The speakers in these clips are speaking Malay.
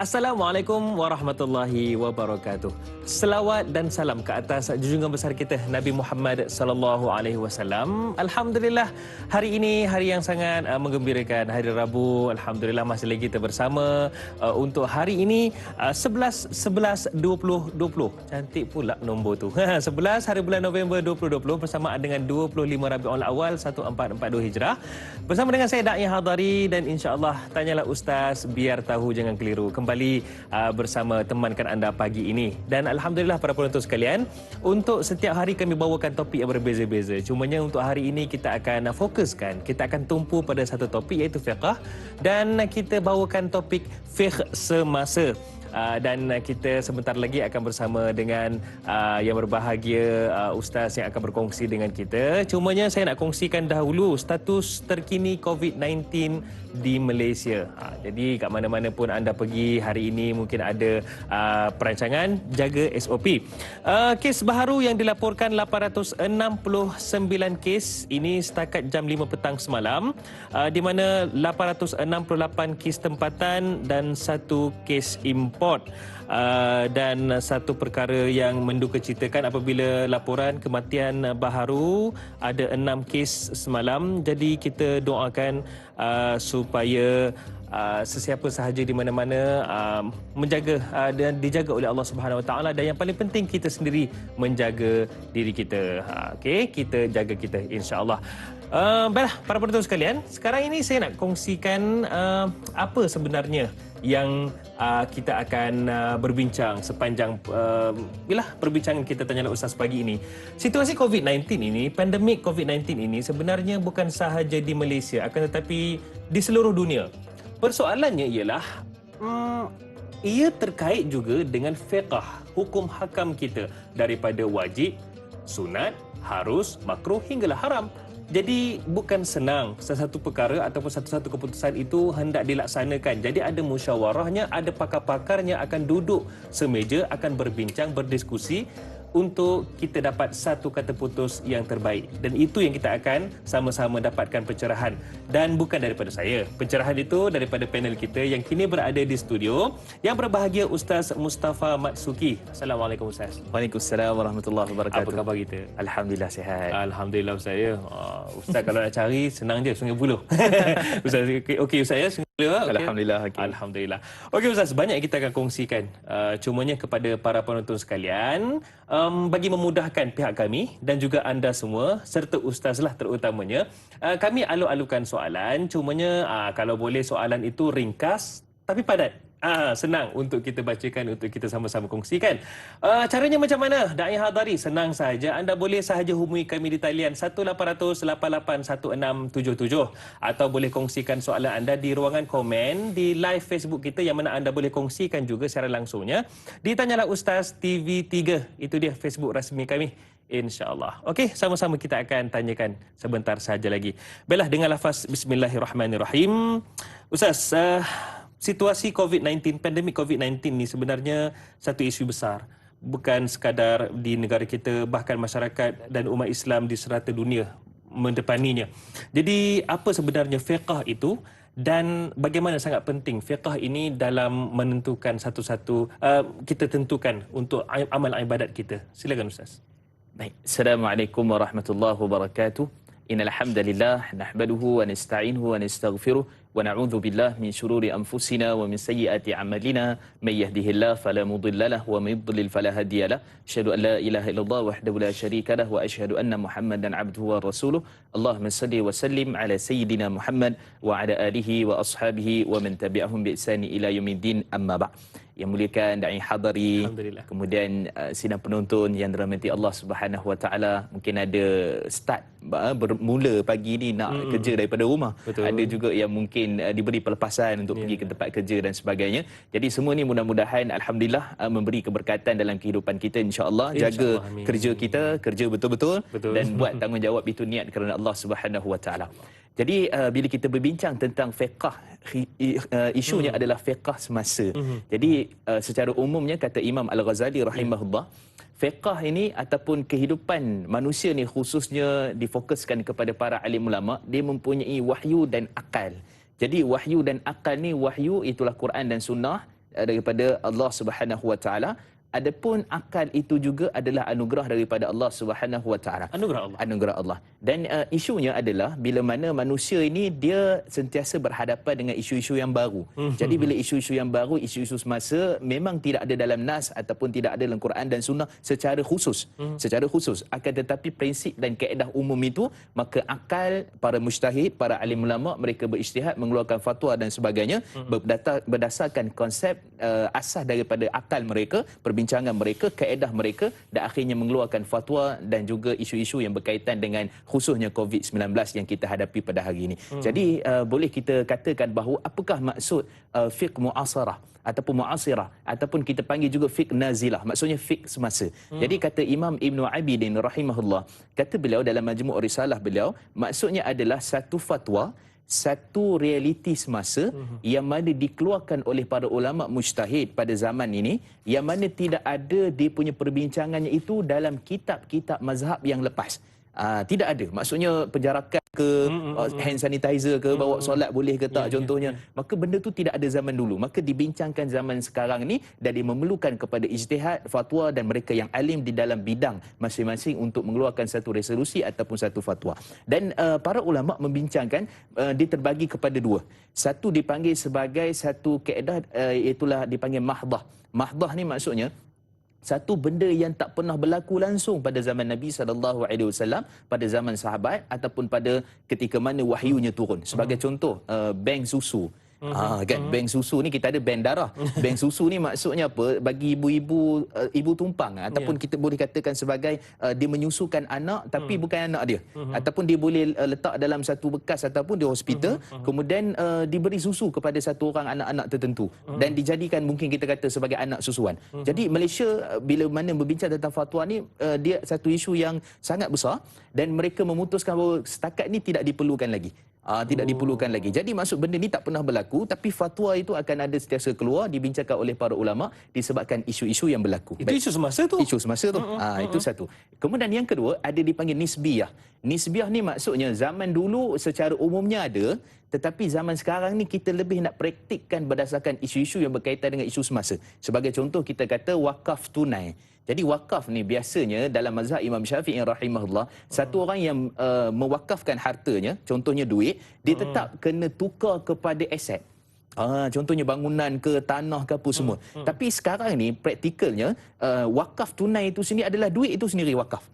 Assalamualaikum warahmatullahi wabarakatuh. Selawat dan salam ke atas junjungan besar kita Nabi Muhammad sallallahu alaihi wasallam. Alhamdulillah, hari ini hari yang sangat menggembirakan, hari Rabu. Alhamdulillah masih lagi kita bersama untuk hari ini 11 11 20 20. Cantik pula nombor tu. 11 hari bulan November 2020 bersamaan dengan 25 Rabiul Awal 1442 Hijrah. Bersama dengan saya Da'i Hadari, dan insya-Allah tanyalah ustaz biar tahu jangan keliru. Kembali bersama temankan anda pagi ini. Dan alhamdulillah para penonton sekalian, untuk setiap hari kami bawakan topik yang berbeza-beza. Cumanya untuk hari ini kita akan fokuskan, kita akan tumpu pada satu topik iaitu fiqh, dan kita bawakan topik fiqh semasa. Dan kita sebentar lagi akan bersama dengan yang berbahagia, ustaz yang akan berkongsi dengan kita. Cumanya saya nak kongsikan dahulu status terkini COVID-19 di Malaysia. Jadi kat mana-mana pun anda pergi hari ini mungkin ada perancangan jaga SOP. Kes baharu yang dilaporkan 869 kes ini setakat jam 5 petang semalam, di mana 868 kes tempatan dan 1 kes import. Dan satu perkara yang mendukacitakan apabila laporan kematian baharu ada 6 kes semalam. Jadi kita doakan supaya sesiapa sahaja di mana-mana menjaga dan dijaga oleh Allah Subhanahu Wa Taala, dan yang paling penting kita sendiri menjaga diri kita. Okey, kita jaga kita insya-Allah. Baiklah para penonton sekalian, sekarang ini saya nak kongsikan apa sebenarnya yang kita akan berbincang sepanjang perbincangan kita Tanyalah Ustaz pagi ini. Situasi COVID-19 ini, pandemik COVID-19 ini sebenarnya bukan sahaja di Malaysia, akan tetapi di seluruh dunia. Persoalannya ialah ia terkait juga dengan fiqh, hukum hakam kita, daripada wajib, sunat, harus, makruh hinggalah haram. Jadi bukan senang sesuatu perkara ataupun satu-satu keputusan itu hendak dilaksanakan. Jadi ada musyawarahnya, ada pakar-pakarnya akan duduk semeja, akan berbincang, berdiskusi untuk kita dapat satu kata putus yang terbaik. Dan itu yang kita akan sama-sama dapatkan pencerahan. Dan bukan daripada saya. Pencerahan itu daripada panel kita yang kini berada di studio. Yang berbahagia Ustaz Mustafa Matsuki. Assalamualaikum Ustaz. Waalaikumsalam warahmatullahi wabarakatuh. Apa khabar kita? Alhamdulillah sihat. Alhamdulillah Ustaz ya. Ustaz kalau nak cari senang je, Sungai Buloh. Ustaz, okey Ustaz ya, Sungai Buloh. Okay. Alhamdulillah. Okay. Alhamdulillah. Okey Ustaz, banyak kita akan kongsikan. Cumanya kepada para penonton sekalian, bagi memudahkan pihak kami dan juga anda semua serta ustaz lah terutamanya, kami alu-alukan soalan. Cumanya kalau boleh soalan itu ringkas tapi padat. Senang untuk kita bacakan, untuk kita sama-sama kongsikan. Caranya macam mana? Da'i Hadari, senang saja. Anda boleh sahaja hubungi kami di talian 1-800-881677, atau boleh kongsikan soalan anda di ruangan komen di live Facebook kita, yang mana anda boleh kongsikan juga secara langsungnya di Tanyalah Ustaz TV3. Itu dia Facebook rasmi kami, insya-Allah. Okey, sama-sama kita akan tanyakan sebentar saja lagi. Baiklah, dengan lafaz bismillahirrahmanirrahim. Ustaz, situasi COVID-19, pandemik COVID-19 ni sebenarnya satu isu besar. Bukan sekadar di negara kita, bahkan masyarakat dan umat Islam di serata dunia mendepaninya. Jadi apa sebenarnya fiqh itu, dan bagaimana sangat penting fiqh ini dalam menentukan satu-satu kita tentukan untuk amal ibadat kita. Silakan Ustaz. Baik. Assalamualaikum warahmatullahi wabarakatuh. Innal hamdalillah nahmaduhu wa nasta'inuhu wa nastaghfiruh wa na'udzu billahi min shururi anfusina wa min sayyiati a'malina may yahdihillahu fala mudilla lahu wa may yudlil fala hadiya lahu. Asyhadu an la ilaha illallah wahdahu la syarika lahu wa asyhadu anna Muhammadan 'abduhu wa rasuluh. Allahumma salli wa sallim ala sayyidina Muhammad wa ala alihi wa ashabihi wa man tabi'ahum bi ihsani ila yaumiddin, amma ba'd. Yang muliakan Da'i Hadari, kemudian sidang penonton yang dirahmati Allah Subhanahu Wa Taala, mungkin ada start bermula pagi ni nak kerja daripada rumah. Betul. Ada juga yang mungkin diberi pelepasan untuk pergi ke tempat kerja dan sebagainya. Jadi semua ni mudah-mudahan alhamdulillah memberi keberkatan dalam kehidupan kita, insya-Allah. Jaga kerja kita, kerja betul-betul. Dan buat tanggungjawab itu niat kerana Allah Subhanahu Wa Taala. Jadi bila kita berbincang tentang fiqh, isunya adalah fiqh semasa. Jadi secara umumnya kata Imam Al-Ghazali rahimahullah, fiqh ini ataupun kehidupan manusia ni khususnya difokuskan kepada para alim ulama, dia mempunyai wahyu dan akal. Jadi wahyu dan akal ni, wahyu itulah Quran dan sunnah, daripada Allah Subhanahu Wa Taala. Adapun akal itu juga adalah anugerah daripada Allah Subhanahu Wa Taala. Anugerah Allah. Anugerah Allah. Dan isunya adalah bila mana manusia ini dia sentiasa berhadapan dengan isu-isu yang baru. Jadi bila isu-isu yang baru, isu-isu semasa memang tidak ada dalam nas ataupun tidak ada dalam Quran dan Sunnah secara khusus. Secara khusus. Akan tetapi prinsip dan kaedah umum itu, maka akal para mujtahid, para alim ulama, mereka berijtihad mengeluarkan fatwa dan sebagainya berdasarkan konsep asas daripada akal mereka, perbincangan mereka, kaedah mereka, dan akhirnya mengeluarkan fatwa dan juga isu-isu yang berkaitan dengan khususnya COVID-19 yang kita hadapi pada hari ini. Jadi boleh kita katakan bahawa apakah maksud fiqh mu'asarah ataupun mu'asirah ataupun kita panggil juga fiqh nazilah, maksudnya fiqh semasa. Jadi kata Imam Ibn Abidin rahimahullah, kata beliau dalam Majmu' Risalah beliau, maksudnya adalah satu fatwa, satu realiti semasa yang mana dikeluarkan oleh para ulama mujtahid pada zaman ini, yang mana tidak ada dia punya perbincangannya itu dalam kitab-kitab mazhab yang lepas. Tidak ada. Maksudnya penjarakan ke, hand sanitizer ke, bawa solat boleh ke tak, contohnya. Maka benda tu tidak ada zaman dulu. Maka dibincangkan zaman sekarang ni, dan dia memerlukan kepada ijtihad, fatwa dan mereka yang alim di dalam bidang masing-masing untuk mengeluarkan satu resolusi ataupun satu fatwa. Dan para ulama membincangkan, dia terbagi kepada dua. Satu dipanggil sebagai satu kaedah, itulah dipanggil mahdah. Mahdah ni maksudnya satu benda yang tak pernah berlaku langsung pada zaman Nabi SAW, pada zaman sahabat ataupun pada ketika mana wahyunya turun. Sebagai contoh, bank susu. Kan bank susu ni kita ada bank darah. Bank susu ni maksudnya apa? Bagi ibu-ibu, ibu tumpang ataupun kita boleh katakan sebagai dia menyusukan anak tapi bukan anak dia. Ataupun dia boleh letak dalam satu bekas ataupun di hospital, kemudian diberi susu kepada satu orang anak-anak tertentu dan dijadikan mungkin kita kata sebagai anak susuan. Jadi Malaysia bila mana berbincang tentang fatwa ni, dia satu isu yang sangat besar dan mereka memutuskan bahawa setakat ni tidak diperlukan lagi. Tidak diperlukan lagi. Jadi maksud benda ni tak pernah berlaku, tapi fatwa itu akan ada sentiasa keluar, dibincangkan oleh para ulama disebabkan isu-isu yang berlaku. Itu isu semasa tu. Isu semasa tu. Itu satu. Kemudian yang kedua ada dipanggil nisbiyah. Nisbiyah ni maksudnya zaman dulu secara umumnya ada, tetapi zaman sekarang ni kita lebih nak praktikkan berdasarkan isu-isu yang berkaitan dengan isu semasa. Sebagai contoh kita kata wakaf tunai. Jadi wakaf ni biasanya dalam mazhab Imam Syafi'i rahimahullah, satu orang yang mewakafkan hartanya, contohnya duit, dia tetap kena tukar kepada aset. Contohnya bangunan ke, tanah ke apa semua. Tapi sekarang ni praktikalnya wakaf tunai itu sendiri adalah duit itu sendiri wakaf.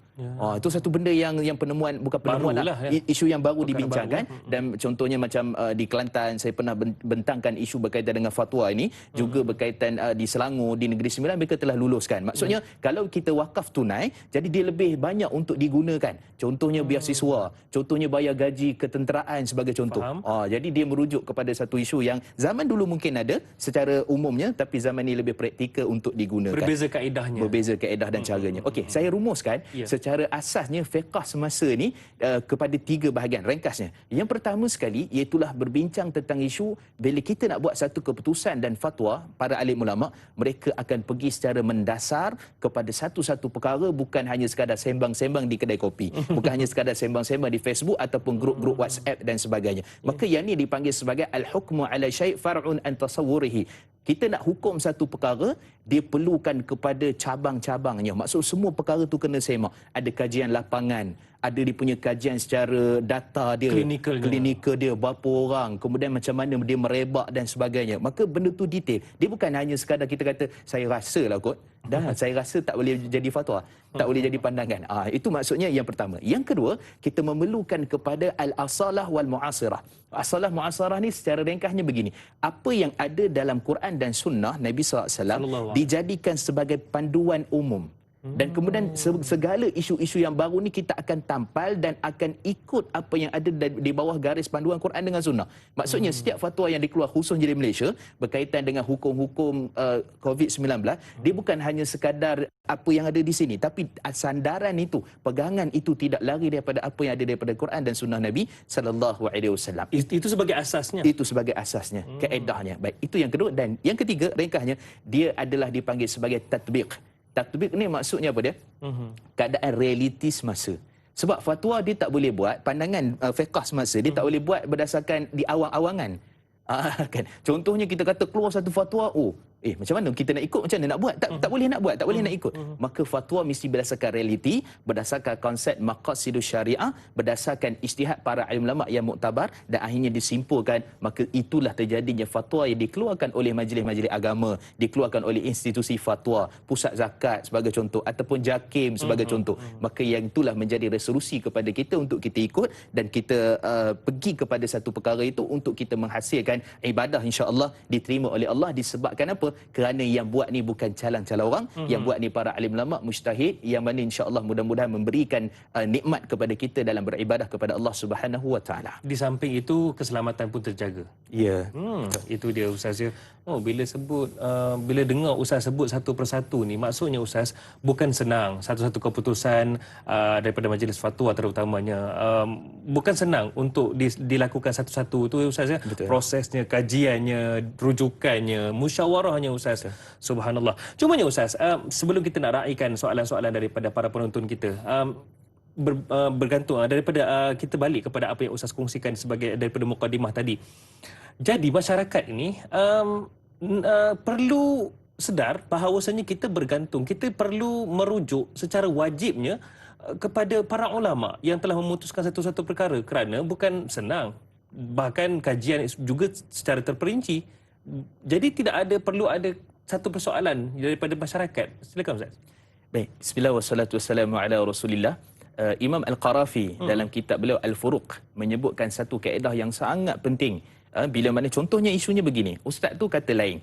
Itu satu benda yang penemuan, bukan penemuan lah, isu yang baru dibincangkan baru. Dan contohnya macam di Kelantan saya pernah bentangkan isu berkaitan dengan fatwa ini, juga berkaitan di Selangor, di Negeri Sembilan mereka telah luluskan. Maksudnya kalau kita wakaf tunai, jadi dia lebih banyak untuk digunakan. Contohnya beasiswa, contohnya bayar gaji ketenteraan sebagai contoh. Jadi dia merujuk kepada satu isu yang zaman dulu mungkin ada secara umumnya, tapi zaman ini lebih praktikal untuk digunakan. Berbeza kaedahnya. Berbeza kaedah dan caranya. Okey, saya rumuskan secara asasnya fiqh semasa ni kepada tiga bahagian, ringkasnya. Yang pertama sekali iaitulah berbincang tentang isu bila kita nak buat satu keputusan dan fatwa, para alim ulama mereka akan pergi secara mendasar kepada satu-satu perkara, bukan hanya sekadar sembang-sembang di kedai kopi, bukan hanya sekadar sembang-sembang di Facebook ataupun grup-grup WhatsApp dan sebagainya. Maka yang ni dipanggil sebagai al-hukmu ala syai' far'un an tasawwurihi. Kita nak hukum satu perkara, dia perlukan kepada cabang-cabangnya. Maksud semua perkara tu kena semak. Ada kajian lapangan, ada dia punya kajian secara data dia, klinikal dia, berapa orang, kemudian macam mana dia merebak dan sebagainya. Maka benda tu detail. Dia bukan hanya sekadar kita kata saya rasa lah kot, dah saya rasa tak boleh jadi fatwa, tak boleh jadi pandangan. Itu maksudnya yang pertama. Yang kedua, kita memerlukan kepada al-asalah wal mu'asirah. Asalah mu'asirah ni secara ringkasnya begini. Apa yang ada dalam Quran dan Sunnah Nabi SAW dijadikan sebagai panduan umum. Dan kemudian segala isu-isu yang baru ni kita akan tampal dan akan ikut apa yang ada di bawah garis panduan Quran dengan Sunnah. Maksudnya setiap fatwa yang dikeluar khusus di Malaysia berkaitan dengan hukum-hukum COVID-19, dia bukan hanya sekadar apa yang ada di sini, tapi sandaran itu, pegangan itu tidak lari daripada apa yang ada daripada Quran dan Sunnah Nabi SAW. Itu sebagai asasnya. Itu sebagai asasnya, kaedahnya. Baik, itu yang kedua. Dan yang ketiga, ringkasnya, dia adalah dipanggil sebagai tatbiq. Tatbiq ni maksudnya apa dia? Keadaan realiti semasa. Sebab fatwa dia tak boleh buat, pandangan fiqh semasa dia tak boleh buat berdasarkan di awang-awangan. Kan? Contohnya kita kata keluar satu fatwa, macam mana kita nak ikut, macam mana nak buat, tak boleh nak buat, tak boleh nak ikut. Maka fatwa mesti berdasarkan realiti, berdasarkan konsep maqasidus syariah, berdasarkan ijtihad para ulama yang muktabar, dan akhirnya disimpulkan. Maka itulah terjadinya fatwa yang dikeluarkan oleh majlis-majlis agama, dikeluarkan oleh institusi fatwa, pusat zakat sebagai contoh, ataupun JAKIM sebagai contoh. Maka yang itulah menjadi resolusi kepada kita untuk kita ikut, dan kita pergi kepada satu perkara itu untuk kita menghasilkan ibadah insya-Allah diterima oleh Allah. Disebabkan apa? Kerana yang buat ni bukan calang-calang orang, yang buat ni para alim ulama mujtahid, yang mana insya-Allah mudah-mudahan memberikan nikmat kepada kita dalam beribadah kepada Allah Subhanahu wa taala. Di samping itu keselamatan pun terjaga. Ya. Itu dia Ustaz ya. Bila dengar Ustaz sebut satu persatu ni, maksudnya Ustaz bukan senang satu-satu keputusan daripada majlis fatwa terutamanya. Bukan senang untuk dilakukan satu-satu tu Ustaz ya. Betul. Prosesnya, kajiannya, rujukannya, musyawarahnya Ustaz. Subhanallah. Cumanya Ustaz, sebelum kita nak raikan soalan-soalan daripada para penonton kita, bergantung daripada kita balik kepada apa yang Ustaz kongsikan sebagai daripada mukadimah tadi. Jadi masyarakat ini perlu sedar bahawasanya kita bergantung, kita perlu merujuk secara wajibnya kepada para ulama yang telah memutuskan satu-satu perkara, kerana bukan senang. Bahkan kajian juga secara terperinci. Jadi perlu ada satu persoalan daripada masyarakat. Silakan Ustaz. Baik, bismillah wassalatu wassalamu ala Rasulillah. Imam Al-Qarafi dalam kitab beliau Al-Furuq menyebutkan satu kaedah yang sangat penting. Bila mana contohnya isunya begini, ustaz tu kata lain,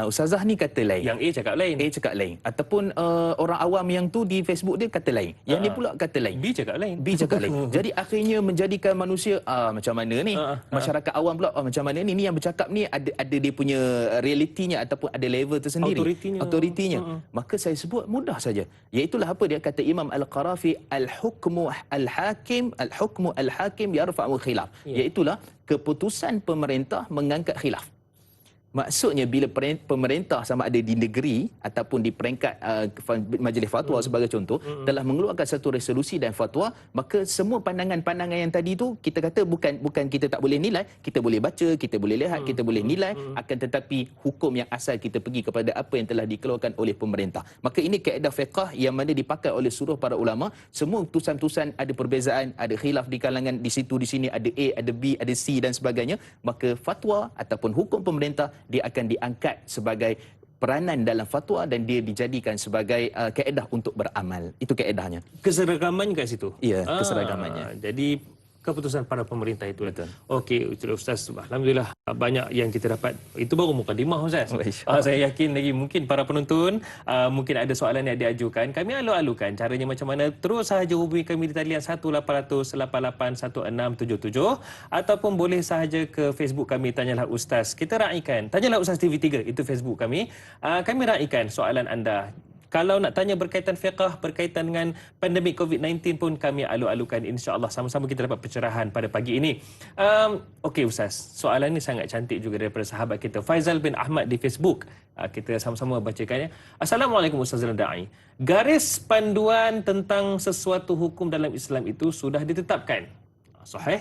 ustazah ni kata lain, Yang A cakap lain, A cakap lain, ataupun orang awam yang tu di Facebook dia kata lain, yang ni pula kata lain, B cakap lain, B cakap lain. Jadi akhirnya menjadikan manusia macam mana ni, masyarakat awam pula macam mana ni yang bercakap ni ada dia punya realitinya ataupun ada level tersendiri, autoritinya. Maka saya sebut mudah saja, iaitulah apa dia kata Imam Al-Qarafi, al-hukmu al-hakim yarfa'u khilaf, iaitulah keputusan pemerintah mengangkat khilaf. Maksudnya bila pemerintah sama ada di negeri ataupun di peringkat majlis fatwa sebagai contoh telah mengeluarkan satu resolusi dan fatwa, maka semua pandangan-pandangan yang tadi tu kita kata bukan kita tak boleh nilai, kita boleh baca, kita boleh lihat, kita boleh nilai, akan tetapi hukum yang asal kita pergi kepada apa yang telah dikeluarkan oleh pemerintah. Maka ini kaedah fiqh yang mana dipakai oleh seluruh para ulama. Semua utusan-utusan ada perbezaan, ada khilaf di kalangan di situ di sini, ada A, ada B, ada C dan sebagainya. Maka fatwa ataupun hukum pemerintah dia akan diangkat sebagai peranan dalam fatwa dan dia dijadikan sebagai kaedah untuk beramal. Itu kaedahnya. Keseragamannya kat situ. Ya, keseragamannya. Jadi keputusan para pemerintah itu. Betul. Okey, Ustaz, alhamdulillah banyak yang kita dapat. Itu baru mukadimah Ustaz. Saya yakin lagi mungkin para penonton mungkin ada soalan yang diajukan. Kami alu-alukan caranya macam mana. Terus sahaja hubungi kami di talian 1-800-88-1677 ataupun boleh sahaja ke Facebook kami Tanyalah Ustaz. Kita raikan Tanyalah Ustaz TV3, itu Facebook kami. Kami raikan soalan anda. Kalau nak tanya berkaitan fiqh, berkaitan dengan pandemik COVID-19 pun kami alu-alukan, insya-Allah sama-sama kita dapat pencerahan pada pagi ini. Okey Ustaz, soalan ni sangat cantik juga daripada sahabat kita Faizal bin Ahmad di Facebook. Kita sama-sama bacakannya. Assalamualaikum Ustaz Da'i. Garis panduan tentang sesuatu hukum dalam Islam itu sudah ditetapkan. Sahih?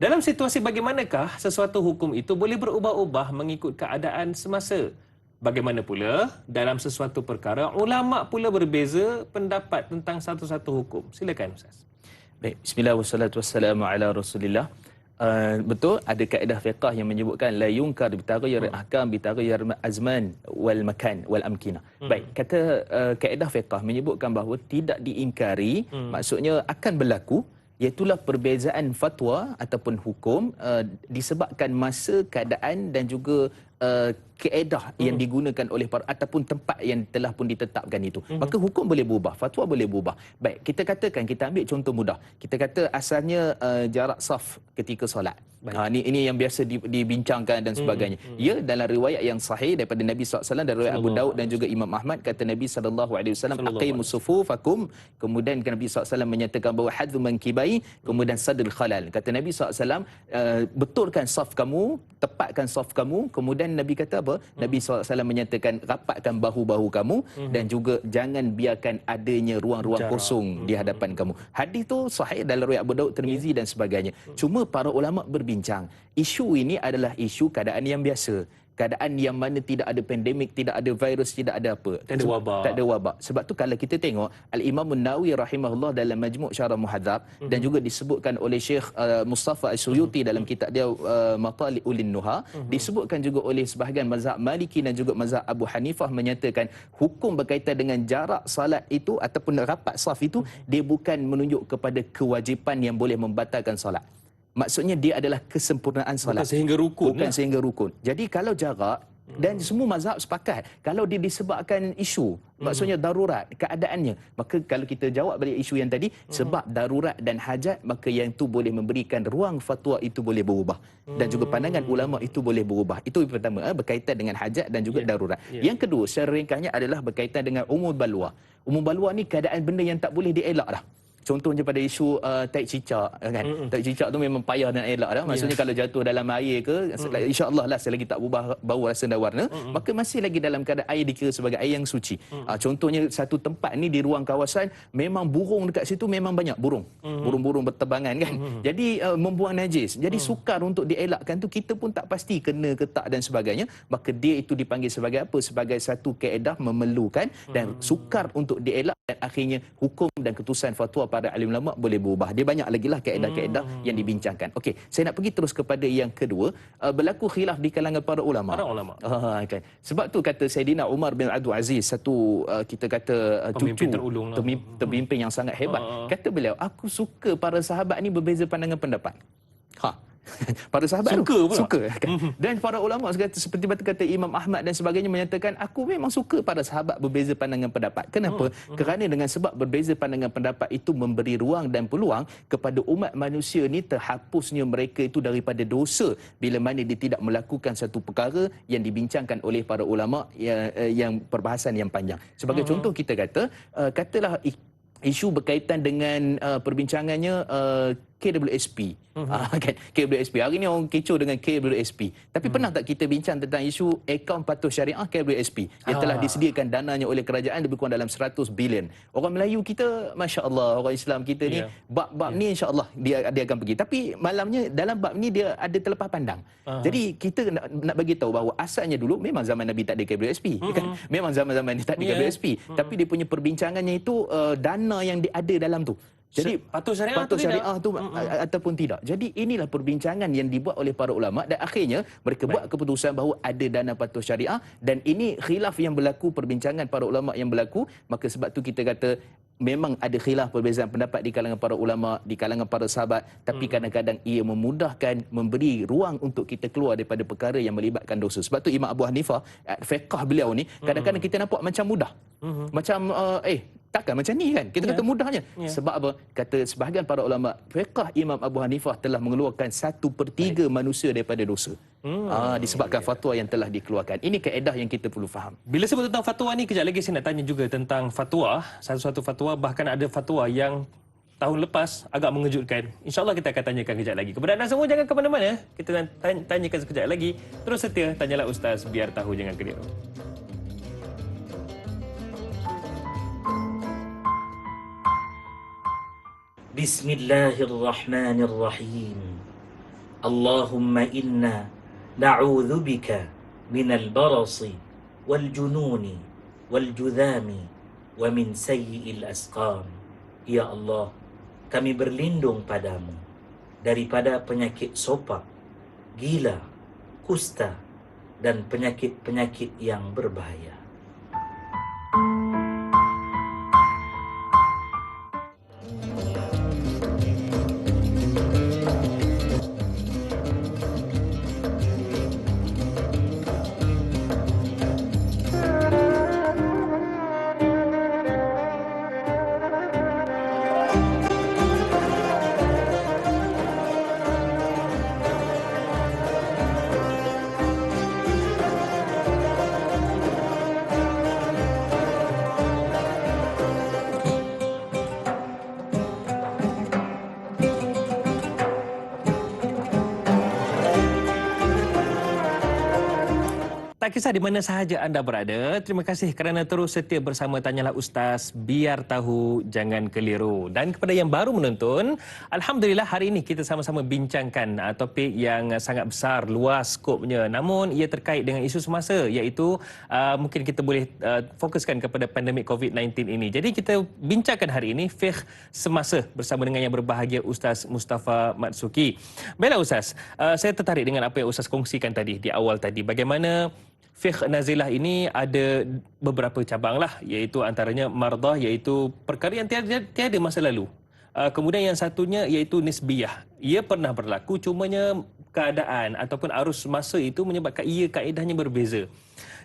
Dalam situasi bagaimanakah sesuatu hukum itu boleh berubah-ubah mengikut keadaan semasa? Bagaimana pula dalam sesuatu perkara ulama pula berbeza pendapat tentang satu-satu hukum. Silakan Ustaz. Baik, bismillah wassalatu wassalamu ala Rasulillah. Betul, ada kaedah fiqh yang menyebutkan la yunkar bitaghayyur ahkam bitaghayyur azman wal makan wal amkinah. Baik, kata kaedah fiqh menyebutkan bahawa tidak diingkari, maksudnya akan berlaku, iaitulah perbezaan fatwa ataupun hukum disebabkan masa, keadaan dan juga kaedah yang digunakan oleh ataupun tempat yang telah pun ditetapkan itu. Maka hukum boleh berubah, fatwa boleh berubah. Baik, kita katakan, kita ambil contoh mudah. Kita kata asalnya jarak saf ketika solat. Ini yang biasa dibincangkan dan sebagainya. Ya, dalam riwayat yang sahih daripada Nabi SAW dan riwayat Abu Daud dan juga Imam Ahmad, kata Nabi SAW, aqimus sufufakum. Kemudian Nabi SAW menyatakan bahawa hadzu mankibai, kemudian sadul khalal. Kata Nabi SAW, betulkan saf kamu, tepatkan saf kamu. Kemudian Nabi kata apa? Nabi SAW menyatakan rapatkan bahu-bahu kamu dan juga jangan biarkan adanya ruang-ruang kosong di hadapan kamu. Hadis tu sahih dalam riwayat Abu Daud, Tirmizi dan sebagainya. Cuma para ulama berbincang, isu ini adalah isu keadaan yang biasa. keadaan yang mana tidak ada pandemik, tidak ada virus, tidak ada apa. Tak ada wabak. Tak ada wabak. Sebab tu kalau kita tengok Al-Imam An-Nawawi rahimahullah dalam Majmu' Syarah Muhadzab dan juga disebutkan oleh Syekh Mustafa As-Suyuti dalam kitab dia Matali'ul Nuha, disebutkan juga oleh sebahagian mazhab Maliki dan juga mazhab Abu Hanifah menyatakan hukum berkaitan dengan jarak salat itu ataupun rapat saf itu dia bukan menunjuk kepada kewajipan yang boleh membatalkan solat. Maksudnya dia adalah kesempurnaan solat. Bukan sehingga rukun. Bukan sehingga rukun. Jadi kalau jarak dan semua mazhab sepakat kalau dia disebabkan isu, maksudnya darurat keadaannya, maka kalau kita jawab balik isu yang tadi, sebab darurat dan hajat, maka yang itu boleh memberikan ruang fatwa itu boleh berubah dan juga pandangan ulama itu boleh berubah. Itu yang pertama, berkaitan dengan hajat dan juga darurat. Yang kedua secara ringkasnya adalah berkaitan dengan umur balwa. Umur balwa ni keadaan benda yang tak boleh dielak dah. Contohnya pada isu taik cicak kan. Taik cicak tu memang payah dan elak dah. Maksudnya kalau jatuh dalam air ke, insya-Allah lah selagi tak berubah bau rasa dan warna, maka masih lagi dalam keadaan air dikira sebagai air yang suci. Contohnya satu tempat ni di ruang kawasan memang burung dekat situ memang banyak burung. Burung-burung berterbangan kan. Jadi membuang najis. Jadi sukar untuk dielakkan tu kita pun tak pasti kena ke tak dan sebagainya. Maka dia itu dipanggil sebagai apa? Sebagai satu kaedah memerlukan dan sukar untuk dielak dan akhirnya hukum dan keputusan fatwa para alim ulama boleh berubah. Dia banyak lagi lah kaedah-kaedah yang dibincangkan. Okey, saya nak pergi terus kepada yang kedua, berlaku khilaf di kalangan para ulama. Para ulama. Okay. Sebab tu kata Saidina Umar bin Abdul Aziz, satu kita kata pemimpin cucu terulung lah. pemimpin yang sangat hebat. Kata beliau, aku suka para sahabat ni berbeza pandangan pendapat. Para sahabat suka kan? Dan para ulama seperti kata Imam Ahmad dan sebagainya menyatakan aku memang suka para sahabat berbeza pandangan pendapat. Kenapa? Kerana dengan sebab berbeza pandangan pendapat itu memberi ruang dan peluang kepada umat manusia ni terhapusnya mereka itu daripada dosa bila mana dia tidak melakukan satu perkara yang dibincangkan oleh para ulama yang perbahasan yang panjang. Sebagai contoh kita katalah isu berkaitan dengan perbincangannya KWSP. Kan? KWSP. Hari ni orang kecoh dengan KWSP. Tapi pernah tak kita bincang tentang isu akaun patuh syariah KWSP yang telah disediakan dananya oleh kerajaan lebih kurang dalam 100 bilion. Orang Melayu kita, Masya Allah, orang Islam kita ni, bab-bab ni insya Allah dia akan pergi. Tapi malamnya dalam bab ni dia ada terlepas pandang. Jadi kita nak bagi tahu bahawa asalnya dulu memang zaman Nabi tak ada KWSP. Kan? Memang zaman-zaman ni tak ada KWSP. Tapi dia punya perbincangannya itu dana yang ada dalam tu. Jadi patuh syariah tu ataupun tidak. Jadi inilah perbincangan yang dibuat oleh para ulama dan akhirnya mereka buat keputusan bahawa ada dana patuh syariah dan ini khilaf yang berlaku, perbincangan para ulama yang berlaku. Maka sebab tu kita kata memang ada khilaf perbezaan pendapat di kalangan para ulama, di kalangan para sahabat, tapi kadang-kadang ia memudahkan, memberi ruang untuk kita keluar daripada perkara yang melibatkan dosa. Sebab tu Imam Abu Hanifah, fiqh beliau ni kadang-kadang kita nampak macam mudah. Macam takkan macam ni kan? Kita kata mudahnya. Sebab apa? Kata sebahagian para ulama, fiqh Imam Abu Hanifah telah mengeluarkan 1/3 manusia daripada dosa. Disebabkan fatwa yang telah dikeluarkan. Ini kaedah yang kita perlu faham. Bila sebut tentang fatwa ni, kejap lagi saya nak tanya juga tentang fatwa. Satu-satu fatwa, bahkan ada fatwa yang tahun lepas agak mengejutkan. InsyaAllah kita akan tanyakan kejap lagi. Kepada anda semua jangan ke mana-mana. Kita tanyakan sekejap lagi. Terus setia, tanyalah Ustaz, biar tahu jangan keliru. Bismillahirrahmanirrahim. Allahumma inna na'udzu bika minal barasi wal jununi wal judhami wa min sayyi'il asqam. Ya Allah, kami berlindung padamu daripada penyakit sopak, gila, kusta dan penyakit-penyakit yang berbahaya. Tak kisah di mana sahaja anda berada, terima kasih kerana terus setia bersama Tanyalah Ustaz, biar tahu jangan keliru. Dan kepada yang baru menonton, alhamdulillah hari ini kita sama-sama bincangkan topik yang sangat besar, luas skopnya. Namun ia terkait dengan isu semasa, iaitu mungkin kita boleh fokuskan kepada pandemik COVID-19 ini. Jadi kita bincangkan hari ini fiqh semasa bersama dengan yang berbahagia Ustaz Mustafa Matsuki. Baiklah Ustaz, saya tertarik dengan apa yang Ustaz kongsikan tadi di awal tadi. Bagaimana fiqh nazilah ini ada beberapa cabang lah, iaitu antaranya mardah, iaitu perkara yang tiada masa lalu. Kemudian yang satunya iaitu nisbiyah. Ia pernah berlaku, cumanya keadaan ataupun arus masa itu menyebabkan ia kaedahnya berbeza.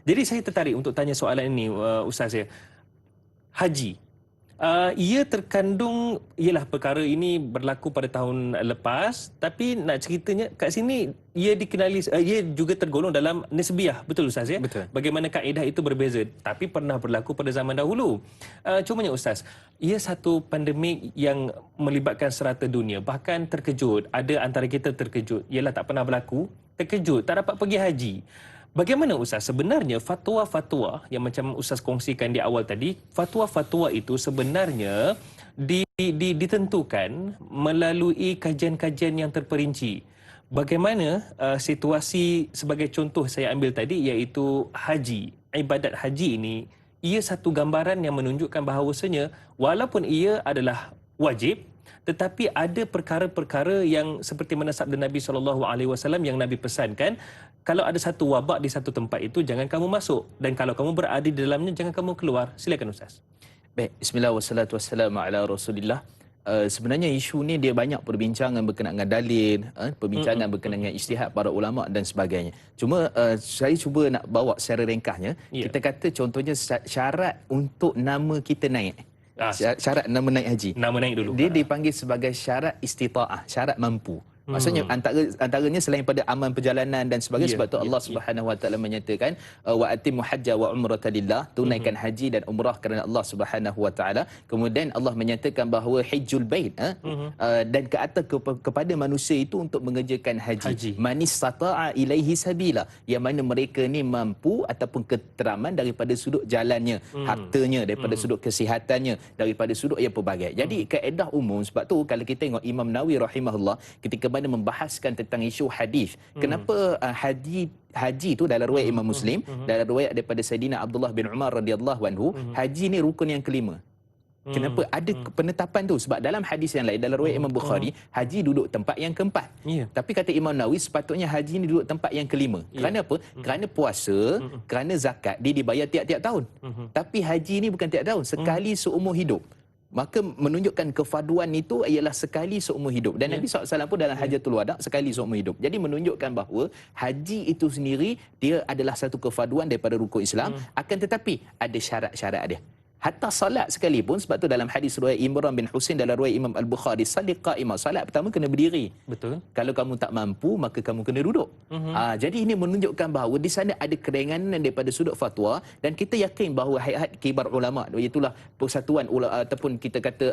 Jadi saya tertarik untuk tanya soalan ini Ustaz ya. Haji. Ia terkandung, ialah perkara ini berlaku pada tahun lepas, tapi nak ceritanya kat sini ia dikenali, ia juga tergolong dalam nisbiyah, betul Ustaz ya? Betul. Bagaimana kaedah itu berbeza, tapi pernah berlaku pada zaman dahulu. Cumanya Ustaz, ia satu pandemik yang melibatkan serata dunia, bahkan terkejut, ada antara kita terkejut, ialah tak pernah berlaku, terkejut, tak dapat pergi haji. Bagaimana Ustaz, sebenarnya fatwa-fatwa yang macam Ustaz kongsikan di awal tadi, fatwa-fatwa itu sebenarnya ditentukan melalui kajian-kajian yang terperinci. Bagaimana situasi, sebagai contoh saya ambil tadi, iaitu haji. Ibadat haji ini, ia satu gambaran yang menunjukkan bahawasanya walaupun ia adalah wajib, tetapi ada perkara-perkara yang seperti mana sabda Nabi SAW yang Nabi pesankan, kalau ada satu wabak di satu tempat itu, jangan kamu masuk. Dan kalau kamu berada di dalamnya, jangan kamu keluar. Silakan Ustaz. Baik, bismillah wassalatu wassalamu ala Rasulillah. Sebenarnya isu ni dia banyak perbincangan berkenaan dengan dalil, perbincangan berkenaan dengan ijtihad para ulama dan sebagainya. Cuma saya cuba nak bawa secara ringkasnya. Kita kata contohnya syarat untuk nama kita naik. Syarat nama naik haji. Nama naik dulu. Dia dipanggil sebagai syarat istita'ah, syarat mampu. Maksudnya antaranya selain pada aman perjalanan dan sebagainya, sebab tu Allah Subhanahu Wa Taala menyatakan wa atimmu hajja wa umrata lillah, tunaikan haji dan umrah kerana Allah Subhanahu Wa Taala. Kemudian Allah menyatakan bahawa hajjul bait dan ke atas kepada manusia itu untuk mengerjakan haji. Man istata'a ilaihi sabila, yang mana mereka ni mampu ataupun keteraman daripada sudut jalannya, hartanya, daripada sudut kesihatannya, daripada sudut yang pelbagai. Jadi kaedah umum, sebab tu kalau kita tengok Imam Nawawi rahimahullah ketika mana membahaskan tentang isu hadis. Kenapa haji tu dalam riwayat Imam Muslim, dalam riwayat daripada Saidina Abdullah bin Umar radhiyallahu anhu, haji ni rukun yang kelima. Kenapa ada penetapan tu? Sebab dalam hadis yang lain, dalam riwayat Imam Bukhari, haji duduk tempat yang keempat. Tapi kata Imam Nawawi, sepatutnya haji ni duduk tempat yang kelima. Kerana apa? Kerana puasa, kerana zakat dia dibayar tiap-tiap tahun. Tapi haji ni bukan tiap tahun, sekali seumur hidup. Maka menunjukkan kefaduan itu ialah sekali seumur hidup. Dan Nabi SAW pun dalam Hajatul Wada' sekali seumur hidup. Jadi menunjukkan bahawa haji itu sendiri dia adalah satu kefaduan daripada rukun Islam. Akan tetapi ada syarat-syarat dia. Hatta salat sekalipun, sebab tu dalam hadis riwayat Imran bin Husain dalam riwayat Imam Al-Bukhari, salat qa'imah, salat pertama kena berdiri. Betul. Kalau kamu tak mampu, maka kamu kena duduk. Jadi ini menunjukkan bahawa di sana ada keringanan daripada sudut fatwa, dan kita yakin bahawa hayat kibar ulama, itulah persatuan ataupun kita kata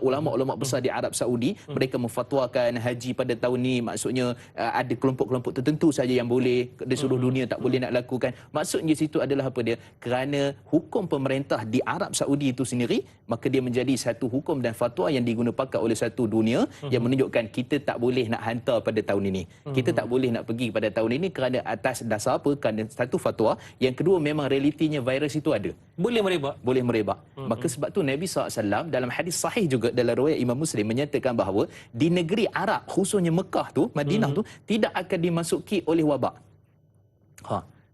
ulama-ulama besar di Arab Saudi, mereka memfatwakan haji pada tahun ni, maksudnya ada kelompok-kelompok tertentu saja yang boleh, di seluruh dunia tak boleh nak lakukan. Maksudnya situ adalah apa dia? Kerana hukum pemerintah di Arab Saudi itu sendiri, maka dia menjadi satu hukum dan fatwa yang diguna pakai oleh satu dunia, yang menunjukkan kita tak boleh nak hantar pada tahun ini. Kita tak boleh nak pergi pada tahun ini kerana atas dasar apa? Kerana satu fatwa, yang kedua memang realitinya virus itu ada. Boleh merebak. Boleh merebak. Maka sebab tu Nabi SAW dalam hadis sahih juga dalam riwayat Imam Muslim menyatakan bahawa di negeri Arab, khususnya Mekah tu, Madinah tu, tidak akan dimasuki oleh wabak.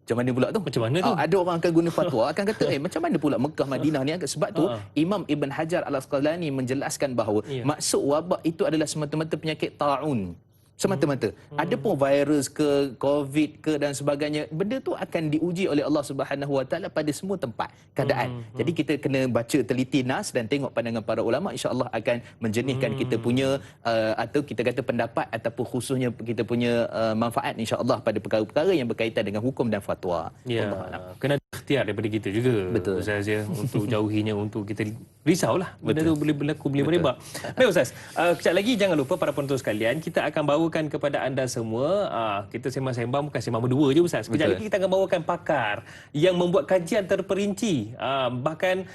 Macam mana pula tu? Macam mana tu? Ada orang akan guna fatwa, akan kata, macam mana pula Mekah, Madinah ni? Sebab tu, Imam Ibn Hajar Al-Asqalani menjelaskan bahawa maksud wabak itu adalah semata-mata penyakit ta'un. Semata-mata. Ada pun virus ke, COVID ke dan sebagainya, benda tu akan diuji oleh Allah Subhanahu Wa Taala pada semua tempat, keadaan. Jadi kita kena baca teliti nas dan tengok pandangan para ulama, insya-Allah akan menjernihkan kita punya atau kita kata pendapat ataupun khususnya kita punya manfaat insya-Allah pada perkara-perkara yang berkaitan dengan hukum dan fatwa. Ya. Kena ikhtiar daripada kita juga Betul. Ustaz ya, untuk jauhinya, untuk kita risaulah benda Betul. tu boleh berlaku, boleh Betul. merebak. Baik Ustaz, kejap lagi jangan lupa para penonton sekalian, kita akan bawakan kepada anda semua, kita sembang-sembang bukan sembang berdua je Ustaz. Kejap Betul. lagi kita akan bawakan pakar yang membuat kajian terperinci, bahkan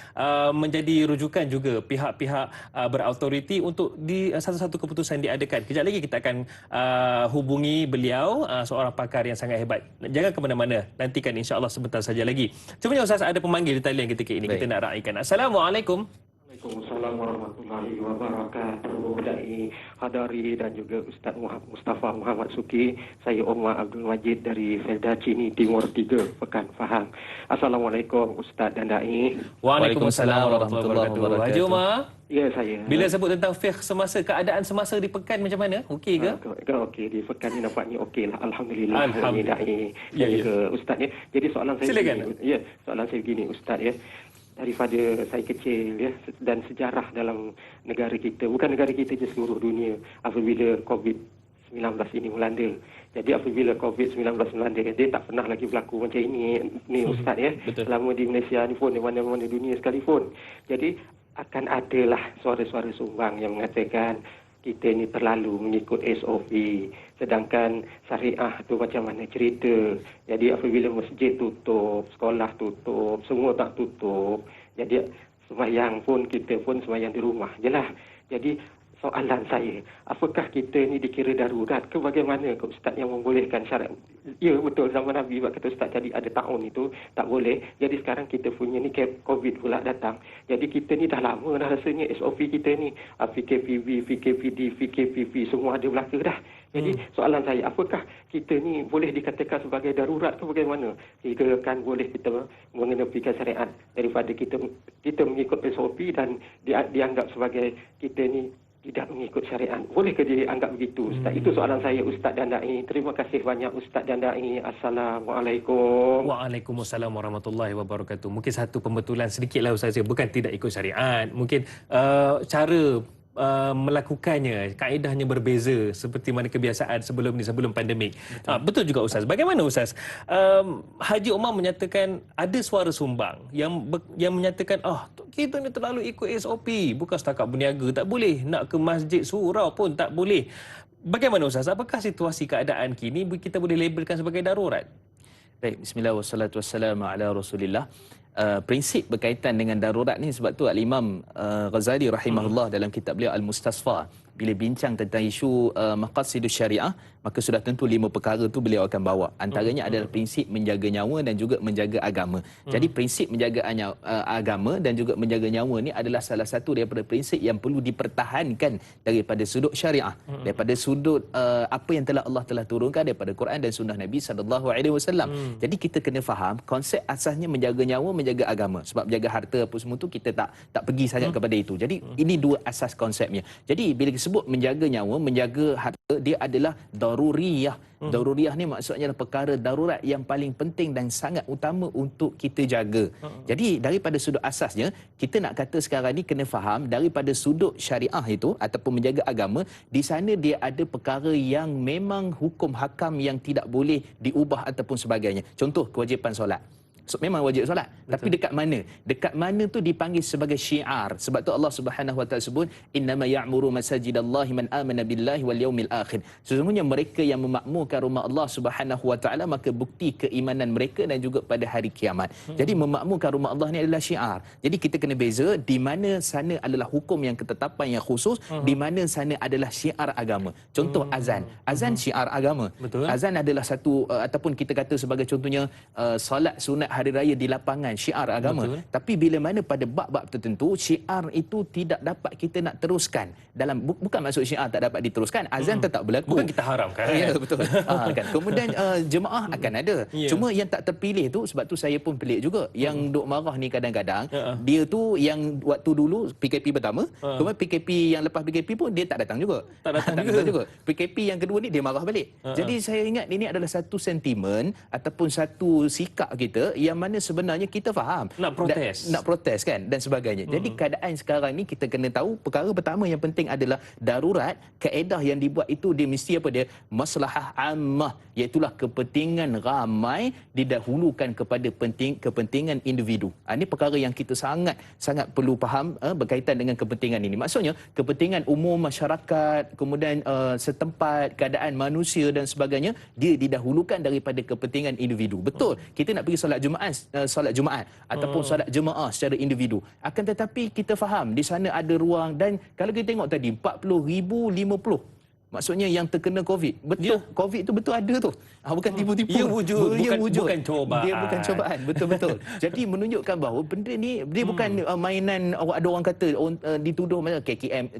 menjadi rujukan juga pihak-pihak berautoriti untuk di satu-satu keputusan diadakan. Kejap lagi kita akan hubungi beliau, seorang pakar yang sangat hebat. Jangan ke mana-mana, nantikan insya-Allah sebentar saja lagi. Cumanya Ustaz, ada pemanggil di talian ketika ini. Baik. Kita nak raikan. Assalamualaikum. Waalaikumsalam warahmatullahi wabarakatuh. Dai Hadari dan juga Ustaz Mustafa Muhammad Suki. Saya Omar Abdul Majid dari Felda Cini Timur 3, Pekan Fahang. Assalamualaikum Ustaz dan Dai. Waalaikumsalam warahmatullahi wabarakatuh. Haji Umar, Ya, saya. bila sebut tentang fiqh semasa, keadaan semasa di pekan macam mana? Okey ke? Okey, di Pekan ni nampaknya okey lah. Alhamdulillah. Alhamdulillah. Dai Ya, dan ya. juga Ustaz ya. Jadi soalan saya Silakan. begini. Ya, soalan saya begini Ustaz ya. Daripada saya kecil ya, dan sejarah dalam negara kita, bukan negara kita je, seluruh dunia, apabila COVID-19 ini melanda. Jadi apabila COVID-19 melanda, dia tak pernah lagi berlaku macam ini ni Ustaz ya. Betul. Selama di Malaysia ni pun, di mana-mana dunia sekalipun. Jadi akan adalah suara-suara sumbang yang mengatakan kita ni terlalu mengikut SOP, sedangkan syariah tu macam mana cerita. Jadi apabila masjid tutup, sekolah tutup, semua tak tutup, jadi sembahyang pun kita pun sembahyang di rumah je lah. Jadi soalan saya, apakah kita ni dikira darurat ke bagaimana ke Ustaz yang membolehkan syarat? Ya betul, zaman Nabi kata Ustaz tadi ada ta'un itu tak boleh. Jadi sekarang kita punya ni COVID pula datang. Jadi kita ni dah lama dah rasanya SOP kita ni, PKPB, PKPD, PKPP semua ada belaka dah. Jadi soalan saya, apakah kita ni boleh dikatakan sebagai darurat ke bagaimana? Kita kan boleh kita mengenepikan syariat daripada kita mengikut SOP dan dianggap sebagai kita ni tidak mengikut syariat. Bolehkah dianggap begitu Ustaz? Itu soalan saya Ustaz dan Dai. Terima kasih banyak Ustaz dan Dai. Assalamualaikum. Waalaikumsalam warahmatullahi wabarakatuh. Mungkin satu pembetulan sedikitlah Ustaz, bukan tidak ikut syariat. Mungkin cara melakukannya, kaedahnya berbeza seperti mana kebiasaan sebelum ni, sebelum pandemik. Betul juga Ustaz. Bagaimana Ustaz? Haji Umar menyatakan ada suara sumbang yang menyatakan kita ni terlalu ikut SOP, bukan setakat berniaga tak boleh, nak ke masjid surau pun tak boleh. Bagaimana Ustaz? Apakah situasi keadaan kini kita boleh labelkan sebagai darurat? Baik, bismillah wassalatu wassalamu ala Rasulillah. Prinsip berkaitan dengan darurat ni, sebab tu Al-Imam Ghazali rahimahullah dalam kitab beliau Al-Mustasfa, bila bincang tentang isu maqasidus syariah, maka sudah tentu 5 perkara tu beliau akan bawa. Antaranya adalah prinsip menjaga nyawa dan juga menjaga agama. Jadi prinsip menjaga agama dan juga menjaga nyawa ni adalah salah satu daripada prinsip yang perlu dipertahankan daripada sudut syariah, daripada sudut apa yang Allah telah turunkan daripada Quran dan sunnah Nabi SAW. Jadi kita kena faham konsep asasnya menjaga nyawa, menjaga agama. Sebab menjaga harta apa semua tu kita tak pergi sangat kepada itu. Jadi ini 2 asas konsepnya. Jadi bila disebut menjaga nyawa, menjaga harta, dia adalah daruriyah. Daruriyah ni maksudnya adalah perkara darurat yang paling penting dan sangat utama untuk kita jaga. Jadi daripada sudut asasnya, kita nak kata sekarang ni kena faham daripada sudut syariah itu ataupun menjaga agama, di sana dia ada perkara yang memang hukum hakam yang tidak boleh diubah ataupun sebagainya. Contoh kewajipan solat. So, memang wajib solat. Tapi dekat mana? Dekat mana tu dipanggil sebagai syiar. Sebab tu Allah Subhanahu Wa Taala sebut innama ya'muru masajidallahi man amana billahi wal yaumil akhir. Sesungguhnya mereka yang memakmurkan rumah Allah Subhanahu Wa Taala, maka bukti keimanan mereka dan juga pada hari kiamat. Jadi memakmurkan rumah Allah ni adalah syiar. Jadi kita kena beza di mana sana adalah hukum yang ketetapan yang khusus, di mana sana adalah syiar agama. Contoh azan. Azan syiar agama. Betul. Azan adalah satu ataupun kita kata sebagai contohnya solat sunat hari raya di lapangan, syiar agama. Betul. Tapi bila mana pada bab-bab tertentu syiar itu tidak dapat kita nak teruskan dalam bukan maksud syiar tak dapat diteruskan, azan tetap berlaku, Bukan kita haramkan. ya betul. Kan kemudian jemaah akan ada. Ya. Cuma yang tak terpilih tu, sebab tu saya pun pelik juga yang duk marah ni kadang-kadang dia tu yang waktu dulu PKP pertama, kemudian PKP yang lepas PKP pun dia tak datang juga. Tak datang juga. PKP yang kedua ni dia marah balik. Jadi saya ingat ini adalah satu sentimen ataupun satu sikap kita yang mana sebenarnya kita faham Nak protes. nak protes kan dan sebagainya. Jadi keadaan sekarang ni kita kena tahu perkara pertama yang penting adalah darurat. Kaedah yang dibuat itu dia mesti apa dia? Maslahah ammah, iaitu kepentingan ramai didahulukan kepada kepentingan individu. Ini perkara yang kita sangat perlu faham berkaitan dengan kepentingan ini. Maksudnya kepentingan umum masyarakat, kemudian setempat, keadaan manusia dan sebagainya, dia didahulukan daripada kepentingan individu. Betul, kita nak pergi solat Jumaat ataupun solat jemaah secara individu. Akan tetapi kita faham di sana ada ruang, dan kalau kita tengok tadi 40,050 maksudnya yang terkena COVID. Betul, COVID tu betul ada tu. Bukan tipu-tipu. Ia wujud, bukan cobaan. Dia bukan cobaan. Betul-betul. Jadi menunjukkan bahawa benda ni dia bukan mainan. Ada orang kata dituduh macam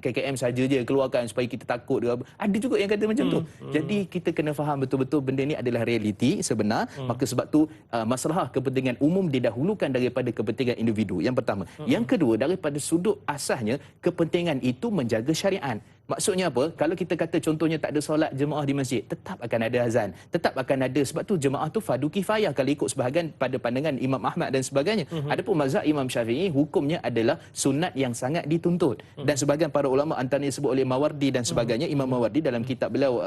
KKM saja je keluarkan supaya kita takut. Ada juga yang kata macam tu. Jadi kita kena faham betul-betul benda ni adalah realiti sebenar. Maka sebab tu masalah kepentingan umum didahulukan daripada kepentingan individu. Yang pertama. Yang kedua, daripada sudut asasnya kepentingan itu menjaga syariat. Maksudnya apa? Kalau kita kata contohnya tak ada solat jemaah di masjid, tetap akan ada azan. Tetap akan ada, sebab tu jemaah tu fardu kifayah kalau ikut sebahagian pada pandangan Imam Ahmad dan sebagainya. Adapun mazhab Imam Syafi'i, hukumnya adalah sunat yang sangat dituntut. Dan sebahagian para ulama antaranya disebut oleh Mawardi dan sebagainya, Imam Mawardi dalam kitab beliau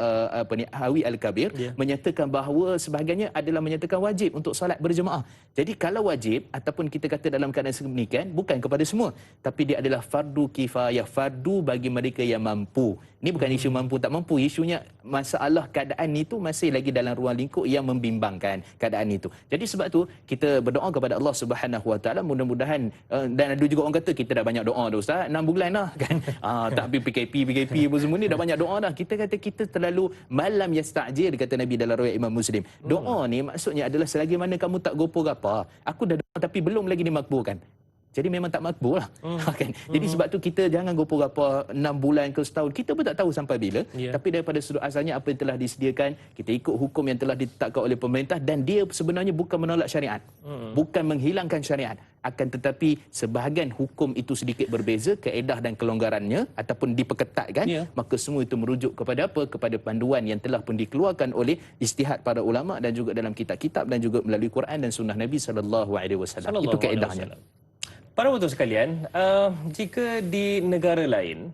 Hawi Al-Kabir menyatakan bahawa sebahagiannya adalah menyatakan wajib untuk solat berjemaah. Jadi kalau wajib ataupun kita kata dalam keadaan sedemikian, bukan kepada semua, tapi dia adalah fardu kifayah, fardu bagi mereka yang mampu. Ini bukan isu mampu tak mampu, isunya masalah keadaan itu masih lagi dalam ruang lingkup yang membimbangkan keadaan itu. Jadi sebab tu kita berdoa kepada Allah Subhanahu Wa Taala, mudah-mudahan dan ada juga orang kata kita dah banyak doa dah Ustaz, 6 bulan dah kan. Tak habis PKP apa semua ni dah banyak doa dah. Kita kata kita terlalu malam yasta'jil, kata Nabi dalam riwayat Imam Muslim. Doa ni maksudnya adalah selagi mana kamu tak gopoh-gapah. Aku dah doa tapi belum lagi dimakbulkan. Jadi memang tak makbul lah. Kan? Jadi sebab tu kita jangan gopoh-gapah 6 bulan ke setahun. Kita pun tak tahu sampai bila. Tapi daripada sudut asalnya apa yang telah disediakan, kita ikut hukum yang telah ditetapkan oleh pemerintah, dan dia sebenarnya bukan menolak syariat. Bukan menghilangkan syariat. Akan tetapi sebahagian hukum itu sedikit berbeza, kaedah dan kelonggarannya ataupun diperketatkan, maka semua itu merujuk kepada apa? Kepada panduan yang telah pun dikeluarkan oleh ijtihad para ulama dan juga dalam kitab-kitab dan juga melalui Quran dan sunnah Nabi SAW. Itu kaedahnya. Para penonton sekalian, jika di negara lain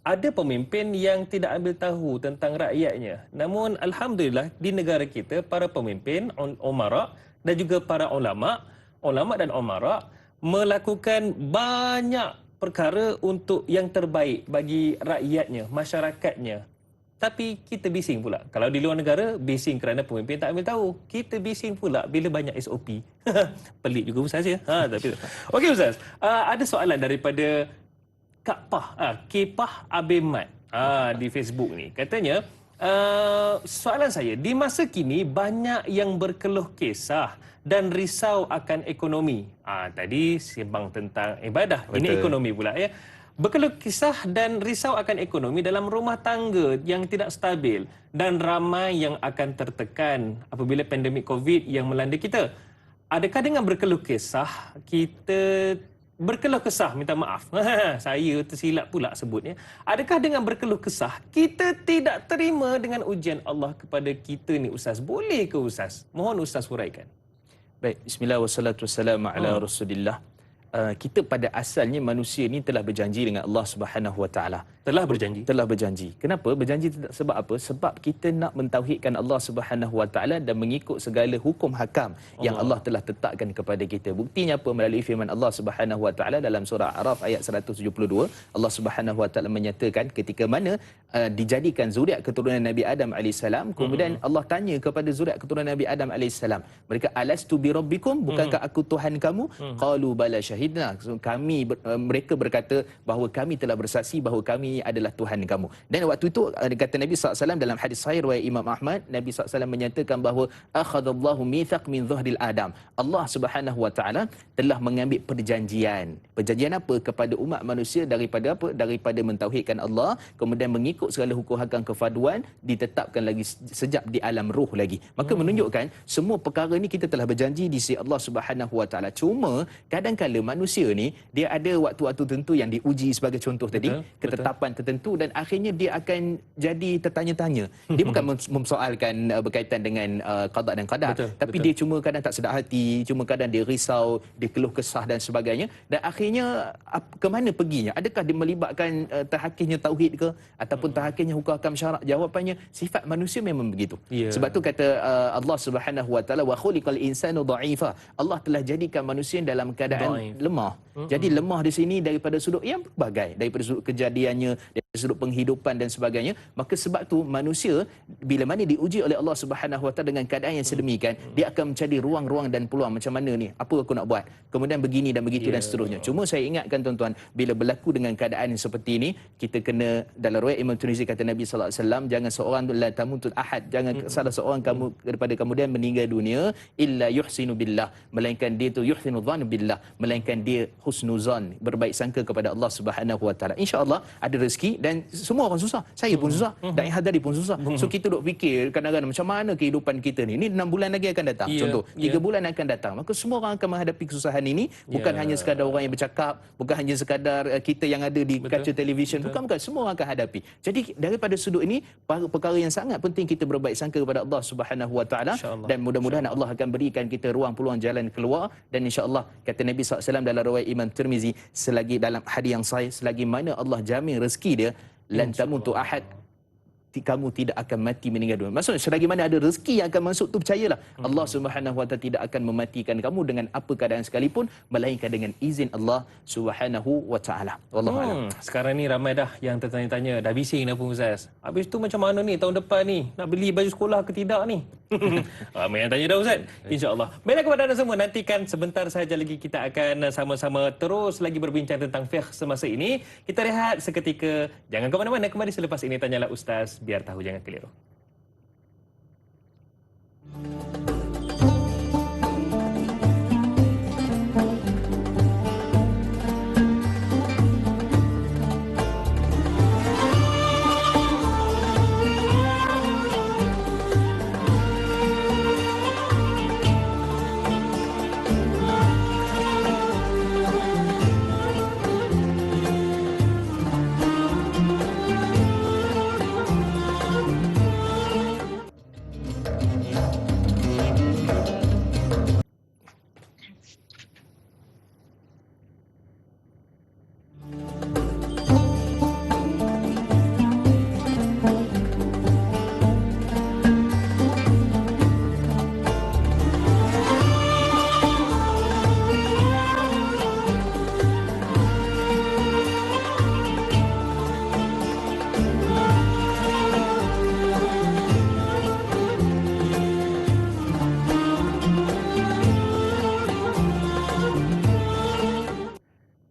ada pemimpin yang tidak ambil tahu tentang rakyatnya, namun alhamdulillah di negara kita para pemimpin, umara dan juga para ulama dan umara melakukan banyak perkara untuk yang terbaik bagi rakyatnya, masyarakatnya. Tapi kita bising pula. Kalau di luar negara, bising kerana pemimpin tak ambil tahu. Kita bising pula bila banyak SOP. Pelik juga Ustaz ya. Tapi okey Ustaz, ada soalan daripada Kak Pah, Kepah Abimat di Facebook ni. Katanya, soalan saya, di masa kini banyak yang berkeluh kesah dan risau akan ekonomi. Tadi sembang tentang ibadah, betul. Ini ekonomi pula ya. Berkeluh kisah dan risau akan ekonomi dalam rumah tangga yang tidak stabil, dan ramai yang akan tertekan apabila pandemik COVID yang melanda kita. Adakah dengan berkeluh kisah kita minta maaf, saya tersilap pula sebutnya. Adakah dengan berkeluh kesah kita tidak terima dengan ujian Allah kepada kita ni Ustaz? Boleh ke Ustaz? Mohon Ustaz huraikan. Baik, bismillah wassalatu wassalamu ala Rasulillah. Kita pada asalnya manusia ni telah berjanji dengan Allah Subhanahu Wa Taala. Telah berjanji. Kenapa? Berjanji sebab apa? Sebab kita nak mentauhidkan Allah Subhanahu Wa Taala dan mengikut segala hukum hakam yang Allah telah tetapkan kepada kita. Buktinya apa? Melalui firman Allah Subhanahu Wa Taala dalam surah Araf ayat 172, Allah Subhanahu Wa Taala menyatakan ketika mana dijadikan zuriat keturunan Nabi Adam alaihissalam, kemudian Allah tanya kepada zuriat keturunan Nabi Adam alaihissalam, mereka, alastu bi rabbikum, bukankah aku Tuhan kamu? Qalu bala syahidna. Mereka berkata bahawa kami telah bersaksi bahawa kami adalah Tuhan kamu. Dan waktu itu kata Nabi SAW dalam hadis sahih riwayat Imam Ahmad, Nabi SAW menyatakan bahawa akhadallahu mithaq min zuhril Adam. Allah Subhanahu Wa Taala telah mengambil perjanjian. Perjanjian apa? Kepada umat manusia daripada apa? Daripada mentauhidkan Allah, kemudian mengikut mengikut segala hukum hakam kefarduan ditetapkan lagi sejak di alam ruh lagi. Maka menunjukkan semua perkara ni kita telah berjanji di sisi Allah Subhanahu Wa Taala. Cuma kadang-kala manusia ni dia ada waktu-waktu tertentu yang diuji sebagai contoh tadi, ketetapan tertentu, dan akhirnya dia akan jadi tertanya-tanya. Dia bukan memsoalkan berkaitan dengan qada dan qadar, tapi dia cuma kadang tak sedar hati, cuma kadang dia risau, dia keluh kesah dan sebagainya, dan akhirnya ke mana perginya? Adakah dia melibatkan terhakisnya tauhid ke ataupun terhakisnya hukum hakam syarak? Jawapannya sifat manusia memang begitu. Sebab tu kata Allah Subhanahu Wa Taala, wa khuliqal insanu dha'ifa. Allah telah jadikan manusia dalam keadaan lemah. Jadi lemah di sini daripada sudut yang berbagai, daripada sudut kejadiannya, dari sudut penghidupan dan sebagainya. Maka sebab tu manusia bila mana diuji oleh Allah Subhanahu Wa Taala dengan keadaan yang sedemikian, dia akan mencari ruang-ruang dan peluang. Macam mana ni? Apa aku nak buat? Kemudian begini dan begitu dan seterusnya. Cuma saya ingatkan tuan-tuan, bila berlaku dengan keadaan yang seperti ini, kita kena, dalam riwayat Imam Tirmizi kata Nabi sallallahu alaihi wasallam, jangan seorang la tamutul ahad, jangan salah seorang kamu daripada kemudian meninggal dunia illa yuhsinu billah, melainkan dia tu yuhsinu dhann billah, melainkan dia husnuzan, berbaik sangka kepada Allah Subhanahu Wa Taala. Insya-Allah ada rezeki, dan semua orang susah. Saya pun susah, dan yang hadari pun susah. So kita duk fikir kadang-kadang macam mana kehidupan kita ni. Ni 6 bulan lagi akan datang. Contoh, 3 bulan akan datang. Maka semua orang akan menghadapi kesusahan ini, bukan hanya sekadar orang yang bercakap, bukan hanya sekadar kita yang ada di kaca televisyen, bukan semua orang akan hadapi. Jadi daripada sudut ini, perkara yang sangat penting kita berbaik sangka kepada Allah Subhanahu Wa Taala, dan mudah-mudahan Allah akan berikan kita ruang peluang jalan keluar. Dan insya-Allah kata Nabi SAW dalam riwayat Imam Tirmizi, selagi dalam hadis yang sahih, selagi mana Allah jamin rezeki dia, lan tamutu ahad, kamu tidak akan mati meninggal dunia. Maksudnya selagi mana ada rezeki yang akan masuk tu, percayalah Allah Subhanahu Wa Taala tidak akan mematikan kamu dengan apa keadaan sekalipun, melainkan dengan izin Allah Subhanahu Wa Taala. Wallahu a'lam. Sekarang ni ramai dah yang tertanya-tanya, dah bising dah pun Ustaz. Habis tu macam mana ni tahun depan ni? Nak beli baju sekolah ke tidak ni? Ramai yang tanya dah Ustaz. InsyaAllah. Baiklah kepada anda semua, nantikan sebentar sahaja lagi kita akan sama-sama terus lagi berbincang tentang fiqh semasa ini. Kita rehat seketika. Jangan ke mana-mana, kembali selepas ini Tanyalah Ustaz, biar tahu jangan keliru.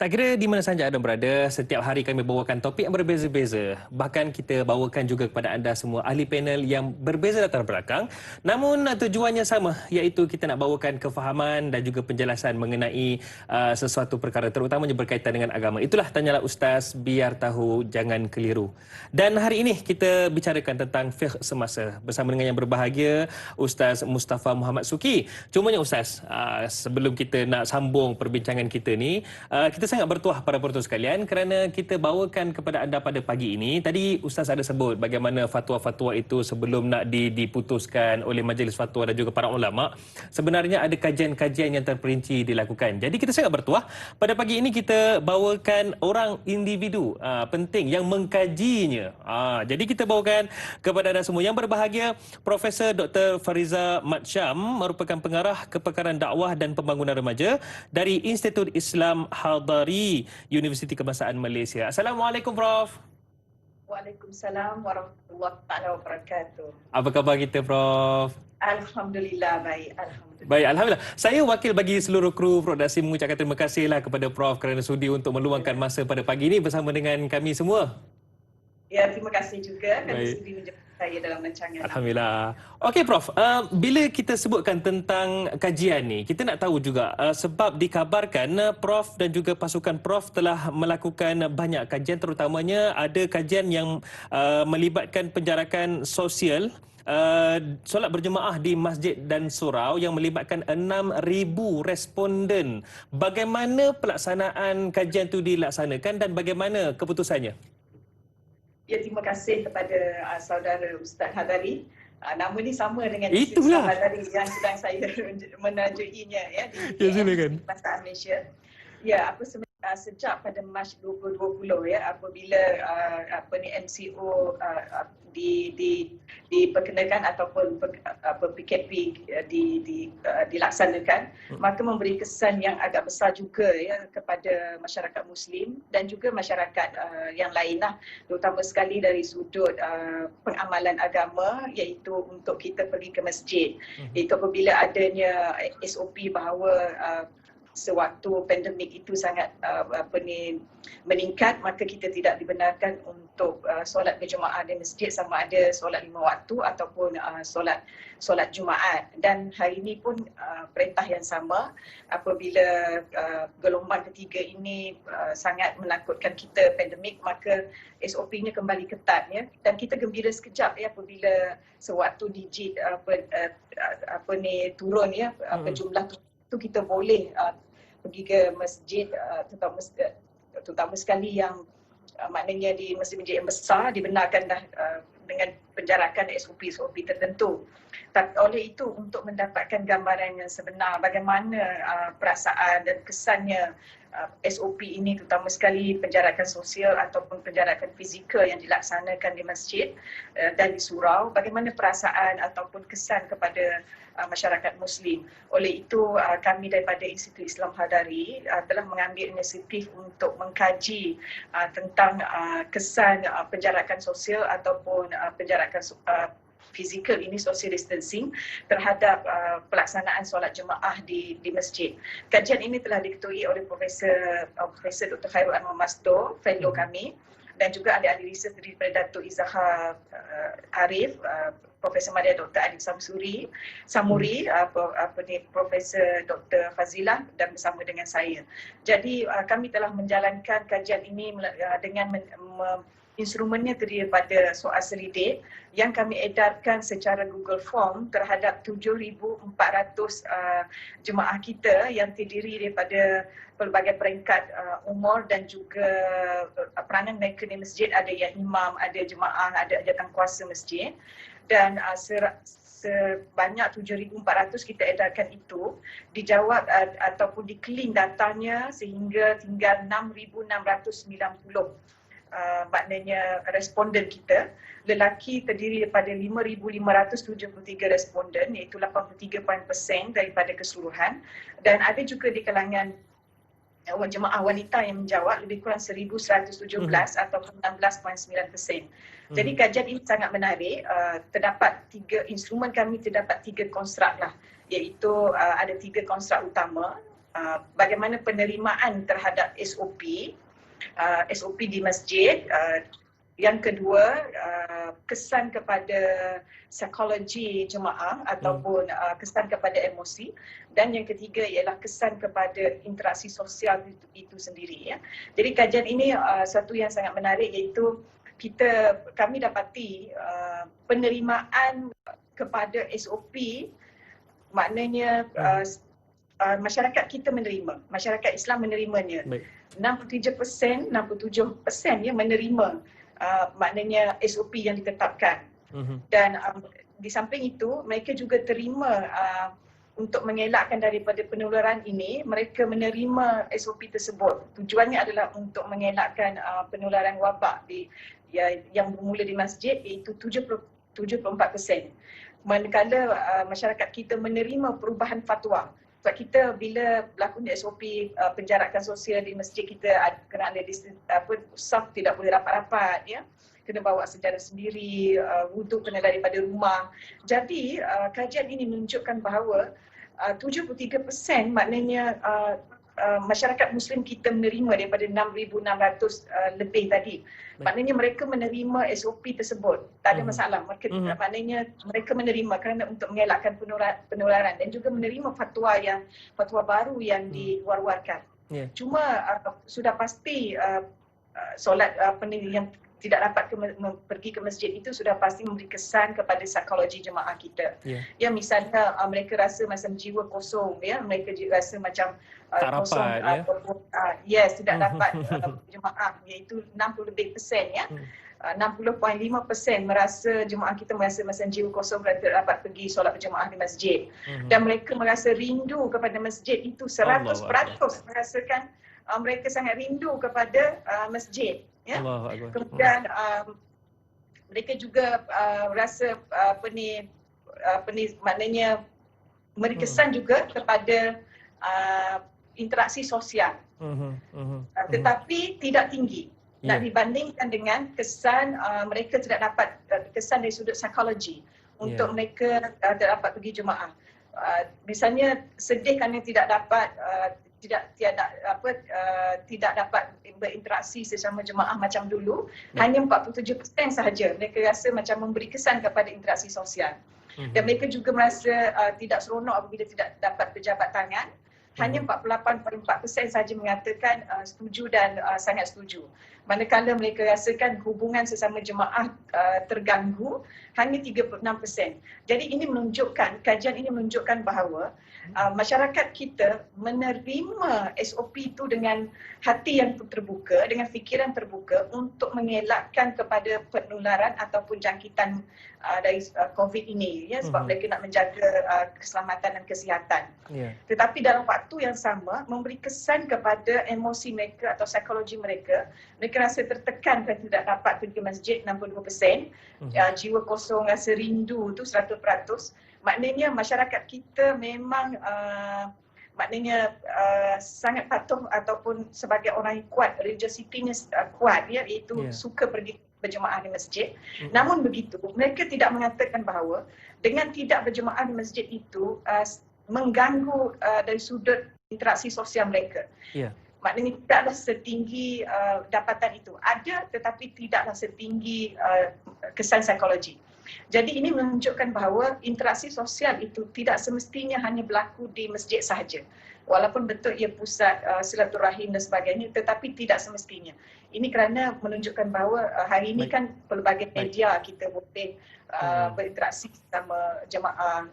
Tak kira di mana saja anda berada, setiap hari kami bawakan topik yang berbeza-beza. Bahkan kita bawakan juga kepada anda semua ahli panel yang berbeza latar belakang. Namun tujuannya sama, iaitu kita nak bawakan kefahaman dan juga penjelasan mengenai sesuatu perkara, terutamanya berkaitan dengan agama. Itulah Tanyalah Ustaz, biar tahu jangan keliru. Dan hari ini kita bicarakan tentang fiqh semasa bersama dengan yang berbahagia Ustaz Mustafa Muhammad Suki. Cumanya Ustaz, sebelum kita nak sambung perbincangan kita ni, kita sangat bertuah para penonton sekalian kerana kita bawakan kepada anda pada pagi ini. Tadi Ustaz ada sebut bagaimana fatwa-fatwa itu sebelum nak diputuskan oleh majlis fatwa dan juga para ulama, sebenarnya ada kajian-kajian yang terperinci dilakukan. Jadi kita sangat bertuah pada pagi ini kita bawakan orang individu penting yang mengkajinya. Jadi kita bawakan kepada anda semua yang berbahagia Profesor Dr. Fariza Mat Syam, merupakan pengarah kepakaran dakwah dan pembangunan remaja dari Institut Islam Haldari Universiti Kebangsaan Malaysia. Assalamualaikum Prof. Waalaikumsalam warahmatullahi wabarakatuh. Apa khabar kita Prof? Alhamdulillah baik, alhamdulillah. Baik, alhamdulillah. Saya wakil bagi seluruh kru produksi mengucapkan terima kasihlah kepada Prof kerana sudi untuk meluangkan masa pada pagi ini bersama dengan kami semua. Ya, terima kasih juga kerana Baik. sudi menjemput saya dalam rancangan. Alhamdulillah. Okey Prof, bila kita sebutkan tentang kajian ni, kita nak tahu juga sebab dikabarkan Prof dan juga pasukan Prof telah melakukan banyak kajian, terutamanya ada kajian yang melibatkan penjarakan sosial solat berjemaah di masjid dan surau yang melibatkan 6,000 responden. Bagaimana pelaksanaan kajian itu dilaksanakan dan bagaimana keputusannya? Ya, terima kasih kepada saudara Ustaz Hadari. Nama ni sama dengan Itulah. Ustaz Hadari yang sedang saya menajuinya ya di Ya, silakan. Bahasa Malaysia. Ya, aku sebenarnya sejak pada Mac 2020 ya, apabila MCO diperkenakan ataupun PKP dilaksanakan, maka memberi kesan yang agak besar juga ya kepada masyarakat Muslim dan juga masyarakat yang lainlah, terutama sekali dari sudut pengamalan agama, iaitu untuk kita pergi ke masjid. Itu apabila adanya SOP bahawa sewaktu pandemik itu sangat meningkat, maka kita tidak dibenarkan untuk solat berjemaah di masjid, sama ada solat 5 waktu ataupun solat Jumaat. Dan hari ini pun perintah yang sama, apabila gelombang ketiga ini sangat menakutkan kita, pandemik, maka SOP-nya kembali ketat ya. Dan kita gembira sekejap ya apabila sewaktu digit turun ya, jumlah itu kita boleh pergi ke masjid, terutama sekali yang maknanya di masjid-masjid yang besar dibenarkan dah dengan penjarakan SOP tertentu. Tapi oleh itu, untuk mendapatkan gambaran yang sebenar bagaimana perasaan dan kesannya SOP ini, terutama sekali penjarakan sosial ataupun penjarakan fizikal yang dilaksanakan di masjid dan di surau, bagaimana perasaan ataupun kesan kepada masyarakat Muslim. Oleh itu, kami daripada Institut Islam Hadari telah mengambil inisiatif untuk mengkaji tentang kesan penjarakan sosial ataupun penjarakan fizikal ini, social distancing, terhadap pelaksanaan solat jemaah di masjid. Kajian ini telah diketuai oleh Profesor Dr. Khairul Anwar Masdo, fellow kami, dan juga ahli-ahli riset daripada Datuk Izahar Arif, Profesor Madia Dr. Adib Samuri, Profesor Dr. Fazilah, dan bersama dengan saya. Jadi kami telah menjalankan kajian ini dengan instrumennya terdiri daripada soal selidik yang kami edarkan secara Google Form terhadap 7,400 jemaah kita yang terdiri daripada pelbagai peringkat umur dan juga peranan mereka di masjid. Ada yang imam, ada jemaah, ada jawatan kuasa masjid, dan sebanyak 7,400 kita edarkan itu dijawab ataupun dikeling datanya sehingga tinggal 6,690 maknanya responden kita. Lelaki terdiri daripada 5,573 responden, iaitu 83% daripada keseluruhan, dan ada juga di kalangan jemaah wanita yang menjawab lebih kurang 1,117 ataupun 16.9%. Jadi kajian ini sangat menarik. Terdapat instrumen kami terdapat 3 konstruk lah, iaitu ada 3 konstruk utama. Bagaimana penerimaan terhadap SOP di masjid. Yang kedua, kesan kepada psikologi jemaah ataupun kesan kepada emosi. Dan yang ketiga ialah kesan kepada interaksi sosial itu sendiri ya. Jadi kajian ini satu yang sangat menarik, iaitu kami dapati penerimaan kepada SOP, maknanya masyarakat kita menerima, masyarakat Islam menerimanya. Baik. 67% ya menerima maknanya SOP yang ditetapkan. Dan di samping itu, mereka juga terima untuk mengelakkan daripada penularan ini, mereka menerima SOP tersebut. Tujuannya adalah untuk mengelakkan penularan wabak yang bermula di masjid, iaitu 74%. Manakala masyarakat kita menerima perubahan fatwa. Sebab kita bila berlaku SOP penjarakan sosial di masjid, kita kena ada saf tidak boleh rapat-rapat ya. Kena bawa sejarah sendiri, wuduk kena daripada rumah. Jadi kajian ini menunjukkan bahawa 73% maknanya masyarakat Muslim kita menerima daripada 6,600 lebih tadi. Maknanya mereka menerima SOP tersebut. Tak ada masalah. Maknanya mereka menerima kerana untuk mengelakkan penularan dan juga menerima fatwa baru yang dikeluarkan. Cuma sudah pasti solat yang tidak dapat pergi ke masjid itu sudah pasti memberi kesan kepada psikologi jemaah kita. Ya, misalnya mereka rasa macam jiwa kosong, ya, mereka rasa macam kosong, yes, tidak dapat jemaah, iaitu 60% lebih ya. 60.5% jemaah kita merasa macam jiwa kosong kerana tidak dapat pergi solat berjemaah di masjid. Dan mereka merasa rindu kepada masjid itu 100% merasakan mereka sangat rindu kepada masjid. Ya. Kemudian mereka juga rasa maknanya memberi kesan juga kepada interaksi sosial. Tetapi tidak tinggi. Nak dibandingkan dengan kesan mereka tidak dapat kesan dari sudut psikologi untuk mereka tidak dapat pergi jemaah. Misalnya sedih kerana tidak dapat tidak dapat berinteraksi sesama jemaah macam dulu. Hanya 47% sahaja mereka rasa macam memberi kesan kepada interaksi sosial. Dan mereka juga merasa tidak seronok apabila tidak dapat berjabat tangan. Hanya 48.4% sahaja mengatakan setuju dan sangat setuju. Manakala mereka rasakan hubungan sesama jemaah terganggu, hanya 36%. Jadi ini menunjukkan, kajian ini menunjukkan bahawa masyarakat kita menerima SOP itu dengan hati yang terbuka, dengan fikiran terbuka untuk mengelakkan kepada penularan ataupun jangkitan dari COVID ini, ya, sebab mereka nak menjaga keselamatan dan kesihatan. Tetapi dalam waktu yang sama memberi kesan kepada emosi mereka atau psikologi mereka. Mereka rasa tertekan kerana tidak dapat pergi ke masjid 62%, jiwa kosong, rasa rindu tu 100%. Maknanya masyarakat kita memang sangat patuh ataupun sebagai orang yang kuat, religiosity-nya kuat, ya, iaitu suka pergi berjemaah di masjid. Namun begitu, mereka tidak mengatakan bahawa dengan tidak berjemaah di masjid itu mengganggu dari sudut interaksi sosial mereka. Maknanya tidaklah setinggi dapatan itu. Ada tetapi tidaklah setinggi kesan psikologi. Jadi ini menunjukkan bahawa interaksi sosial itu tidak semestinya hanya berlaku di masjid sahaja. Walaupun betul ia pusat silaturahim dan sebagainya, tetapi tidak semestinya. Ini kerana menunjukkan bahawa hari ini kan pelbagai media kita boleh berinteraksi sama jemaah,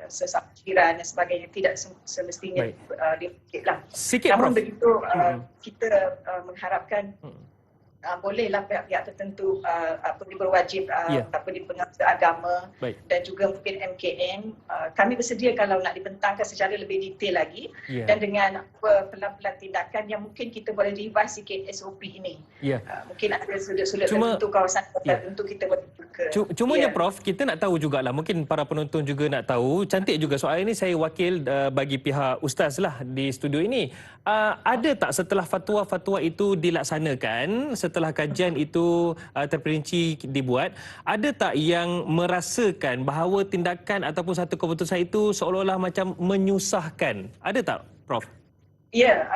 sesama jiran dan sebagainya. Tidak semestinya di masjid lah. Namun begitu kita mengharapkan bolehlah pihak-pihak tertentu berwajib di penguasa agama dan juga mungkin MKN, kami bersedia kalau nak dibentangkan secara lebih detail lagi dan dengan pelan-pelan tindakan yang mungkin kita boleh revise sikit SOP ini. Mungkin ada sudut-sudut tertentu, kawasan tertentu kita boleh buka. Cumanya Prof, kita nak tahu jugalah, mungkin para penonton juga nak tahu, cantik juga soal ini saya wakil bagi pihak ustaz lah di studio ini. Ada tak setelah fatwa-fatwa itu dilaksanakan, setelah kajian itu terperinci dibuat, ada tak yang merasakan bahawa tindakan ataupun satu keputusan itu seolah-olah macam menyusahkan? Ada tak, Prof? Ya,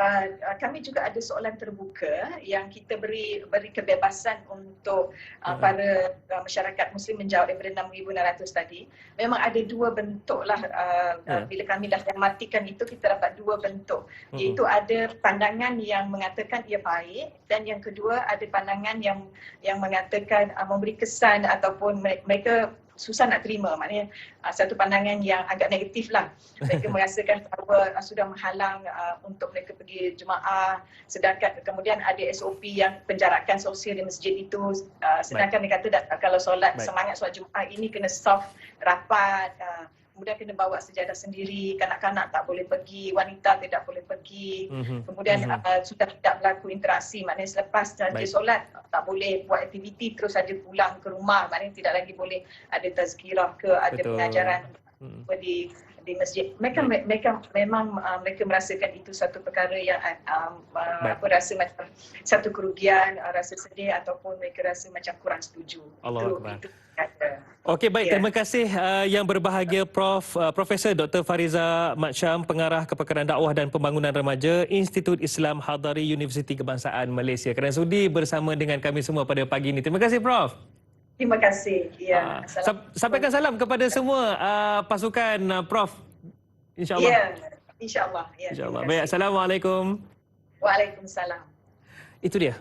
kami juga ada soalan terbuka yang kita beri kebebasan untuk para masyarakat Muslim menjawab daripada 6,600 tadi. Memang ada dua bentuk lah, bila kami dah matikan itu kita dapat dua bentuk. Iaitu ada pandangan yang mengatakan ia baik dan yang kedua ada pandangan yang mengatakan memberi kesan ataupun mereka susah nak terima. Maknanya satu pandangan yang agak negatif lah. Mereka merasakan bahawa sudah menghalang untuk mereka pergi jemaah, sedangkan kemudian ada SOP yang penjarakan sosial di masjid itu, sedangkan mereka kata kalau solat, semangat solat jemaah ini kena soft, rapat, kemudian kena bawa sejadah sendiri, kanak-kanak tak boleh pergi, wanita tidak boleh pergi, kemudian sudah tidak berlaku interaksi, maknanya selepas saja solat tak boleh buat aktiviti, terus saja pulang ke rumah, maknanya tidak lagi boleh ada tazkirah ke, ada pengajaran di masjid. Mereka memang mereka merasakan itu satu perkara yang rasa macam satu kerugian, rasa sedih ataupun mereka rasa macam kurang setuju. Itu kata. Okey, baik. Ya. Terima kasih yang berbahagia Profesor Dr. Fariza Mat Syam, Pengarah Kepakaran Dakwah dan Pembangunan Remaja, Institut Islam Hadari Universiti Kebangsaan Malaysia, kerana sudi bersama dengan kami semua pada pagi ini. Terima kasih, Prof. Terima kasih. Ya. Sampaikan salam kepada semua pasukan Prof. InsyaAllah. Ya, insyaAllah. Ya, InsyaAllah. terima Baik, kasih. Assalamualaikum. Waalaikumsalam. Itu dia,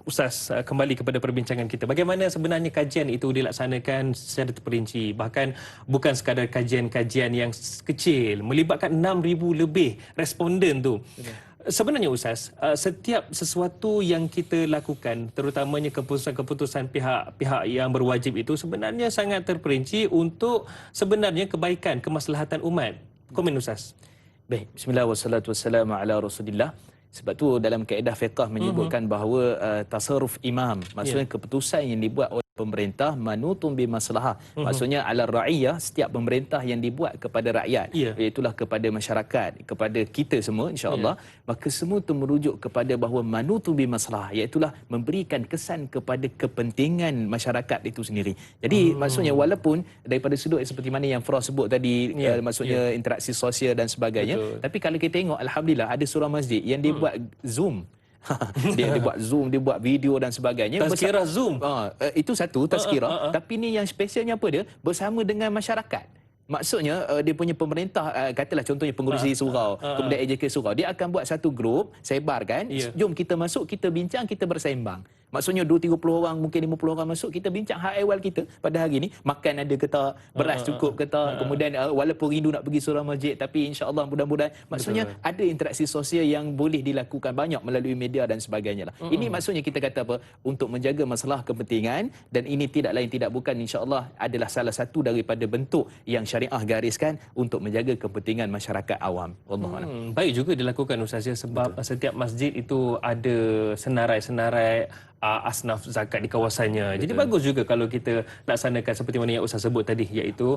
Ustaz, kembali kepada perbincangan kita. Bagaimana sebenarnya kajian itu dilaksanakan secara terperinci. Bahkan bukan sekadar kajian-kajian yang kecil, melibatkan 6,000 lebih responden tu. Sebenarnya Ustaz, setiap sesuatu yang kita lakukan, terutamanya keputusan-keputusan pihak-pihak yang berwajib itu sebenarnya sangat terperinci untuk sebenarnya kebaikan, kemaslahatan umat. Komen Ustaz. Baik, bismillah wassalatu wassalamu ala Rasulillah. Sebab tu dalam kaedah fiqh menyebutkan bahawa tasarruf imam, maksudnya keputusan yang dibuat oleh pemerintah manutun bi maslahah. Maksudnya ala ra'iyah, setiap pemerintah yang dibuat kepada rakyat, iaitulah kepada masyarakat, kepada kita semua insya-Allah, maka semua itu merujuk kepada bahawa manutun bi maslahah, iaitulah memberikan kesan kepada kepentingan masyarakat itu sendiri. Jadi maksudnya walaupun daripada sudut seperti mana yang Prof sebut tadi, maksudnya interaksi sosial dan sebagainya, tapi kalau kita tengok alhamdulillah ada surah masjid yang dibuat Zoom. dia buat Zoom, dia buat video dan sebagainya. Tazkirah Zoom. Itu satu tazkirah, tapi ni yang spesialnya apa dia? Bersama dengan masyarakat. Maksudnya dia punya pemerintah, katalah contohnya pengurusi surau, kemudian AJK surau, dia akan buat satu grup, sebarkan, jom kita masuk, kita bincang, kita bersembang. Maksudnya 2-30 orang, mungkin 50 orang masuk, kita bincang hal ehwal kita pada hari ni, makan ada ke tak, beras cukup ke tak, kemudian walaupun rindu nak pergi surau masjid, tapi insya-Allah mudah-mudahan, maksudnya ada interaksi sosial yang boleh dilakukan banyak melalui media dan sebagainya lah. Ini maksudnya kita kata apa? Untuk menjaga masalah kepentingan, dan ini tidak lain tidak bukan insya-Allah adalah salah satu daripada bentuk yang syariah gariskan untuk menjaga kepentingan masyarakat awam. Wallahualam. Baik juga dilakukan Ustaz ya, sebab setiap masjid itu ada senarai-senarai asnaf zakat di kawasannya. Jadi bagus juga kalau kita laksanakan seperti mana yang Ustaz sebut tadi, iaitu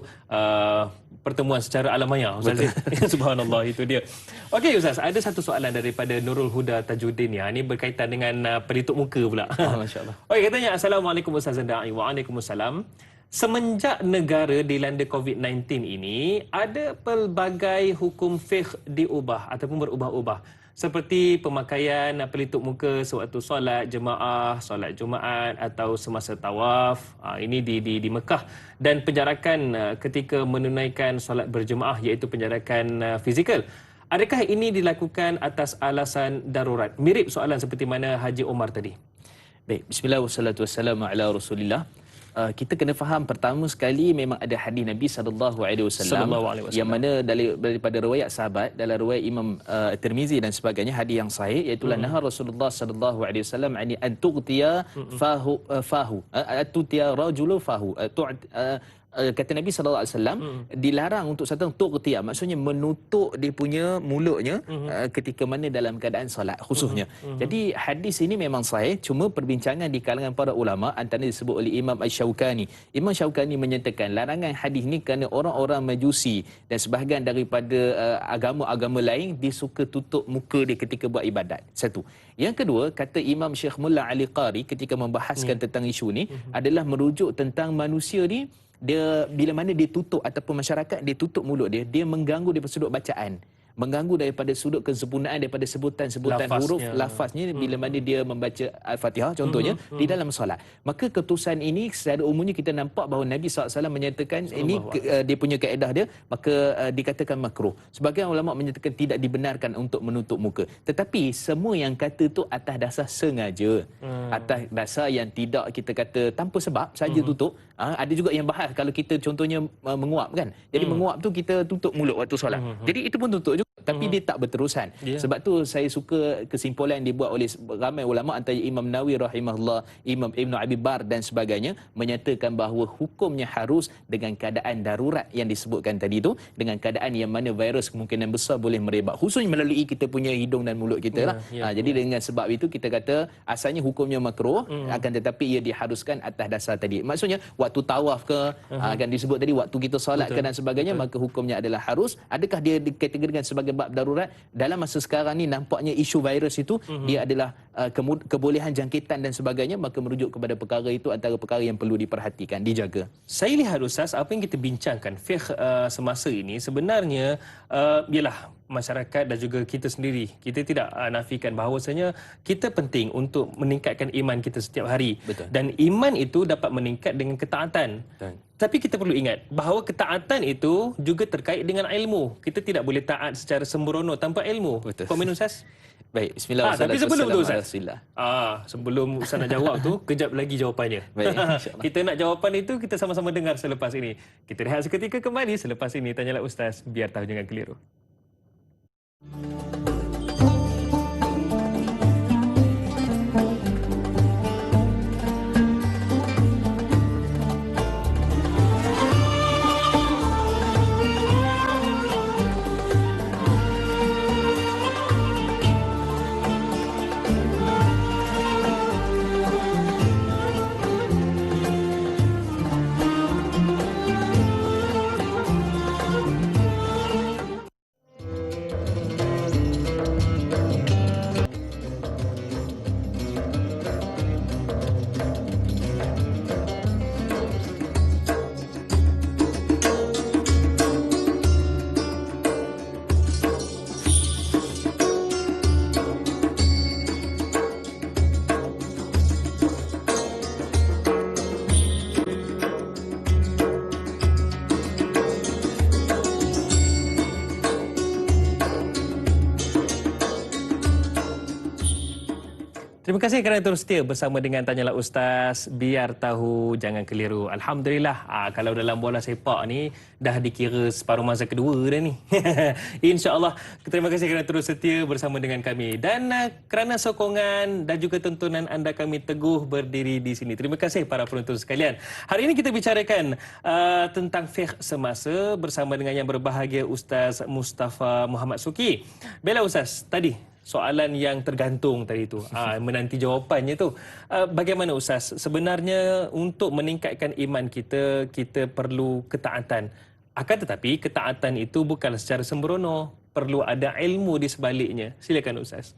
pertemuan secara alamaya Ustaz. Subhanallah, itu dia. Okey Ustaz, ada satu soalan daripada Nurul Huda Tajuddin ya. Ini berkaitan dengan pelitup muka pula. Masya-Allah. Okey, katanya Assalamualaikum Ustaz Da'i. Waalaikumsalam. Semenjak negara dilanda COVID-19 ini, ada pelbagai hukum fiqh diubah ataupun berubah-ubah. Seperti pemakaian pelitup muka sewaktu solat jemaah, solat Jumaat atau semasa tawaf. Ini di Mekah. Dan penjarakan ketika menunaikan solat berjemaah, iaitu penjarakan fizikal. Adakah ini dilakukan atas alasan darurat? Mirip soalan seperti mana Haji Omar tadi. Baik, bismillah wassalatu wassalamu ala Rasulillah. Kita kena faham pertama sekali memang ada hadis Nabi SAW yang mana daripada riwayat sahabat dalam riwayat Imam Tirmizi dan sebagainya, hadis yang sahih, iaitu nahar Rasulullah SAW ani an tughtiya fahu atutia rajulu fahu kata Nabi SAW dilarang untuk satu tughtiya, maksudnya menutup dia punya mulutnya ketika mana dalam keadaan solat khususnya. Jadi hadis ini memang sahih, cuma perbincangan di kalangan para ulama antara disebut oleh Imam Asy-Syaukani. Imam Syaukani menyatakan larangan hadis ini kerana orang-orang Majusi dan sebahagian daripada agama-agama lain dia suka tutup muka dia ketika buat ibadat. Satu. Yang kedua, kata Imam Syekh Mullah Ali Qari ketika membahaskan tentang isu ni adalah merujuk tentang manusia ni, dia bila mana dia tutup ataupun masyarakat dia tutup mulut dia, dia mengganggu daripada sudut bacaan, mengganggu daripada sudut kesempurnaan daripada sebutan huruf lafaznya bila mana dia membaca Al-Fatihah contohnya di dalam solat. Maka keputusan ini secara umumnya kita nampak bahawa Nabi SAW menyatakan ini dia punya kaedah dia, maka dikatakan makruh. Sebagian ulama menyatakan tidak dibenarkan untuk menutup muka. Tetapi semua yang kata tu atas dasar sengaja, atas dasar yang tidak kita kata tanpa sebab saja tutup. Ada juga yang bahas kalau kita contohnya menguap kan. Jadi menguap tu kita tutup mulut waktu solat. Jadi itu pun tutup juga. Tapi dia tak berterusan. Sebab tu saya suka kesimpulan yang dibuat oleh ramai ulama antara Imam Nawawi rahimahullah, Imam Ibn Abi Bar dan sebagainya, menyatakan bahawa hukumnya harus dengan keadaan darurat yang disebutkan tadi tu, dengan keadaan yang mana virus kemungkinan besar boleh merebak, khususnya melalui kita punya hidung dan mulut kita lah. Jadi dengan sebab itu kita kata asalnya hukumnya makruh, akan tetapi ia diharuskan atas dasar tadi. Maksudnya waktu tawaf ke, akan disebut tadi waktu kita solat ke dan sebagainya, maka hukumnya adalah harus. Adakah dia dikategorikan sebagai bab darurat? Dalam masa sekarang ni nampaknya isu virus itu dia adalah kebolehan jangkitan dan sebagainya, maka merujuk kepada perkara itu antara perkara yang perlu diperhatikan, dijaga. Saya lihat Ustaz, apa yang kita bincangkan fiqh semasa ini sebenarnya ialah masyarakat dan juga kita sendiri. Kita tidak nafikan bahawasanya kita penting untuk meningkatkan iman kita setiap hari. Betul. Dan iman itu dapat meningkat dengan ketaatan. Betul. Tapi kita perlu ingat bahawa ketaatan itu juga terkait dengan ilmu. Kita tidak boleh taat secara sembrono tanpa ilmu. Betul. Komen Ustaz? Baik, bismillah. Tapi sebelum tu Ustaz. Rasulullah. Sebelum Ustaz nak jawab tu, kejap lagi jawapannya. Baik, insya-Allah. Kita nak jawapan itu, kita sama-sama dengar selepas ini. Kita rehat seketika, kembali selepas ini. Tanyalah Ustaz, biar tahu jangan keliru. Terima kasih kerana terus setia bersama dengan Tanyalah Ustaz, biar tahu jangan keliru. Alhamdulillah, kalau dalam bola sepak ni dah dikira separuh masa kedua dah ni. InsyaAllah, terima kasih kerana terus setia bersama dengan kami. Dan kerana sokongan dan juga tontonan anda, kami teguh berdiri di sini. Terima kasih para penonton sekalian. Hari ini kita bicarakan tentang fiqh semasa bersama dengan yang berbahagia Ustaz Mustafa Muhammad Suki. Bella Ustaz, tadi soalan yang tergantung tadi tu, menanti jawapannya tu. Bagaimana Ustaz, sebenarnya untuk meningkatkan iman kita, kita perlu ketaatan. Akan tetapi ketaatan itu bukanlah secara sembrono, perlu ada ilmu di sebaliknya. Silakan Ustaz.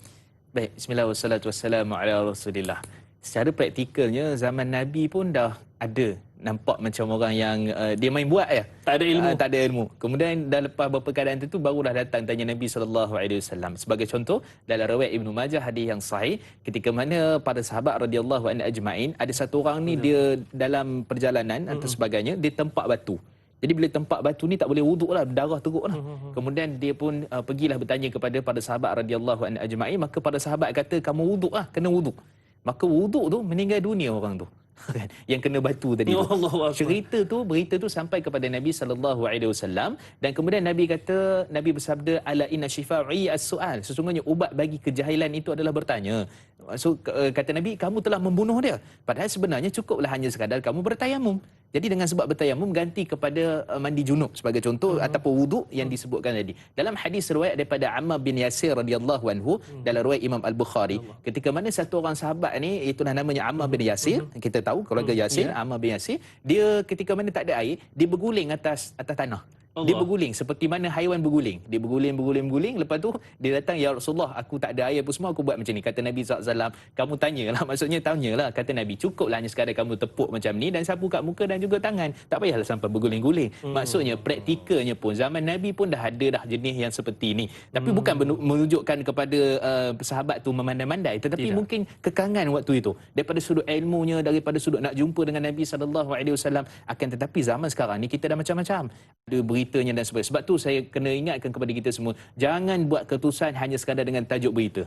Baik, bismillah wassalatu wassalamu ala rasulillah. Secara praktikalnya zaman Nabi pun dah ada nampak macam orang yang dia main buat ya. Tak ada ilmu. Tak ada ilmu. Kemudian dah lepas beberapa keadaan itu barulah datang tanya Nabi SAW. Sebagai contoh, dalam riwayat Ibnu Majah hadis yang sahih, ketika mana para sahabat radhiyallahu anhu ajma'in, ada satu orang ni dia dalam perjalanan atau sebagainya, dia tempat batu. Jadi bila tempat batu ni tak boleh wuduk lah, darah teruk lah. Kemudian dia pun pergilah bertanya kepada para sahabat radhiyallahu anhu ajma'in, maka para sahabat kata, kamu wuduk lah, kena wuduk. Maka wuduk tu meninggal dunia orang tu. Yang kena batu tadi tu. Berita tu sampai kepada Nabi SAW, dan kemudian Nabi bersabda, ala inna shifa'i as-su'al, sesungguhnya ubat bagi kejahilan itu adalah bertanya. So kata Nabi, kamu telah membunuh dia, padahal sebenarnya cukuplah hanya sekadar kamu bertayamum. Jadi dengan sebab bertayamum ganti kepada mandi junub sebagai contoh, ataupun wuduk yang disebutkan tadi. Dalam hadis riwayat daripada Ammar bin Yasir radhiyallahu anhu, dalam riwayat Imam Al-Bukhari, ketika mana satu orang sahabat ni, itulah namanya Ammar bin Yasir, kita tahu keluarga Yasir, Ammar bin Yasir, dia ketika mana tak ada air, dia berguling atas tanah. Dia berguling seperti mana haiwan berguling. Dia berguling. Lepas tu dia datang, ya Rasulullah, aku tak ada air apa semua, aku buat macam ni. Kata Nabi SAW, kamu tanyalah, maksudnya tanyalah. Kata Nabi, cukuplah hanya sekadar kamu tepuk macam ni dan sapu kat muka dan juga tangan. Tak payahlah sampai berguling-guling. Maksudnya praktikalnya pun zaman Nabi pun dah ada dah jenis yang seperti ni. Tapi bukan menunjukkan kepada sahabat tu memandai-mandai, tetapi mungkin kekangan waktu itu. Daripada sudut ilmunya, daripada sudut nak jumpa dengan Nabi SAW. Akan tetapi zaman sekarang ni kita dah macam-macam. Ada beritanya dan sebagainya. Sebab tu saya kena ingatkan kepada kita semua, jangan buat keputusan hanya sekadar dengan tajuk berita.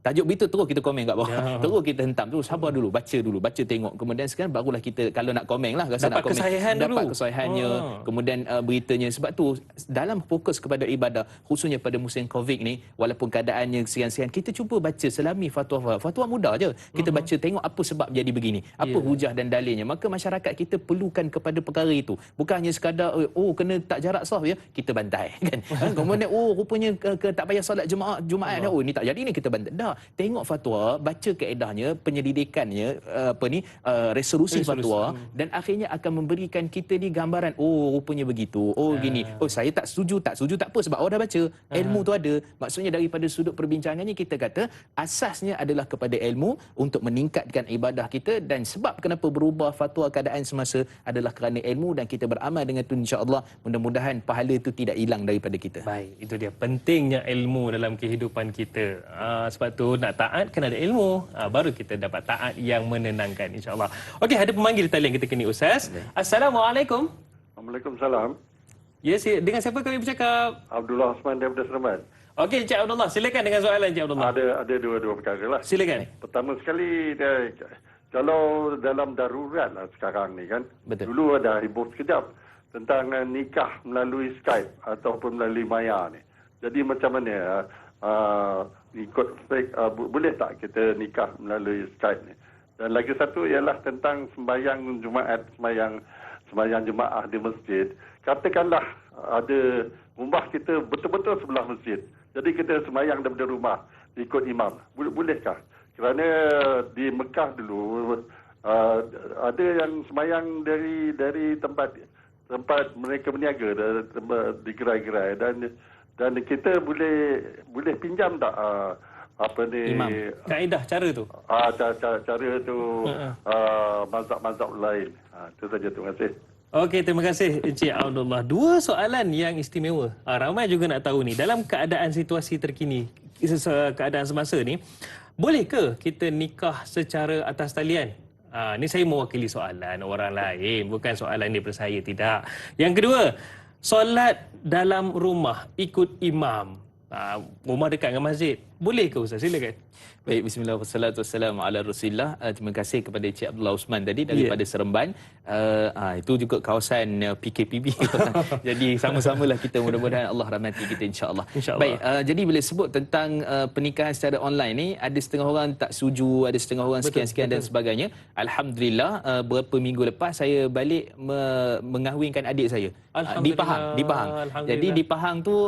Tajuk berita terus kita komen kat bawah. Terus kita hentam terus, sabar dulu, baca tengok. Kemudian sekarang barulah kita kalau nak komen lah, rasa nak komen, dapat kesahihannya, kemudian beritanya. Sebab tu dalam fokus kepada ibadah, khususnya pada musim Covid ni, walaupun keadaannya siang-siang, kita cuba baca selami fatwa mudah je. Kita baca tengok apa sebab jadi begini, apa hujah dan dalilnya. Maka masyarakat kita perlukan kepada perkara itu. Bukan hanya sekadar kena tak jarak saf ya, kita bantai kan. Kemudian rupanya tak payah solat Jumaat dah, ni tak jadi ni kita bantai. Dah, Tak, tengok fatwa, baca kaedahnya, penyelidikannya, resolusi fatwa, dan akhirnya akan memberikan kita ni gambaran, oh rupanya begitu, oh gini, oh saya tak setuju tak apa sebab awak dah baca, ilmu tu ada. Maksudnya daripada sudut perbincangannya kita kata asasnya adalah kepada ilmu untuk meningkatkan ibadah kita, dan sebab kenapa berubah fatwa keadaan semasa adalah kerana ilmu, dan kita beramal dengan itu, insya-Allah mudah-mudahan pahala itu tidak hilang daripada kita. Baik, itu dia pentingnya ilmu dalam kehidupan kita. Sebab tu nak taat kena ada ilmu, baru kita dapat taat yang menenangkan, insya-Allah. Okey, ada pemanggil talian kita kini Ustaz. Assalamualaikum. Waalaikumsalam. Ya, dengan siapa kami bercakap? Abdullah Osman daripada Seremban. Okey, Encik Abdullah, silakan dengan soalan Encik Abdullah. Ada dua perkara lah. Silakan. Pertama sekali, kalau dalam darurat lah sekarang ni kan, Betul. dulu ada heboh sekejap tentang nikah melalui Skype ataupun melalui maya ni. Jadi macam mana ikut boleh tak kita nikah melalui Skype ni? Dan lagi satu ialah tentang sembahyang Jumaat, sembahyang jemaah di masjid. Katakanlah ada rumah kita betul-betul sebelah masjid. Jadi kita sembahyang daripada rumah ikut imam. Bolehkah? Kerana di Mekah dulu ada yang sembahyang dari tempat mereka berniaga di gerai-gerai, dan kita boleh pinjam tak Imam. Kaedah cara tu. cara tu mazhab-mazhab lain. Itu saja, terima kasih. Okey, terima kasih Encik Abdullah. Dua soalan yang istimewa. Ramai juga nak tahu ni, dalam keadaan situasi terkini, keadaan semasa ni, bolehkah kita nikah secara atas talian? Ni saya mewakili soalan orang lain, bukan soalan daripada saya, tidak. Yang kedua, solat dalam rumah ikut imam. Rumah dekat dengan masjid. Boleh ke Ustaz? Silakan. Baik, bismillah wassalatu wassalamu ala Rasulillah. Terima kasih kepada Encik Abdullah Osman tadi daripada Seremban. Itu juga kawasan PKPB. Jadi sama-samalah kita, mudah-mudahan Allah rahmati kita, insya-Allah. Baik, jadi bila sebut tentang pernikahan secara online ni, ada setengah orang tak setuju, ada setengah orang sekian-sekian dan sebagainya. Alhamdulillah, beberapa minggu lepas saya balik mengahwinkan adik saya. Di Pahang. Jadi di Pahang tu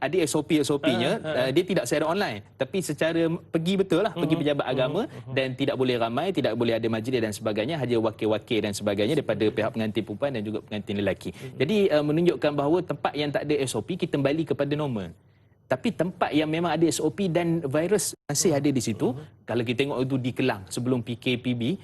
ada SOP-nya, dia tidak secara online, tapi secara pergi betul lah, pergi pejabat agama, dan tidak boleh ramai, tidak boleh ada majlis dan sebagainya, hanya wakil-wakil dan sebagainya daripada pihak pengantin perempuan dan juga pengantin lelaki. Jadi menunjukkan bahawa tempat yang tak ada SOP kita kembali kepada normal. Tapi tempat yang memang ada SOP dan virus masih ada di situ, kalau kita tengok itu di Kelang sebelum PKPB,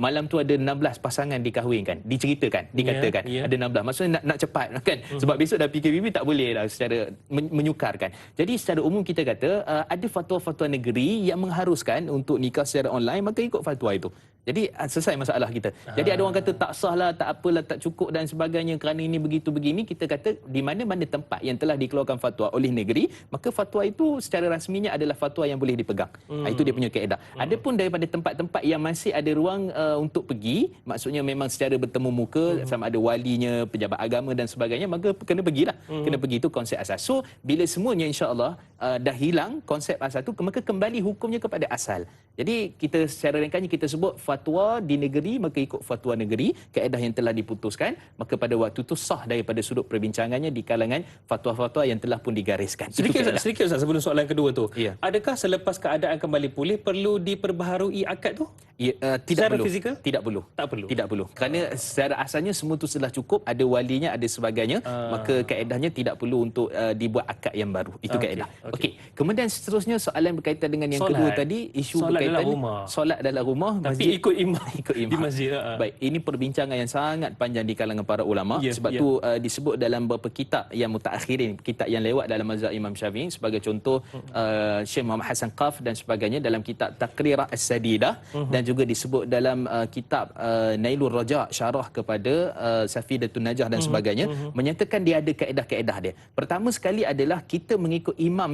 malam tu ada 16 pasangan dikahwinkan, diceritakan, dikatakan ada 16. Maksudnya nak cepat kan, sebab besok dah PKPB tak boleh dah secara menyukarkan. Jadi secara umum kita kata ada fatwa-fatwa negeri yang mengharuskan untuk nikah secara online, maka ikut fatwa itu. Jadi selesai masalah kita. Jadi ada orang kata tak sah lah, tak apalah, tak cukup dan sebagainya kerana ini begitu begini. Kita kata di mana-mana tempat yang telah dikeluarkan fatwa oleh negeri, maka fatwa itu secara rasminya adalah fatwa yang boleh dipegang. Itu dia punya kaedah. Adapun daripada tempat-tempat yang masih ada ruang untuk pergi, maksudnya memang secara bertemu muka, sama ada walinya, pejabat agama dan sebagainya, maka kena pergilah. Kena pergi, itu konsep asas. So bila semuanya insya-Allah dah hilang konsep asas itu, maka kembali hukumnya kepada asal. Jadi kita secara ringkasnya kita sebut fatwa di negeri, maka ikut fatwa negeri, kaedah yang telah diputuskan, maka pada waktu itu sah daripada sudut perbincangannya di kalangan fatwa-fatwa yang telah pun digariskan. Sedikit Ustaz sebelum soalan kedua tu. Ya. Adakah selepas keadaan kembali pulih perlu diperbaharui akad tu? Tidak secara perlu. fizikal? Tidak perlu. Tak perlu. Tidak perlu. Kerana secara asalnya semua itu sudah cukup, ada walinya, ada sebagainya, maka kaedahnya tidak perlu untuk dibuat akad yang baru. Itu kaedah. Okey. Kemudian seterusnya soalan berkaitan dengan yang kedua tadi, isu solat berkaitan dalam rumah. Solat dalam rumah, Tapi masjid, ikut imam. ikut imam. Di masjid. Baik, ini perbincangan yang sangat panjang di kalangan para ulama. Sebab tu disebut dalam beberapa kitab yang mutaakhirin, kitab yang lewat dalam mazhab Imam Syafi'i, sebagai contoh Syekh Muhammad Hasan Qaf dan sebagainya dalam kitab Taqrirah As-Sadidah, dan juga disebut dalam kitab Nailur Raja' syarah kepada Safidatun Najah dan sebagainya, menyatakan dia ada kaedah-kaedah dia. Pertama sekali adalah kita mengikut imam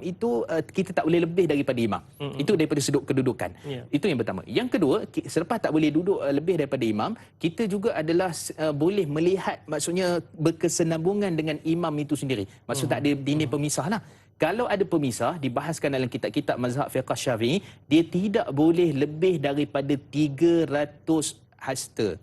itu kita tak boleh lebih daripada imam. Itu daripada sudut kedudukan. Itu yang pertama. Yang kedua, selepas tak boleh duduk lebih daripada imam, kita juga adalah boleh melihat, maksudnya berkesinambungan dengan imam itu sendiri. Maksud tak ada dinding pemisah lah. Kalau ada pemisah, dibahaskan dalam kitab-kitab mazhab fiqh Syafi'i, dia tidak boleh lebih daripada 300 hasta.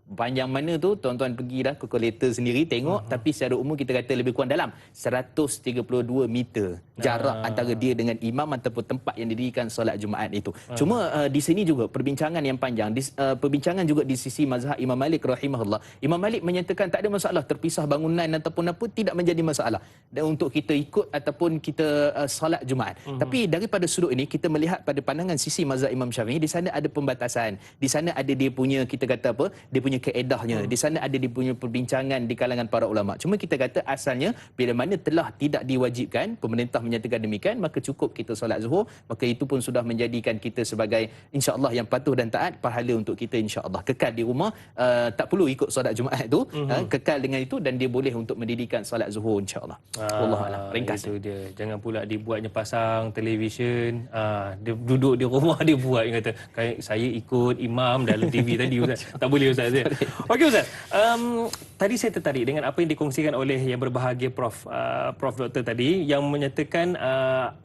Panjang mana tu, tuan-tuan pergi dah kalkulator sendiri tengok, tapi secara umum kita kata lebih kurang dalam 132 meter jarak antara dia dengan imam ataupun tempat yang didirikan solat Jumaat itu. Cuma di sini juga perbincangan yang panjang, perbincangan juga di sisi mazhab Imam Malik rahimahullah. Imam Malik menyatakan tak ada masalah terpisah bangunan ataupun apa, tidak menjadi masalah dan untuk kita ikut ataupun kita solat Jumaat. Tapi daripada sudut ini kita melihat pada pandangan sisi mazhab Imam Syafi'i, di sana ada pembatasan, di sana ada dia punya, kita kata apa, dia punya keedahnya, di sana ada dia punya perbincangan di kalangan para ulama. Cuma kita kata asalnya bila mana telah tidak diwajibkan, pemerintah menyatakan demikian, maka cukup kita solat zuhur, maka itu pun sudah menjadikan kita sebagai insya-Allah yang patuh dan taat, pahala untuk kita insya-Allah. Kekal di rumah, tak perlu ikut solat Jumaat tu, kekal dengan itu dan dia boleh untuk mendirikan solat zuhur insya-Allah. Wallahualam. Ringkas. Itu dia. Jangan pula dibuatnya pasang televisyen, dia duduk di rumah dia buat, dia kata saya ikut imam dalam TV tadi Ustaz. Tak boleh Ustaz. Okey Ustaz, tadi saya tertarik dengan apa yang dikongsikan oleh yang berbahagia Prof Doktor tadi, yang menyatakan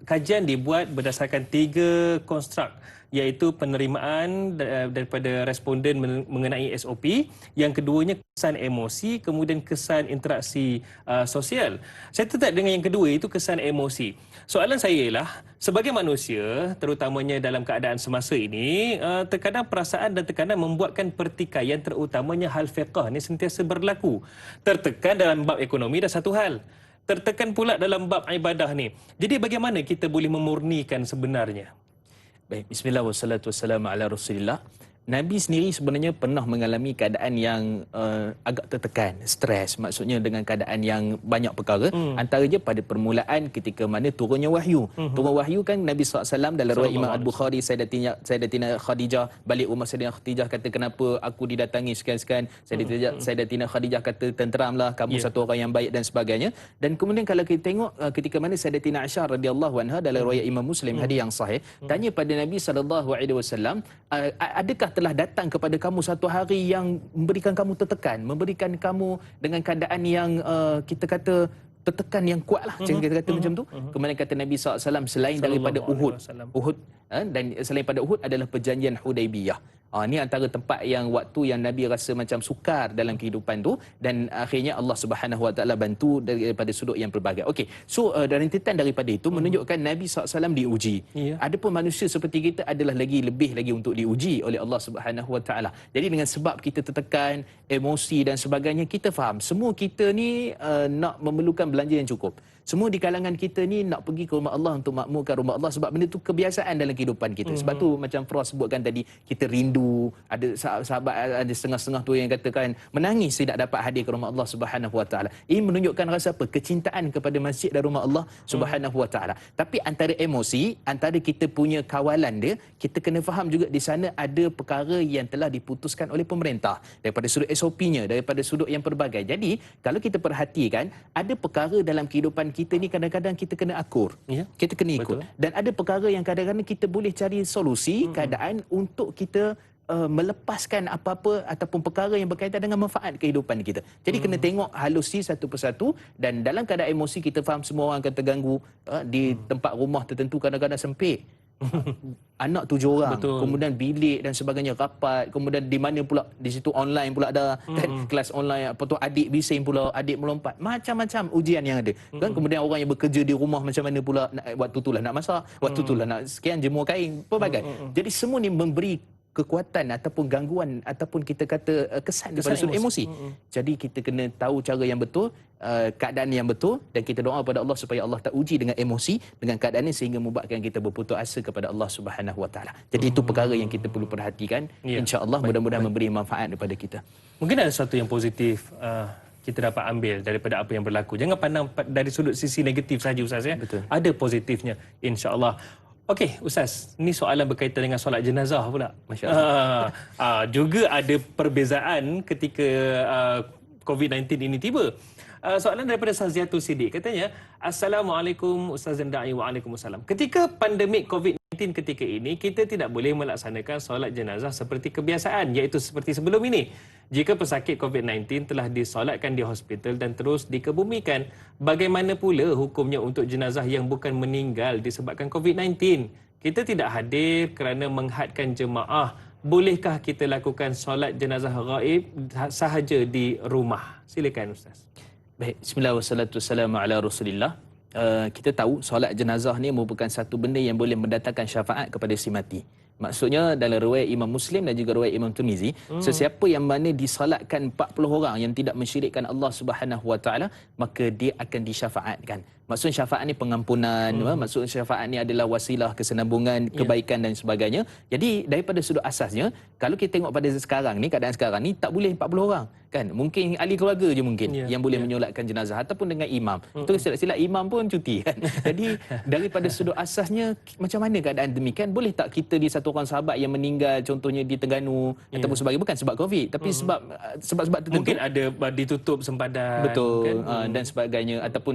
kajian dibuat berdasarkan 3 konstruk, iaitu penerimaan daripada responden mengenai SOP, yang keduanya kesan emosi, kemudian kesan interaksi sosial. Saya tertarik dengan yang kedua, itu kesan emosi. Soalan saya ialah, sebagai manusia, terutamanya dalam keadaan semasa ini, terkadang perasaan dan tekanan membuatkan pertikaian, terutamanya hal fiqh ni sentiasa berlaku. Tertekan dalam bab ekonomi dah satu hal, tertekan pula dalam bab ibadah ni. Jadi bagaimana kita boleh memurnikan sebenarnya? Baik, bismillah wassalatu wassalamu ala Rasulillah. Nabi sendiri sebenarnya pernah mengalami keadaan yang agak tertekan, stres, maksudnya dengan keadaan yang banyak perkara. Antaranya pada permulaan ketika mana turunnya wahyu. Turun wahyu kan Nabi SAW dalam riwayat Imam Al-Bukhari, Sayyidatina Khadijah balik rumah Sayyidatina Khadijah kata, kenapa aku didatangi sekian-sekian. Sayyidatina Khadijah kata, tenteramlah, kamu satu orang yang baik dan sebagainya. Dan kemudian kalau kita tengok ketika mana Sayyidatina Aisyah radhiyallahu anha dalam riwayat Imam Muslim, hadis yang sahih, tanya pada Nabi SAW, adakah telah datang kepada kamu satu hari yang memberikan kamu tertekan, memberikan kamu dengan keadaan yang kita kata tertekan yang kuat lah, kita kata macam tu. Kemudian kata Nabi SAW, selain daripada Uhud, dan selain pada Uhud adalah perjanjian Hudaibiyah. Ini antara tempat yang waktu yang Nabi rasa macam sukar dalam kehidupan tu, dan akhirnya Allah Subhanahu Wa Taala bantu daripada sudut yang pelbagai. Okey, so rentetan daripada itu menunjukkan Nabi SAW diuji. Adapun manusia seperti kita adalah lebih lagi untuk diuji oleh Allah Subhanahu Wa Taala. Jadi dengan sebab kita tertekan, emosi dan sebagainya, kita faham semua kita ni nak memerlukan belanja yang cukup. Semua di kalangan kita ni nak pergi ke rumah Allah untuk makmurkan rumah Allah, sebab benda tu kebiasaan dalam kehidupan kita. Sebab tu macam Prof sebutkan tadi, kita rindu. Ada sahabat, ada setengah-setengah tu yang katakan menangis tidak dapat hadir ke rumah Allah Subhanahu Wa Taala. Ini menunjukkan rasa apa? Kecintaan kepada masjid dan rumah Allah Subhanahu Wa Taala. Tapi antara emosi, antara kita punya kawalan dia, kita kena faham juga di sana ada perkara yang telah diputuskan oleh pemerintah daripada sudut SOP-nya, daripada sudut yang pelbagai. Jadi kalau kita perhatikan, ada perkara dalam kehidupan kita ni kadang-kadang kita kena akur, kita kena ikut. Betul. Dan ada perkara yang kadang-kadang kita boleh cari solusi keadaan untuk kita melepaskan apa-apa ataupun perkara yang berkaitan dengan manfaat kehidupan kita. Jadi kena tengok halusi satu persatu, dan dalam keadaan emosi kita faham semua orang akan terganggu. Di tempat rumah tertentu kadang-kadang sempit. Anak 7 orang, betul. Kemudian bilik dan sebagainya rapat, kemudian di mana pula di situ online pula ada kan, kelas online, apa tu, adik bising pula, adik melompat, macam-macam ujian yang ada kan. Kemudian orang yang bekerja di rumah macam mana pula waktu itulah nak masak, waktu itulah nak sekian jemur kain, pelbagai. Jadi semua ni memberi kekuatan ataupun gangguan ataupun kita kata kesan daripada sudut emosi. Jadi kita kena tahu cara yang betul, keadaan yang betul, dan kita doa pada Allah supaya Allah tak uji dengan emosi, dengan keadaan ini, sehingga membuatkan kita berputus asa kepada Allah Subhanahu Wa Taala. Jadi itu perkara yang kita perlu perhatikan. Insya-Allah mudah-mudahan memberi manfaat kepada kita. Mungkin ada sesuatu yang positif kita dapat ambil daripada apa yang berlaku. Jangan pandang dari sudut sisi negatif saja Ustaz ya. Betul. Ada positifnya insya-Allah. Okey, Ustaz, ni soalan berkaitan dengan solat jenazah pula. Masya-Allah. Juga ada perbezaan ketika COVID-19 ini tiba. Soalan daripada Saziatul Siddiq, katanya, Assalamualaikum Ustaz Da'i, waalaikumsalam. Ketika pandemik COVID-19 ketika ini, kita tidak boleh melaksanakan solat jenazah seperti kebiasaan, iaitu seperti sebelum ini. Jika pesakit COVID-19 telah disolatkan di hospital dan terus dikebumikan, bagaimana pula hukumnya untuk jenazah yang bukan meninggal disebabkan COVID-19? Kita tidak hadir kerana menghadkan jemaah bolehkah kita lakukan solat jenazah gaib sahaja di rumah? Silakan Ustaz. Baik, bismillah wassalatu wassalamu ala Rasulillah. Kita tahu solat jenazah ni merupakan satu benda yang boleh mendatangkan syafaat kepada si mati. Maksudnya dalam riwayat Imam Muslim dan juga riwayat Imam Tirmizi, sesiapa yang mana disolatkan 40 orang yang tidak mensyirikkan Allah Subhanahu Wa Taala, maka dia akan disyafaatkan. Maksudnya syafaat ni pengampunan, maksudnya syafaat ni adalah wasilah kesenambungan, kebaikan dan sebagainya. Jadi daripada sudut asasnya, kalau kita tengok pada sekarang ni, keadaan sekarang ni tak boleh 40 orang. Kan? Mungkin ahli keluarga je mungkin yang boleh menyolatkan jenazah ataupun dengan imam. Itu silap-silap imam pun cuti kan. Jadi daripada sudut asasnya, macam mana keadaan demikian? Boleh tak kita di satu orang sahabat yang meninggal contohnya di Terengganu ataupun sebagainya, bukan sebab Covid tapi sebab tertentu, mungkin ada ditutup sempadan, betul kan? dan sebagainya, ataupun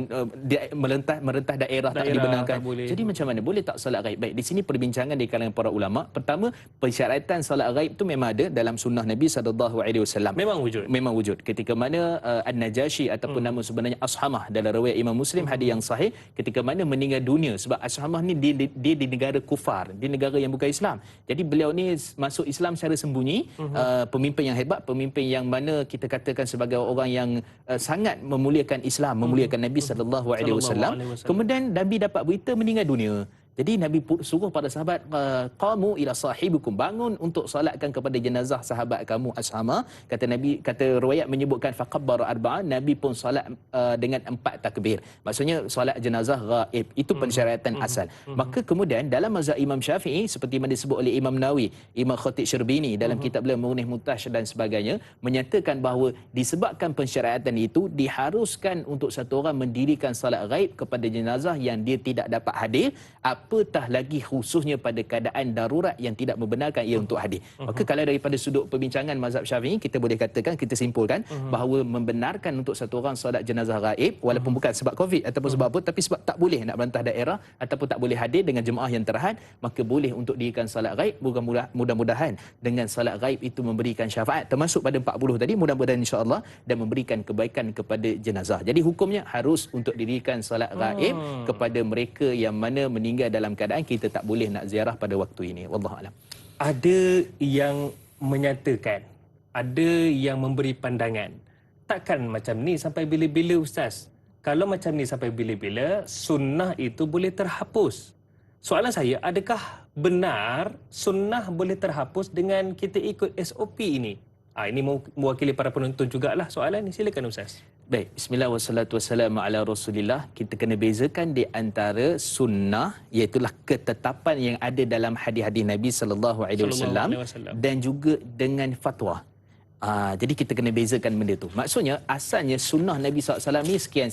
merentah daerah tak dibenarkan. Jadi macam mana boleh tak solat gaib? Baik, di sini perbincangan di kalangan para ulama. Pertama, persyaratan solat gaib itu memang ada dalam sunnah Nabi SAW. Memang wujud. Ketika mana An-Najashi ataupun nama sebenarnya Ashamah dalam riwayat Imam Muslim, hadis yang sahih, ketika mana meninggal dunia, sebab Ashamah ni dia di negara kufar, di negara yang bukan Islam. Jadi beliau ni masuk Islam secara sembunyi, pemimpin yang hebat, pemimpin yang mana kita katakan sebagai orang yang sangat memuliakan Islam, memuliakan Nabi SAW. Kemudian Nabi dapat berita meninggal dunia. Jadi Nabi suruh pada sahabat, qamu ila sahibikum, bangun untuk solatkan kepada jenazah sahabat kamu Ashamah. Kata Nabi, kata riwayat menyebutkan faqabbara arba'an, Nabi pun solat dengan 4 takbir. Maksudnya solat jenazah gaib. Itu persyaratan asal. Maka kemudian dalam mazhab Imam Syafi'i, seperti mana disebut oleh Imam Nawawi, Imam Khatib Syarbini dalam kitab beliau Mughnih Mutash dan sebagainya, menyatakan bahawa disebabkan persyaratan itu diharuskan untuk satu orang mendirikan solat gaib kepada jenazah yang dia tidak dapat hadir, apatah lagi khususnya pada keadaan darurat yang tidak membenarkan ia untuk hadir. Maka kalau daripada sudut perbincangan mazhab Syafi'i, kita boleh katakan, kita simpulkan bahawa membenarkan untuk satu orang solat jenazah gaib, walaupun bukan sebab Covid ataupun sebab apa, tapi sebab tak boleh nak berantah daerah ataupun tak boleh hadir dengan jemaah yang terhad, maka boleh untuk dirikan solat gaib. Mudah-mudahan dengan solat gaib itu memberikan syafaat termasuk pada 40 tadi, mudah-mudahan insya-Allah, dan memberikan kebaikan kepada jenazah. Jadi hukumnya harus untuk dirikan solat gaib kepada mereka yang mana meninggal dalam keadaan kita tak boleh nak ziarah pada waktu ini. Wallahu alam. Ada yang menyatakan, ada yang memberi pandangan, takkan macam ni sampai bila-bila Ustaz? Kalau macam ni sampai bila-bila, sunnah itu boleh terhapus. Soalan saya, adakah benar sunnah boleh terhapus dengan kita ikut SOP ini? Ini mewakili para penonton jugalah soalan ni. Silakan Ustaz. Baik, bismillah wassalatu wassalamu ala Rasulillah. Kita kena bezakan di antara sunnah, iaitulah ketetapan yang ada dalam hadis-hadis Nabi sallallahu alaihi wasallam, dan juga dengan fatwa. Jadi kita kena bezakan benda tu. Maksudnya asalnya sunnah Nabi SAW ni sekian.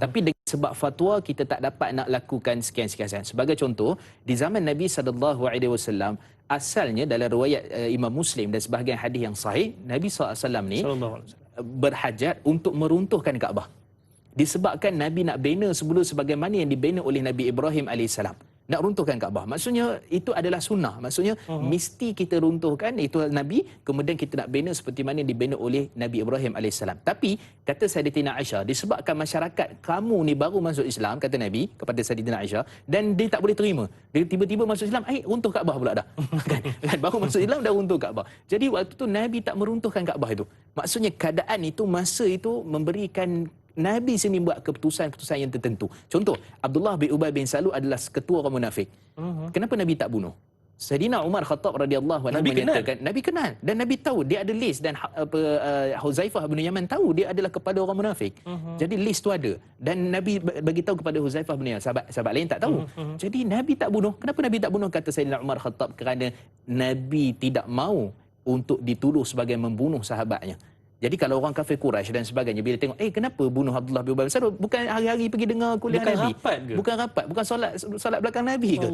Tapi dengan sebab fatwa kita tak dapat nak lakukan sekian. Sebagai contoh, di zaman Nabi SAW, asalnya dalam riwayat Imam Muslim dan sebahagian hadis yang sahih, Nabi SAW ni berhajat untuk meruntuhkan Kaabah. Disebabkan Nabi nak bina semula sebagaimana yang dibina oleh Nabi Ibrahim AS. Nak runtuhkan Kaabah. Maksudnya itu adalah sunnah. Maksudnya mesti kita runtuhkan, itu Nabi, kemudian kita nak bina seperti mana yang dibina oleh Nabi Ibrahim AS. Tapi kata Sayyidatina Aisyah, disebabkan masyarakat kamu ni baru masuk Islam, kata Nabi kepada Sayyidatina Aisyah, dan dia tak boleh terima. Dia tiba-tiba masuk Islam, runtuh Kaabah pula dah. kan? Baru masuk Islam dah runtuh Kaabah. Jadi waktu tu Nabi tak meruntuhkan Kaabah itu. Maksudnya keadaan itu, masa itu memberikan Nabi sini buat keputusan-keputusan yang tertentu. Contoh, Abdullah bin Ubay bin Salul adalah ketua orang munafik. Kenapa Nabi tak bunuh? Sayyidina Umar Khattab radhiyallahu anhu menyatakan, Nabi kenal dan Nabi tahu dia ada list, dan Huzaifah bin Yaman tahu dia adalah kepada orang munafik. Jadi list tu ada, dan Nabi bagi tahu kepada Huzaifah bin Yaman, sahabat lain tak tahu. Jadi Nabi tak bunuh. Kenapa Nabi tak bunuh? Kata Sayyidina Umar Khattab, kerana Nabi tidak mahu untuk dituduh sebagai membunuh sahabatnya. Jadi kalau orang kafir Quraisy dan sebagainya, bila tengok, kenapa bunuh Abdullah bin Ubay bin Salul? Bukan hari-hari pergi dengar kuliah Nabi. Bukan rapat, bukan solat belakang Nabi ke?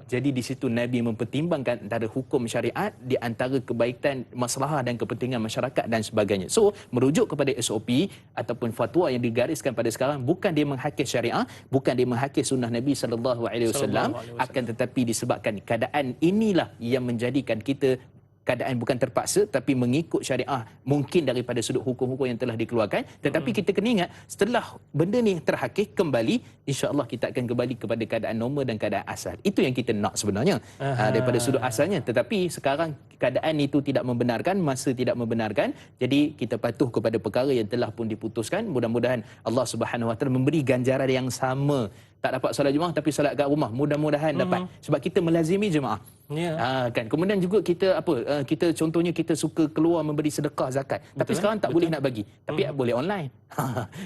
Jadi di situ Nabi mempertimbangkan antara hukum syariat di antara kebaikan, maslahah dan kepentingan masyarakat dan sebagainya. So, merujuk kepada SOP ataupun fatwa yang digariskan pada sekarang, bukan dia menghakis syariat, bukan dia menghakis sunnah Nabi SAW, akan tetapi disebabkan keadaan inilah yang menjadikan kita, keadaan bukan terpaksa tapi mengikut syariah mungkin daripada sudut hukum-hukum yang telah dikeluarkan, tetapi kita kena ingat setelah benda ni terhakis kembali, insya-Allah kita akan kembali kepada keadaan normal dan keadaan asal. Itu yang kita nak sebenarnya daripada sudut asalnya. Tetapi sekarang keadaan itu tidak membenarkan, masa tidak membenarkan, jadi kita patuh kepada perkara yang telah pun diputuskan. Mudah-mudahan Allah Subhanahu Wa Taala memberi ganjaran yang sama. Tak dapat solat Jumaat tapi solat kat rumah, mudah-mudahan dapat, sebab kita melazimi jemaah. Kan. Kemudian juga kita kita contohnya kita suka keluar memberi sedekah, zakat. Tapi sekarang tak boleh nak bagi. Tapi boleh online.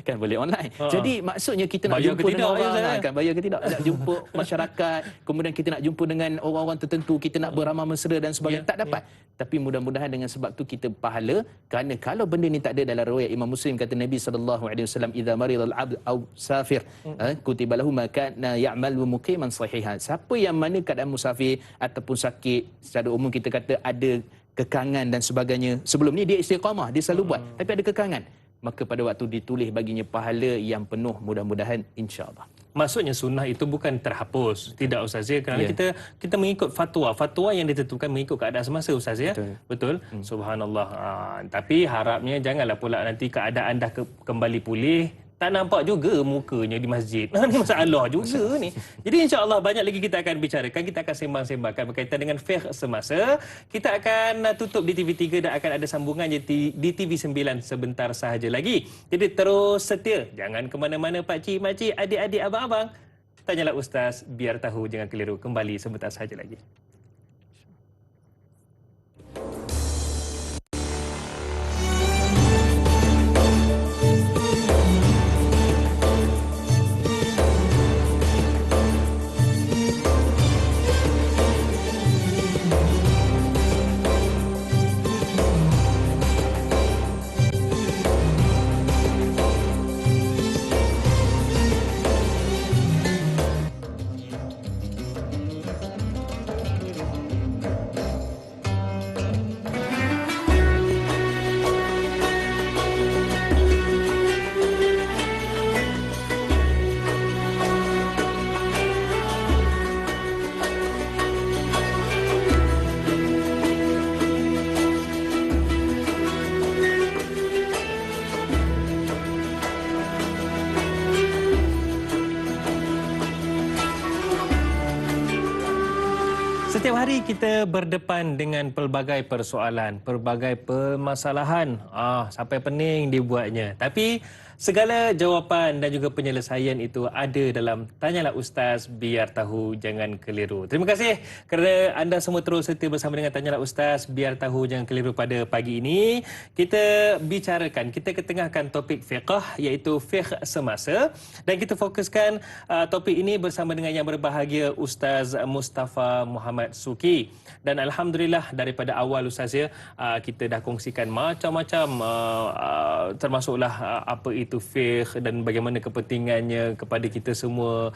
Kan boleh online. Jadi maksudnya kita nak bayar jumpa dengan orang, kan bayar ke tidak? Nak jumpa masyarakat, kemudian kita nak jumpa dengan orang-orang tertentu, kita nak beramah mesra dan sebagainya, tak dapat. Tapi mudah-mudahan dengan sebab tu kita pahala, kerana kalau benda ni tak ada dalam riwayat Imam Muslim, kata Nabi SAW, idza maridal abd aw safir kutiba lahu ma kana ya'malu muqiman sahihan. Siapa yang mana keadaan musafir ataupun sakit, secara umum kita kata ada kekangan dan sebagainya, sebelum ni dia istiqamah, dia selalu buat, tapi ada kekangan, maka pada waktu ditulis baginya pahala yang penuh, mudah-mudahan insya-Allah. Maksudnya sunnah itu bukan terhapus. Tidak Ustaz ya, kerana kita mengikut fatwa yang ditentukan mengikut keadaan semasa Ustaz ya. Betul. Subhanallah. Tapi harapnya janganlah pula nanti keadaan dah kembali pulih, tak nampak juga mukanya di masjid. Ini masalah juga ni. Jadi insya-Allah banyak lagi kita akan bicarakan, kita akan sembang-sembangkan berkaitan dengan fiqh semasa. Kita akan tutup di TV3 dan akan ada sambungan di TV9 sebentar sahaja lagi. Jadi terus setia. Jangan ke mana-mana pak cik, mak cik, adik-adik, abang-abang. Tanyalah Ustaz, biar tahu jangan keliru. Kembali sebentar sahaja lagi. Setiap hari kita berdepan dengan pelbagai persoalan, pelbagai permasalahan. Sampai pening dibuatnya. Tapi segala jawapan dan juga penyelesaian itu ada dalam Tanyalah Ustaz, biar tahu jangan keliru. Terima kasih kerana anda semua terus setia bersama dengan Tanyalah Ustaz, biar tahu jangan keliru. Pada pagi ini kita bicarakan, kita ketengahkan topik fiqh, iaitu fiqh semasa, dan kita fokuskan topik ini bersama dengan yang berbahagia Ustaz Mustafa Muhammad Suki. Dan alhamdulillah daripada awal Ustaz ya, kita dah kongsikan macam-macam termasuklah apa itu fiqh dan bagaimana kepentingannya kepada kita semua,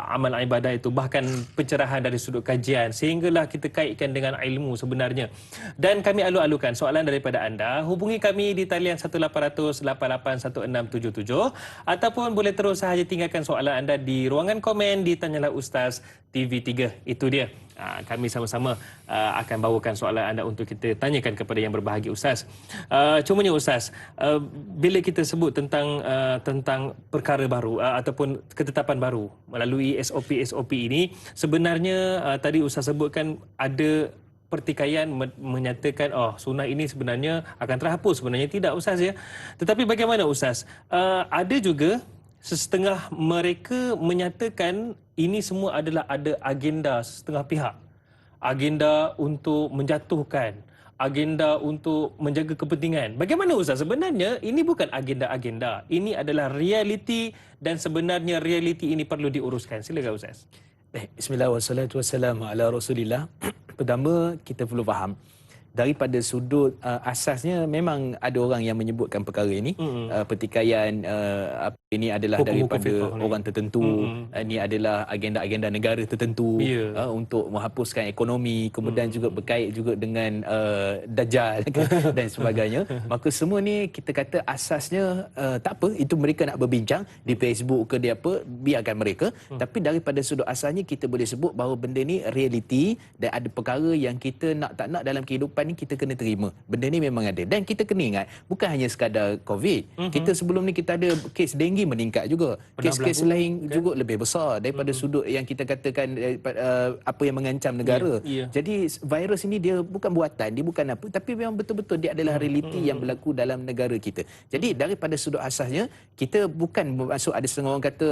amal ibadah itu, bahkan pencerahan dari sudut kajian, sehinggalah kita kaitkan dengan ilmu sebenarnya. Dan kami alu-alukan soalan daripada anda. Hubungi kami di talian 1800 881677 ataupun boleh terus sahaja tinggalkan soalan anda di ruangan komen di Tanyalah Ustaz TV3. Itu dia. Kami sama-sama akan bawakan soalan anda untuk kita tanyakan kepada yang berbahagia Ustaz. Cumanya Ustaz, bila kita sebut tentang perkara baru ataupun ketetapan baru melalui SOP ini, sebenarnya tadi Ustaz sebutkan ada pertikaian menyatakan sunnah ini sebenarnya akan terhapus. Sebenarnya tidak Ustaz ya. Tetapi bagaimana Ustaz? Ada juga setengah mereka menyatakan ini semua adalah ada agenda setengah pihak. Agenda untuk menjatuhkan, agenda untuk menjaga kepentingan. Bagaimana Ustaz? Sebenarnya ini bukan agenda-agenda. Ini adalah realiti dan sebenarnya realiti ini perlu diuruskan. Silakan Ustaz. Bismillah wassalatu wassalamu ala Rasulillah. Pertama, kita perlu faham daripada sudut asasnya memang ada orang yang menyebutkan perkara ini, pertikaian ini adalah daripada orang tertentu, ini adalah agenda-agenda negara tertentu untuk menghapuskan ekonomi, kemudian juga berkait juga dengan Dajjal dan sebagainya. Maka semua ni kita kata asasnya tak apa, itu mereka nak berbincang di Facebook ke dia apa, biarkan mereka. Tapi daripada sudut asalnya kita boleh sebut bahawa benda ni realiti dan ada perkara yang kita nak tak nak dalam kehidupan kehidupan ni kita kena terima. Benda ni memang ada. Dan kita kena ingat, bukan hanya sekadar COVID. Kita sebelum ni kita ada kes denggi meningkat juga. Kes-kes lain juga lebih besar daripada sudut yang kita katakan apa yang mengancam negara. Jadi virus ini dia bukan buatan, dia bukan apa, tapi memang betul-betul dia adalah realiti yang berlaku dalam negara kita. Jadi daripada sudut asasnya, kita bukan bermaksud ada setengah orang kata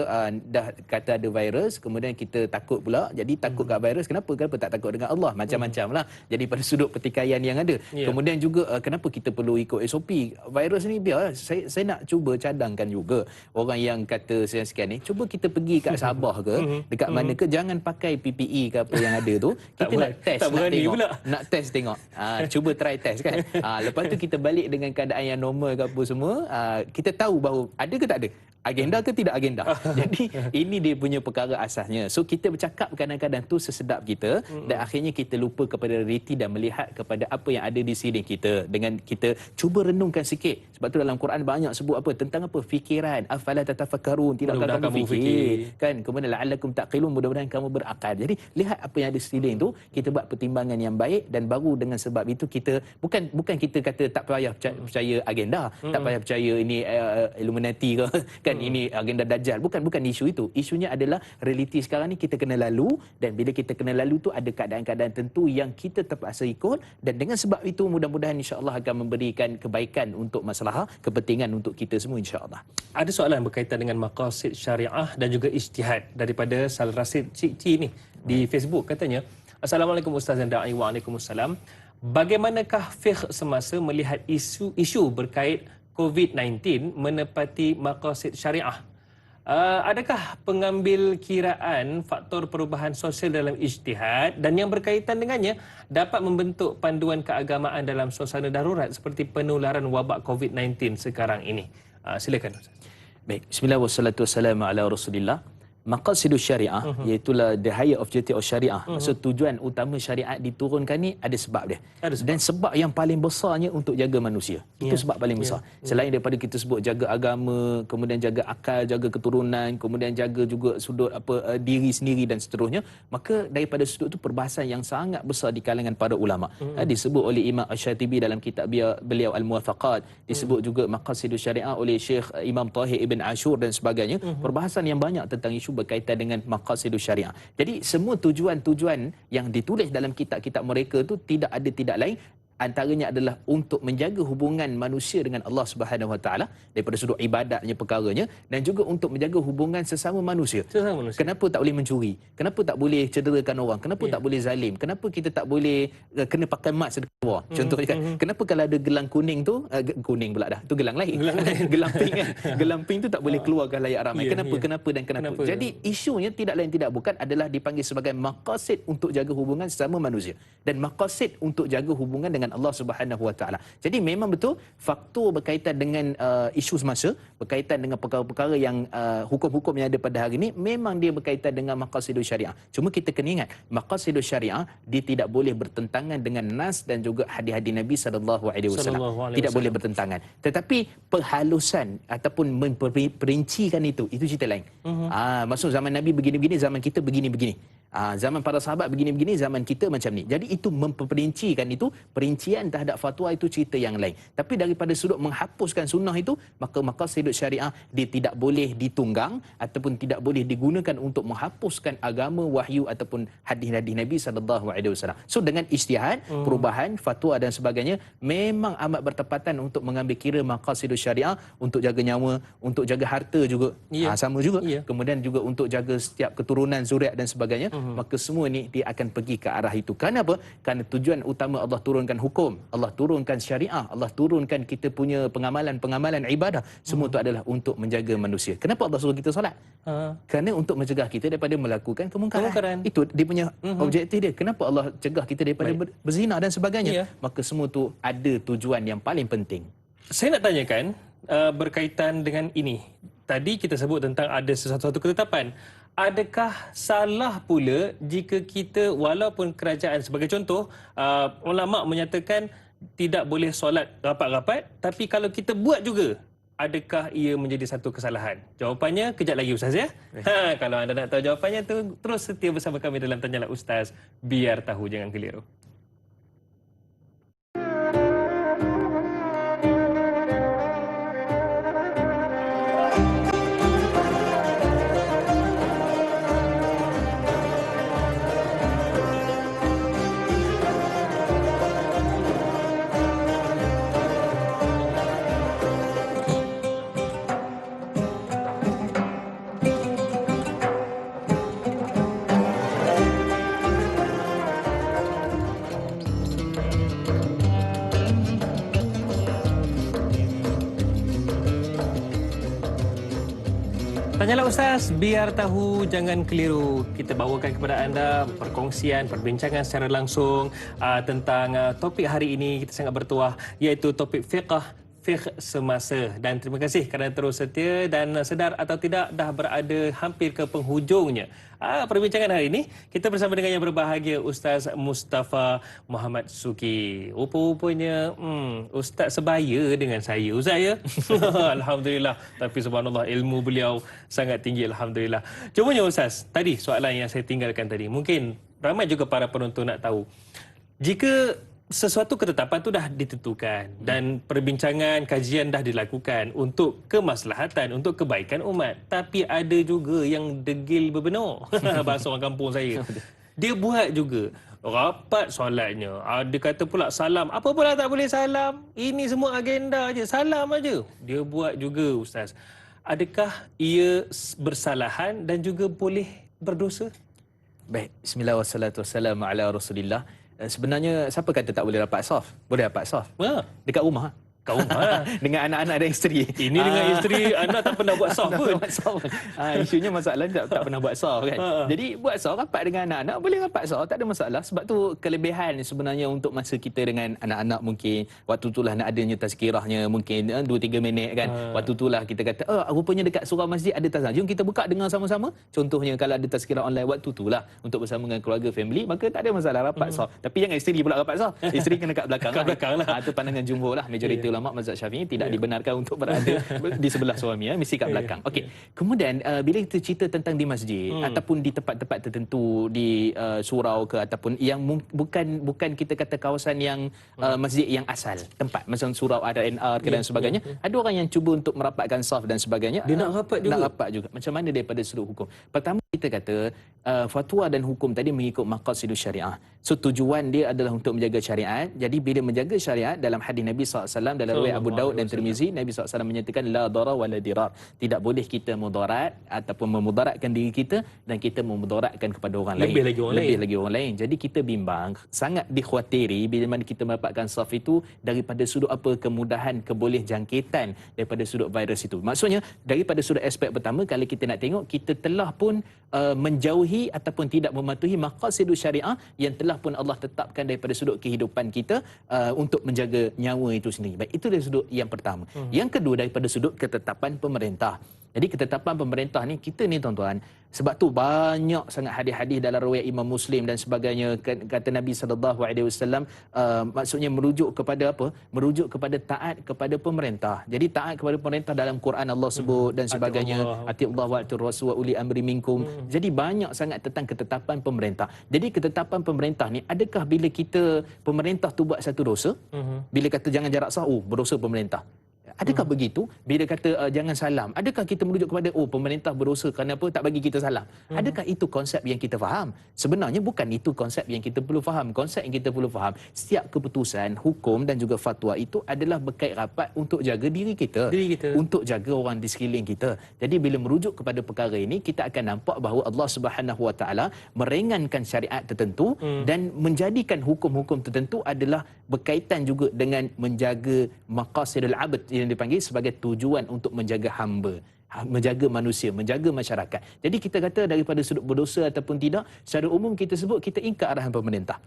dah kata ada virus, kemudian kita takut pula. Jadi takut kat virus, kenapa tak takut dengan Allah? Macam-macam lah. Jadi pada sudut pertikaian yang ada. Kemudian juga kenapa kita perlu ikut SOP? Virus ni biar saya nak cuba cadangkan juga orang yang kata sekian ni, cuba kita pergi kat Sabah ke, dekat mana ke, jangan pakai PPE ke apa yang ada tu. Kita nak test, nak tengok. Nak test tengok. Cuba try test kan. Lepas tu kita balik dengan keadaan yang normal ke apa semua. Kita tahu bahawa ada ke tak ada, agenda ke tidak agenda. Jadi ini dia punya perkara asasnya. So kita bercakap kadang-kadang tu sesedap kita, dan akhirnya kita lupa kepada realiti dan melihat kepada apa yang ada di sini kita. Dengan kita cuba renungkan sikit. Sebab tu dalam Quran banyak sebut apa tentang apa fikiran, afala tatafakkarun, tidakkah kamu fikir kan, kemudian la'allakum taqilun, mudah-mudahan kamu berakal. Jadi lihat apa yang ada di sini tu, kita buat pertimbangan yang baik, dan baru dengan sebab itu kita bukan kita kata tak payah percaya agenda, tak payah percaya ini Illuminati ke kan, ini agenda Dajjal. Bukan isu itu. Isunya adalah realiti sekarang ni kita kena lalu, dan bila kita kena lalu tu ada keadaan-keadaan tentu yang kita terpaksa ikut, dan dengan sebab itu mudah-mudahan insya-Allah akan memberikan kebaikan untuk masalah kepentingan untuk kita semua insya-Allah. Ada soalan berkaitan dengan maqasid syariah dan juga ijtihad daripada Sal Rasid Cik ni di Facebook. Katanya, Assalamualaikum Ustaz dan Da'i. Waalaikumsalam. Bagaimanakah fiqh semasa melihat isu berkait COVID-19 menepati maqasid syariah? Adakah pengambil kiraan faktor perubahan sosial dalam ijtihad dan yang berkaitan dengannya dapat membentuk panduan keagamaan dalam suasana darurat seperti penularan wabak COVID-19 sekarang ini? Silakan Ustaz. Baik, bismillah wassalatu wassalamu ala Rasulillah. Maqasidus syariah, iaitulah the higher objective of syariah. Maksud tujuan utama syariat diturunkan ni ada sebab dia. Dan sebab yang paling besarnya untuk jaga manusia. Itu sebab paling besar. Selain daripada kita sebut jaga agama, kemudian jaga akal, jaga keturunan, kemudian jaga juga sudut diri sendiri dan seterusnya, maka daripada sudut itu perbahasan yang sangat besar di kalangan para ulama. Disebut oleh Imam Asy-Syatibi dalam kitab beliau Al-Muwafaqat, disebut juga Maqasidus Syariah oleh Syekh Imam Tahir Ibn Ashur dan sebagainya. Perbahasan yang banyak tentang isu berkaitan dengan maqasidus syariah. Jadi semua tujuan-tujuan yang ditulis dalam kitab-kitab mereka tu tidak lain, antaranya adalah untuk menjaga hubungan manusia dengan Allah Subhanahu Wa Taala daripada sudut ibadatnya perkaranya, dan juga untuk menjaga hubungan sesama manusia. Kenapa tak boleh mencuri? Kenapa tak boleh cederakan orang? Kenapa tak boleh zalim? Kenapa kita tak boleh kena pakai mask dekat luar? Contohnya kan. Kenapa kalau ada gelang kuning tu, kuning pula dah. Tu gelang lain. Gelang pink kan. Gelang pink tu tak boleh keluarkan layak ramai. Kenapa? Jadi isunya tidak lain tidak bukan adalah dipanggil sebagai maqasid untuk jaga hubungan sesama manusia, dan maqasid untuk jaga hubungan dengan Allah Subhanahu Wa Taala. Jadi memang betul faktor berkaitan dengan isu semasa, berkaitan dengan perkara-perkara yang hukum-hukum yang ada pada hari ini, memang dia berkaitan dengan maqasidus syariah. Cuma kita kena ingat, maqasidus syariah dia tidak boleh bertentangan dengan nas dan juga hadis-hadis Nabi sallallahu alaihi wasallam. Tidak boleh bertentangan. Tetapi perhalusan ataupun memperincikan itu cerita lain. Maksud zaman Nabi begini-begini, zaman kita begini-begini. Zaman para sahabat begini-begini, zaman kita macam ni. Jadi itu memperincikan itu, perincian terhadap fatwa itu cerita yang lain. Tapi daripada sudut menghapuskan sunnah itu, maka maqasidus syariah dia tidak boleh ditunggang ataupun tidak boleh digunakan untuk menghapuskan agama, wahyu ataupun hadis-hadis Nabi sallallahu alaihi wasallam. So dengan ijtihad, perubahan fatwa dan sebagainya, memang amat bertepatan untuk mengambil kira maqasidus syariah, untuk jaga nyawa, untuk jaga harta juga. Sama juga. Kemudian juga untuk jaga setiap keturunan, zuriat dan sebagainya. Maka semua ni dia akan pergi ke arah itu. Kenapa? Kerana tujuan utama Allah turunkan hukum, Allah turunkan syariah, Allah turunkan kita punya pengamalan ibadah, semua itu adalah untuk menjaga manusia. Kenapa Allah suruh kita solat? Kerana untuk mencegah kita daripada melakukan kemungkaran. Itu dia punya objektif dia. Kenapa Allah cegah kita daripada berzina dan sebagainya? Maka semua tu ada tujuan yang paling penting. Saya nak tanyakan berkaitan dengan ini. Tadi kita sebut tentang ada sesuatu ketetapan. Adakah salah pula jika kita, walaupun kerajaan sebagai contoh, ulama menyatakan tidak boleh solat rapat-rapat, tapi kalau kita buat juga, adakah ia menjadi satu kesalahan? Jawapannya kejap lagi Ustaz ya. Kalau anda nak tahu jawapannya tu, terus setia bersama kami dalam Tanyalah Ustaz, biar tahu jangan keliru. Tanyalah Ustaz, biar tahu jangan keliru. Kita bawakan kepada anda perkongsian, perbincangan secara langsung tentang topik hari ini. Kita sangat bertuah, iaitu topik fiqh semasa. Dan terima kasih kerana terus setia dan sedar atau tidak dah berada hampir ke penghujungnya. Perbincangan hari ini kita bersama dengan yang berbahagia Ustaz Mustafa Muhammad Suki. Rupa-rupanya Ustaz sebaya dengan saya, Ustaz ya. Alhamdulillah. Tapi subhanallah, ilmu beliau sangat tinggi, alhamdulillah. Cumanya Ustaz, tadi soalan yang saya tinggalkan tadi, mungkin ramai juga para penonton nak tahu. Jika sesuatu ketetapan tu dah ditentukan dan perbincangan, kajian dah dilakukan untuk kemaslahatan, untuk kebaikan umat. Tapi ada juga yang degil berbenar. Bahasa orang kampung saya. Dia buat juga rapat solatnya. Ada kata pula salam. Apa pula tak boleh salam? Ini semua agenda aja. Salam aja. Dia buat juga, Ustaz. Adakah ia bersalahan dan juga boleh berdosa? Baik, bismillah wassalatu wassalamu ala rasulillah. Sebenarnya siapa kata tak boleh rapat soft? Boleh rapat soft. Dekat rumah. Kat rumah. Dengan anak-anak dan isteri. Ini dengan isteri, anak tak pernah buat soft pun. Isunya masalah tak pernah buat soft kan. Jadi buat soft, rapat dengan anak-anak, boleh rapat soft, tak ada masalah. Sebab tu kelebihan sebenarnya untuk masa kita dengan anak-anak mungkin. Waktu itulah nak adanya tazkirahnya mungkin 2-3 minit kan. Waktu itulah kita kata, rupanya dekat surau masjid ada tazkirah. Jom kita buka dengar sama-sama. Contohnya kalau ada tazkirah online waktu itulah untuk bersama dengan keluarga, family, maka tak ada masalah rapat soft. Tapi jangan isteri pula rapat soft. Isteri kena kat belakang. Kat belakang lah. Itu pandangan jumhur lah. Majoriti ulama mazhab Syafi'i tidak dibenarkan untuk berada di sebelah suami, mesti kat belakang. Okey. Kemudian bila kita cerita tentang di masjid ataupun di tempat-tempat tertentu di surau ke ataupun yang bukan kita kata kawasan yang masjid yang asal, tempat macam surau RNR dan sebagainya, ada orang yang cuba untuk merapatkan saf dan sebagainya. Dia nak rapat juga. Nak rapat juga. Macam mana daripada sudut hukum? Pertama kita kata fatwa dan hukum tadi mengikut maqasidus syariah. So tujuan dia adalah untuk menjaga syariat. Jadi bila menjaga syariat dalam hadis Nabi SAW dalam riwayat Abu Daud dan Tirmizi, Nabi SAW menyatakan la darar wala dirar. Tidak boleh kita mudarat ataupun memudaratkan diri kita dan kita memudaratkan kepada orang lain. Lebih lagi orang lain. Jadi kita bimbang, sangat dikhawatiri bila mana kita mendapatkan saf itu daripada sudut apa kemudahan keboleh jangkitan daripada sudut virus itu. Maksudnya daripada sudut aspek pertama, kalau kita nak tengok, kita telah pun menjauhi ataupun tidak mematuhi maqasidus syariah yang telah pun Allah tetapkan daripada sudut kehidupan kita untuk menjaga nyawa itu sendiri. Baik, itu dari sudut yang pertama. Yang kedua daripada sudut ketetapan pemerintah. Jadi ketetapan pemerintah ni, kita ni tuan-tuan, sebab tu banyak sangat hadis-hadis dalam riwayat Imam Muslim dan sebagainya, kata Nabi SAW, maksudnya merujuk kepada apa? Merujuk kepada taat kepada pemerintah. Jadi taat kepada pemerintah dalam Quran Allah sebut dan sebagainya. Atiullah wa atir rasul wa uli amri minkum. Jadi banyak sangat tentang ketetapan pemerintah. Jadi ketetapan pemerintah ni, adakah bila kita pemerintah tu buat satu dosa, bila kata jangan jarak sah, berdosa pemerintah. Adakah begitu? Bila kata jangan salam, adakah kita merujuk kepada pemerintah berdosa kerana apa? Tak bagi kita salam. Adakah itu konsep yang kita faham? Sebenarnya bukan itu konsep yang kita perlu faham. Konsep yang kita perlu faham, setiap keputusan, hukum dan juga fatwa itu adalah berkait rapat untuk jaga diri kita. Untuk jaga orang di sekeliling kita. Jadi bila merujuk kepada perkara ini, kita akan nampak bahawa Allah Subhanahu Wa Taala meringankan syariat tertentu dan menjadikan hukum-hukum tertentu adalah berkaitan juga dengan menjaga maqasidul abd yang dipanggil sebagai tujuan untuk menjaga hamba, menjaga manusia, menjaga masyarakat. Jadi kita kata daripada sudut berdosa ataupun tidak, secara umum kita sebut kita ingkar arahan pemerintah.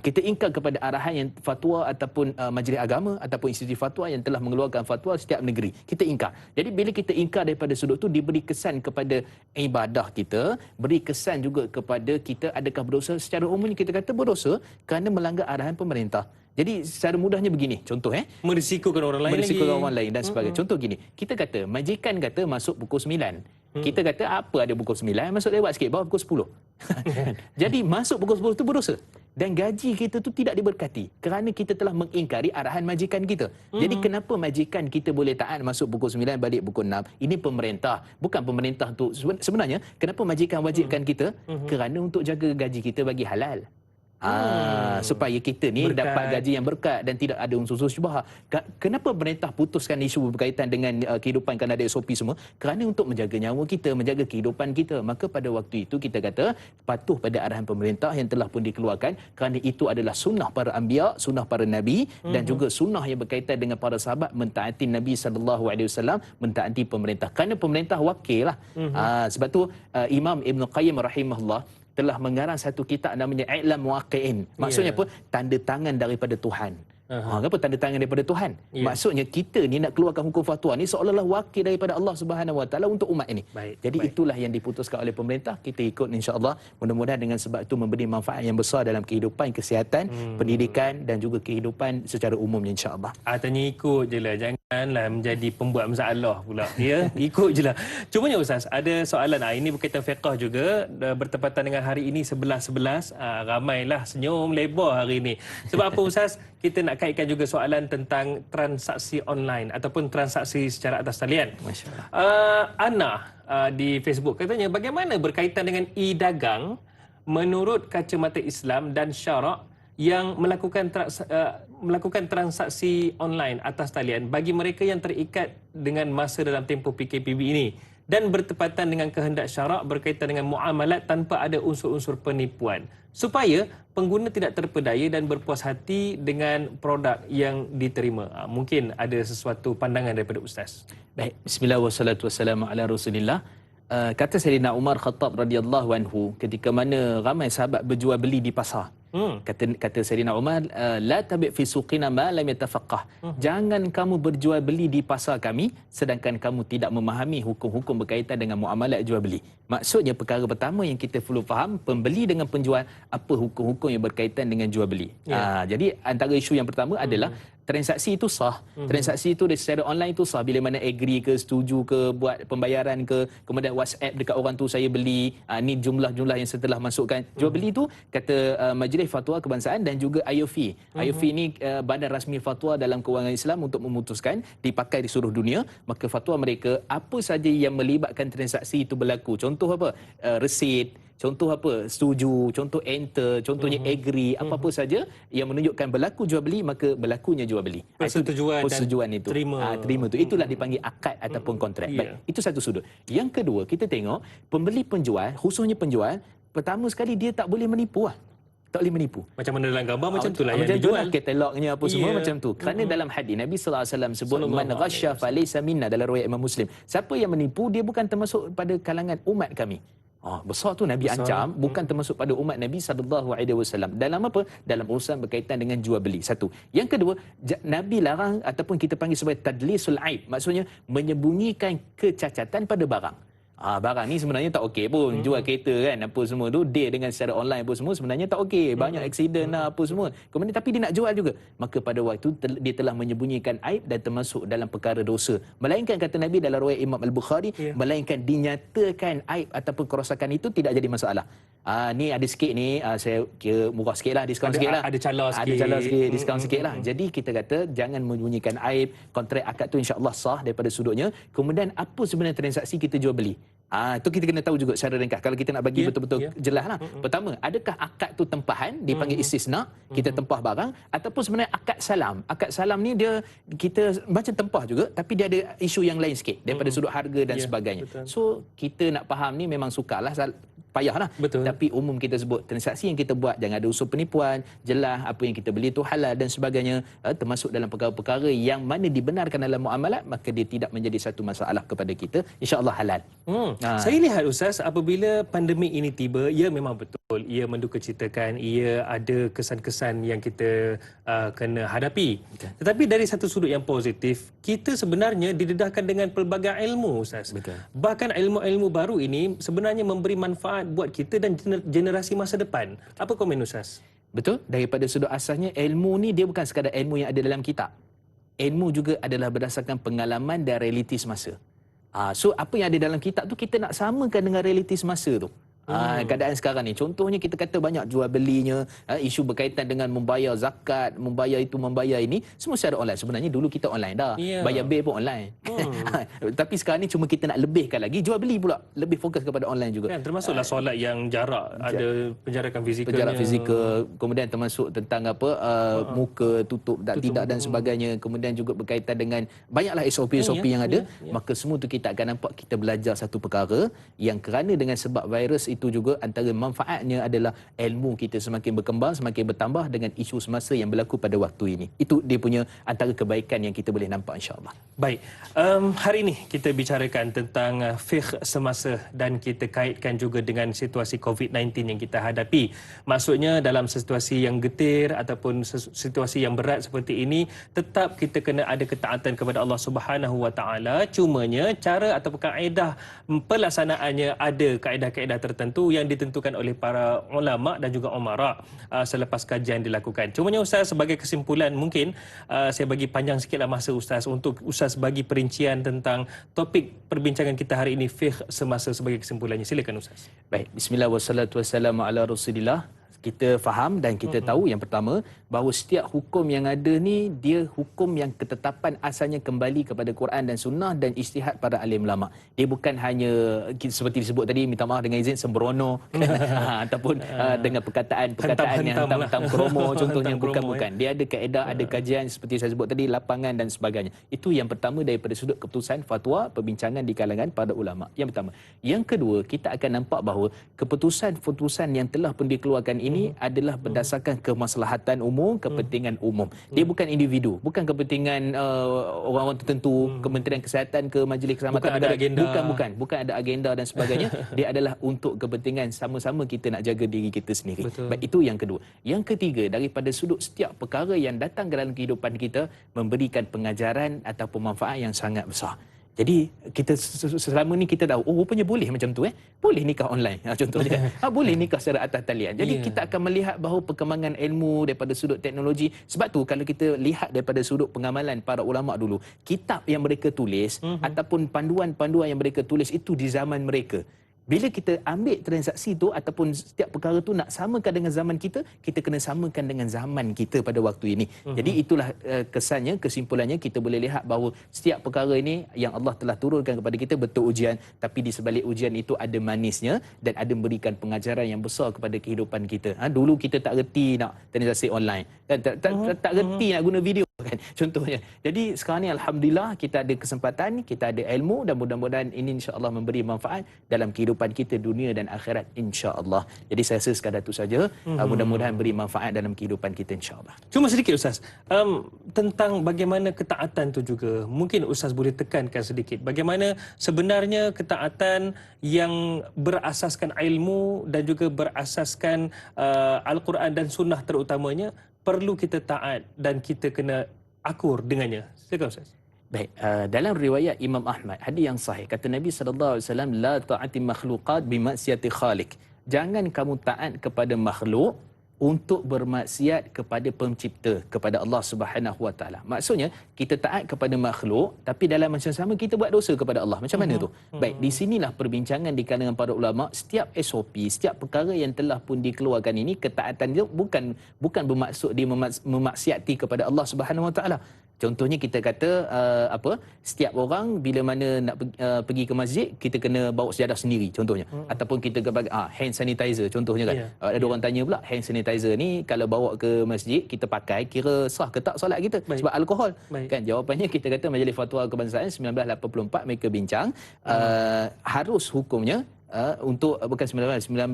Kita ingkar kepada arahan yang fatwa ataupun majlis agama ataupun institusi fatwa yang telah mengeluarkan fatwa setiap negeri. Kita ingkar. Jadi bila kita ingkar daripada sudut tu, diberi kesan kepada ibadah kita, beri kesan juga kepada kita adakah berdosa. Secara umumnya kita kata berdosa kerana melanggar arahan pemerintah. Jadi secara mudahnya begini, contoh merisikokan orang lain orang lain dan sebagainya. Contoh gini, kita kata majikan kata masuk pukul 9. Kita kata apa ada pukul 9, masuk lewat sikit bawa pukul 10. Jadi masuk pukul 10 itu berdosa. Dan gaji kita tu tidak diberkati kerana kita telah mengingkari arahan majikan kita. Jadi kenapa majikan kita boleh taat masuk pukul 9 balik pukul 6? Ini pemerintah, bukan pemerintah tu. Sebenarnya kenapa majikan wajibkan kita? Kerana untuk jaga gaji kita bagi halal. Supaya kita ni Berkat. dapat gaji yang berkat dan tidak ada unsur-unsur syubhat. Kenapa pemerintah putuskan isu berkaitan dengan kehidupan kan ada SOP semua? Kerana untuk menjaga nyawa kita, menjaga kehidupan kita. Maka pada waktu itu kita kata patuh pada arahan pemerintah yang telah pun dikeluarkan, kerana itu adalah sunnah para anbiya, sunnah para nabi dan juga sunnah yang berkaitan dengan para sahabat mentaati Nabi SAW, mentaati pemerintah. Kerana pemerintah wakil lah. Sebab tu Imam Ibn Qayyim rahimahullah telah mengarang satu kitab namanya I'lam Muwaqqi'in. Maksudnya apa? Tanda tangan daripada Tuhan. Apa tanda tangan daripada Tuhan? Maksudnya kita ni nak keluarkan hukum fatwa ni seolah-olah wakil daripada Allah Subhanahu Wa Taala untuk umat ini. Jadi itulah yang diputuskan oleh pemerintah, kita ikut insya-Allah. Mudah-mudahan dengan sebab itu memberi manfaat yang besar dalam kehidupan kesihatan, pendidikan dan juga kehidupan secara umumnya insya-Allah. Tanya ikut je lah, janganlah menjadi pembuat masalah pula. Ya, ikut je lah. Cumanya Ustaz, ada soalan ini berkaitan fiqh juga, bertepatan dengan hari ini 11-11. Ramailah senyum lebar hari ini. Sebab apa Ustaz? Kita nak kaitkan juga soalan tentang transaksi online ataupun transaksi secara atas talian. Masya-Allah. Ana di Facebook katanya, bagaimana berkaitan dengan e-dagang menurut kacamata Islam dan syarak yang melakukan transaksi online atas talian bagi mereka yang terikat dengan masa dalam tempoh PKPB ini dan bertepatan dengan kehendak syarak berkaitan dengan muamalat tanpa ada unsur-unsur penipuan, supaya pengguna tidak terpedaya dan berpuas hati dengan produk yang diterima. Mungkin ada sesuatu pandangan daripada Ustaz. Baik, bismillah wassalatu wassalamu ala Rasulillah. Kata Sayyidina Umar Khattab radhiyallahu anhu, ketika mana ramai sahabat berjual beli di pasar. Kata Sayyidina Umar, la tabi' fi suqina ma lam yatafaqqah. Jangan kamu berjual beli di pasar kami sedangkan kamu tidak memahami hukum-hukum berkaitan dengan muamalat jual beli. Maksudnya perkara pertama yang kita perlu faham, pembeli dengan penjual, apa hukum-hukum yang berkaitan dengan jual beli. Jadi antara isu yang pertama adalah transaksi itu sah. Transaksi itu secara online itu sah. Bila mana agree ke, setuju ke, buat pembayaran ke, kemudian WhatsApp dekat orang tu saya beli, ni jumlah-jumlah yang setelah masukkan. Jual beli itu kata Majlis Fatwa Kebangsaan dan juga IOFI. IOFI ni badan rasmi fatwa dalam kewangan Islam untuk memutuskan, dipakai di seluruh dunia. Maka fatwa mereka apa saja yang melibatkan transaksi itu berlaku. Contoh apa? Resit. Contoh apa? Setuju, contoh enter, contohnya agree, apa-apa saja yang menunjukkan berlaku jual beli, maka berlakunya jual beli. Persetujuan itu. Terima tu. Itulah dipanggil akad ataupun kontrak. Baik, itu satu sudut. Yang kedua, kita tengok pembeli penjual, khususnya penjual, pertama sekali dia tak boleh menipu lah. Tak boleh menipu. Macam mana dalam gambar macam itulah yang dijual. Katalognya apa semua macam tu. Kerana dalam hadis Nabi sallallahu alaihi wasallam sebut man ghasya falaysa minna, dalam riwayat Imam Muslim. Siapa yang menipu dia bukan termasuk pada kalangan umat kami. Besar tu Nabi ancam, bukan termasuk pada umat Nabi SAW. Dalam apa? Dalam urusan berkaitan dengan jual beli. Satu. Yang kedua, Nabi larang ataupun kita panggil sebagai tadlisul aib. Maksudnya menyembunyikan kecacatan pada barang. Barang ni sebenarnya tak okey pun. Jual kereta kan, apa semua tu, deal dengan secara online apa semua sebenarnya tak okey. Banyak aksiden lah apa semua. Kemudian tapi dia nak jual juga. Maka pada waktu dia telah menyembunyikan aib dan termasuk dalam perkara dosa. Melainkan kata Nabi dalam riwayat Imam Al-Bukhari, melainkan dinyatakan aib ataupun kerosakan itu tidak jadi masalah. Ni ada sikit ni, saya kira murah sikit lah, diskaun sikit lah. Ada cala sikit. Ada cala sikit, diskaun sikit lah. Jadi kita kata jangan menyembunyikan aib. Kontrak akad tu insya-Allah sah daripada sudutnya. Kemudian apa sebenarnya transaksi kita jual beli? Itu kita kena tahu juga secara ringkas. Kalau kita nak bagi betul-betul jelas lah. Pertama, adakah akad tu tempahan, dipanggil istisna, kita tempah barang, ataupun sebenarnya akad salam. Akad salam ni dia kita macam tempah juga, tapi dia ada isu yang lain sikit daripada sudut harga dan sebagainya. So kita nak faham ni memang sukarlah, payahlah. Tapi umum kita sebut transaksi yang kita buat jangan ada unsur penipuan, jelas apa yang kita beli tu halal dan sebagainya, termasuk dalam perkara-perkara yang mana dibenarkan dalam muamalat, maka dia tidak menjadi satu masalah kepada kita, insya-Allah halal. Saya lihat Ustaz, apabila pandemik ini tiba, ia memang betul, ia mendukacitakan, ia ada kesan-kesan yang kita kena hadapi. Tetapi dari satu sudut yang positif, kita sebenarnya didedahkan dengan pelbagai ilmu Ustaz. Bahkan ilmu-ilmu baru ini sebenarnya memberi manfaat buat kita dan generasi masa depan. Apa komen Ustaz? Betul. Daripada sudut asasnya, ilmu ni dia bukan sekadar ilmu yang ada dalam kitab. Ilmu juga adalah berdasarkan pengalaman dan realiti semasa. So apa yang ada dalam kitab tu kita nak samakan dengan realiti semasa tu. Keadaan sekarang ni. Contohnya kita kata banyak jual belinya, isu berkaitan dengan membayar zakat, membayar itu, membayar ini, semua secara online. Sebenarnya dulu kita online dah. Ya. Bayar bil pun online. Tapi sekarang ni cuma kita nak lebihkan lagi, jual beli pula. Lebih fokus kepada online juga. Kan termasuklah solat yang jarak, ada penjarakan fizikal. Penjarak fizikal, kemudian termasuk tentang apa muka tutup tak tidak dan sebagainya, kemudian juga berkaitan dengan banyaklah SOP yang ada. Maka semua tu kita akan nampak kita belajar satu perkara yang kerana dengan sebab virus itu juga antara manfaatnya adalah ilmu kita semakin berkembang, semakin bertambah dengan isu semasa yang berlaku pada waktu ini. Itu dia punya antara kebaikan yang kita boleh nampak, insya-Allah. Baik, hari ini kita bicarakan tentang fiqh semasa dan kita kaitkan juga dengan situasi COVID-19 yang kita hadapi. Maksudnya dalam situasi yang getir ataupun situasi yang berat seperti ini, tetap kita kena ada ketaatan kepada Allah Subhanahu Wa Taala. Cumanya cara atau kaedah pelaksanaannya ada kaedah-kaedah tertentu yang ditentukan oleh para ulama dan juga umara selepas kajian dilakukan. Cumanya Ustaz, sebagai kesimpulan mungkin saya bagi panjang sikitlah masa Ustaz untuk Ustaz bagi perincian tentang topik perbincangan kita hari ini, fiqh semasa, sebagai kesimpulannya. Silakan Ustaz. Baik, bismillah wassalatu wassalamu ala Rasulillah. Kita faham dan kita tahu yang pertama bahawa setiap hukum yang ada ni dia hukum yang ketetapan asalnya kembali kepada Quran dan Sunnah dan ijtihad para alim ulama. Dia bukan hanya seperti disebut tadi, minta maaf dengan izin sembrono ataupun dengan perkataan yang hantam kromo contohnya, bukan. Dia ada kaedah, ada kajian seperti saya sebut tadi, lapangan dan sebagainya. Itu yang pertama daripada sudut keputusan fatwa, perbincangan di kalangan para ulama. Yang pertama. Yang kedua, kita akan nampak bahawa keputusan-keputusan yang telah pun dikeluarkan ini adalah berdasarkan kemaslahatan umum, kepentingan umum. Dia bukan individu, bukan kepentingan orang-orang tertentu, Kementerian Kesihatan ke Majlis Keselamatan Negara. Bukan ada agenda dan sebagainya. Dia adalah untuk kepentingan sama-sama kita nak jaga diri kita sendiri. Betul. Baik, itu yang kedua. Yang ketiga, daripada sudut setiap perkara yang datang ke dalam kehidupan kita memberikan pengajaran ataupun manfaat yang sangat besar. Jadi kita selama ni kita tahu, rupanya boleh macam tu, boleh nikah online contohnya, boleh nikah secara atas talian. Jadi kita akan melihat bahawa perkembangan ilmu daripada sudut teknologi. Sebab tu kalau kita lihat daripada sudut pengamalan para ulama dulu, kitab yang mereka tulis ataupun panduan-panduan yang mereka tulis itu di zaman mereka. Bila kita ambil transaksi tu ataupun setiap perkara tu nak samakan dengan zaman kita, kita kena samakan dengan zaman kita pada waktu ini. Jadi itulah kesannya, kesimpulannya kita boleh lihat bahawa setiap perkara ini yang Allah telah turunkan kepada kita betul ujian, tapi di sebalik ujian itu ada manisnya dan ada memberikan pengajaran yang besar kepada kehidupan kita. Dulu kita tak reti nak transaksi online, tak reti nak guna video kan contohnya. Jadi sekarang ni alhamdulillah kita ada kesempatan, kita ada ilmu dan mudah-mudahan ini insya-Allah memberi manfaat dalam kehidupan kita dunia dan akhirat insya-Allah. Jadi saya rasa sekadar itu saja. Mudah-mudahan beri manfaat dalam kehidupan kita insya-Allah. Cuma sedikit Ustaz, tentang bagaimana ketaatan tu juga mungkin Ustaz boleh tekankan sedikit. Bagaimana sebenarnya ketaatan yang berasaskan ilmu dan juga berasaskan Al-Quran dan Sunnah terutamanya, perlu kita taat dan kita kena akur dengannya. Silakan Ustaz. Baik, dalam riwayat Imam Ahmad, hadis yang sahih, kata Nabi SAW, la ta'ati makhluqat bimaksiati khaliq. Jangan kamu taat kepada makhluk untuk bermaksiat kepada pencipta, kepada Allah Subhanahu Wa Taala. Maksudnya kita taat kepada makhluk tapi dalam masa sama kita buat dosa kepada Allah. Macam mana tu? Baik, di sinilah perbincangan di kalangan para ulama. Setiap SOP, setiap perkara yang telah pun dikeluarkan ini, ketaatan dia bukan bermaksud dia memaksiati kepada Allah Subhanahu Wa Taala. Contohnya kita kata setiap orang bila mana nak pergi ke masjid, kita kena bawa sejadah sendiri contohnya. Ataupun kita bagi hand sanitizer contohnya kan. Ada orang tanya pula, hand sanitizer ni kalau bawa ke masjid kita pakai, kira sah ke tak solat kita? Baik. Sebab alkohol. Baik. Kan jawapannya kita kata Majlis Fatwa Kebangsaan 1984 mereka bincang harus hukumnya untuk bukan 19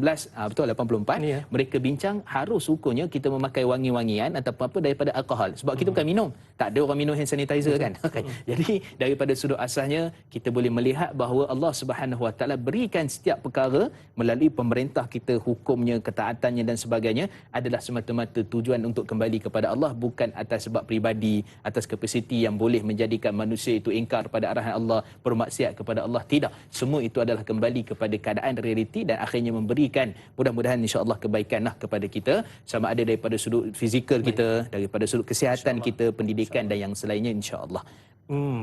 betul 84 mereka bincang harus hukumnya kita memakai wangi-wangian ataupun apa daripada alkohol sebab kita bukan minum, tak ada orang minum hand sanitizer kan. Jadi daripada sudut asalnya kita boleh melihat bahawa Allah Subhanahu Wa Taala berikan setiap perkara melalui pemerintah kita, hukumnya, ketaatannya dan sebagainya adalah semata-mata tujuan untuk kembali kepada Allah, bukan atas sebab peribadi, atas kapasiti yang boleh menjadikan manusia itu ingkar pada arahan Allah, bermaksiat kepada Allah. Tidak, semua itu adalah kembali kepada keadaan realiti dan akhirnya memberikan mudah-mudahan insya-Allah kebaikanlah kepada kita, sama ada daripada sudut fizikal kita, daripada sudut kesihatan kita, pendidikan dan yang selainnya insya-Allah.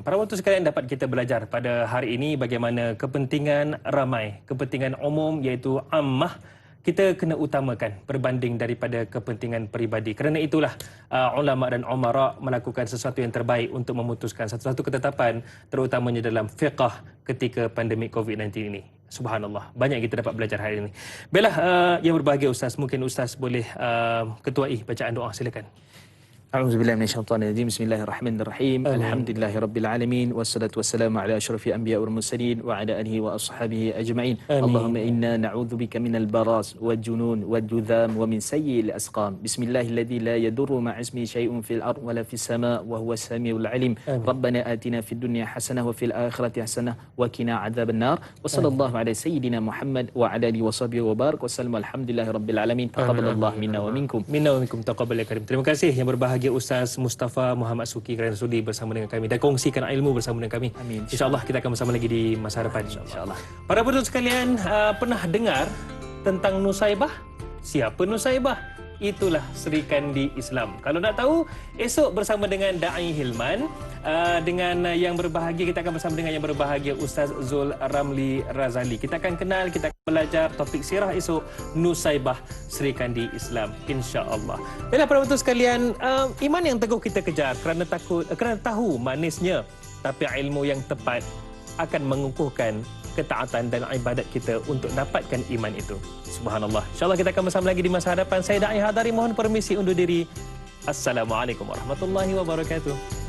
Para waktu sekalian, dapat kita belajar pada hari ini bagaimana kepentingan ramai, kepentingan umum iaitu ammah, kita kena utamakan berbanding daripada kepentingan peribadi. Kerana itulah ulama dan umara melakukan sesuatu yang terbaik untuk memutuskan satu-satu ketetapan, terutamanya dalam fiqh ketika pandemik COVID-19 ini. Subhanallah, banyak kita dapat belajar hari ini. Baiklah, yang berbahagia Ustaz, mungkin Ustaz boleh ketuai bacaan doa, silakan. أعوذ بالله من الشيطان الرجيم بسم الله الرحمن الرحيم الحمد لله رب العالمين والصلاة والسلام على أشرف الأنبياء والمرسلين وعلى آله وأصحابه أجمعين اللهم إنا نعوذ بك من البراس والجنون والجذام ومن سيء الأسقام بسم الله الذي لا يضر مع اسمه شيء في الأرض ولا في السماء وهو السميع العليم ربنا آتنا في الدنيا حسنة وفي الآخرة حسنة وقنا عذاب النار وصلى الله على سيدنا محمد وعلى آله وصحبه وبارك وسلم الحمد لله رب العالمين تقبل الله منا ومنكم Taqabbal ya karim. Terima kasih yang berbahagia Ustaz Mustafa Muhammad Suki kerana sudi bersama dengan kami dan kongsikan ilmu bersama dengan kami. Amin. InsyaAllah kita akan bersama lagi di masa depan. InsyaAllah. Para penonton sekalian, pernah dengar tentang Nusaibah? Siapa Nusaibah? Itulah Sri Kandi Islam. Kalau nak tahu, esok bersama dengan Da'i Hilman, dengan yang berbahagia, kita akan bersama dengan yang berbahagia Ustaz Zul Ramli Razali. Kita akan kenal, kita akan belajar topik sirah esok, Nusaibah Sri Kandi Islam, insya-Allah. Baiklah para penonton sekalian, iman yang teguh kita kejar kerana tahu manisnya, tapi ilmu yang tepat akan mengukuhkan ketaatan dan ibadat kita untuk dapatkan iman itu. Subhanallah. InsyaAllah kita akan bersama lagi di masa hadapan. Saya Da'i Hadari mohon permisi undur diri. Assalamualaikum warahmatullahi wabarakatuh.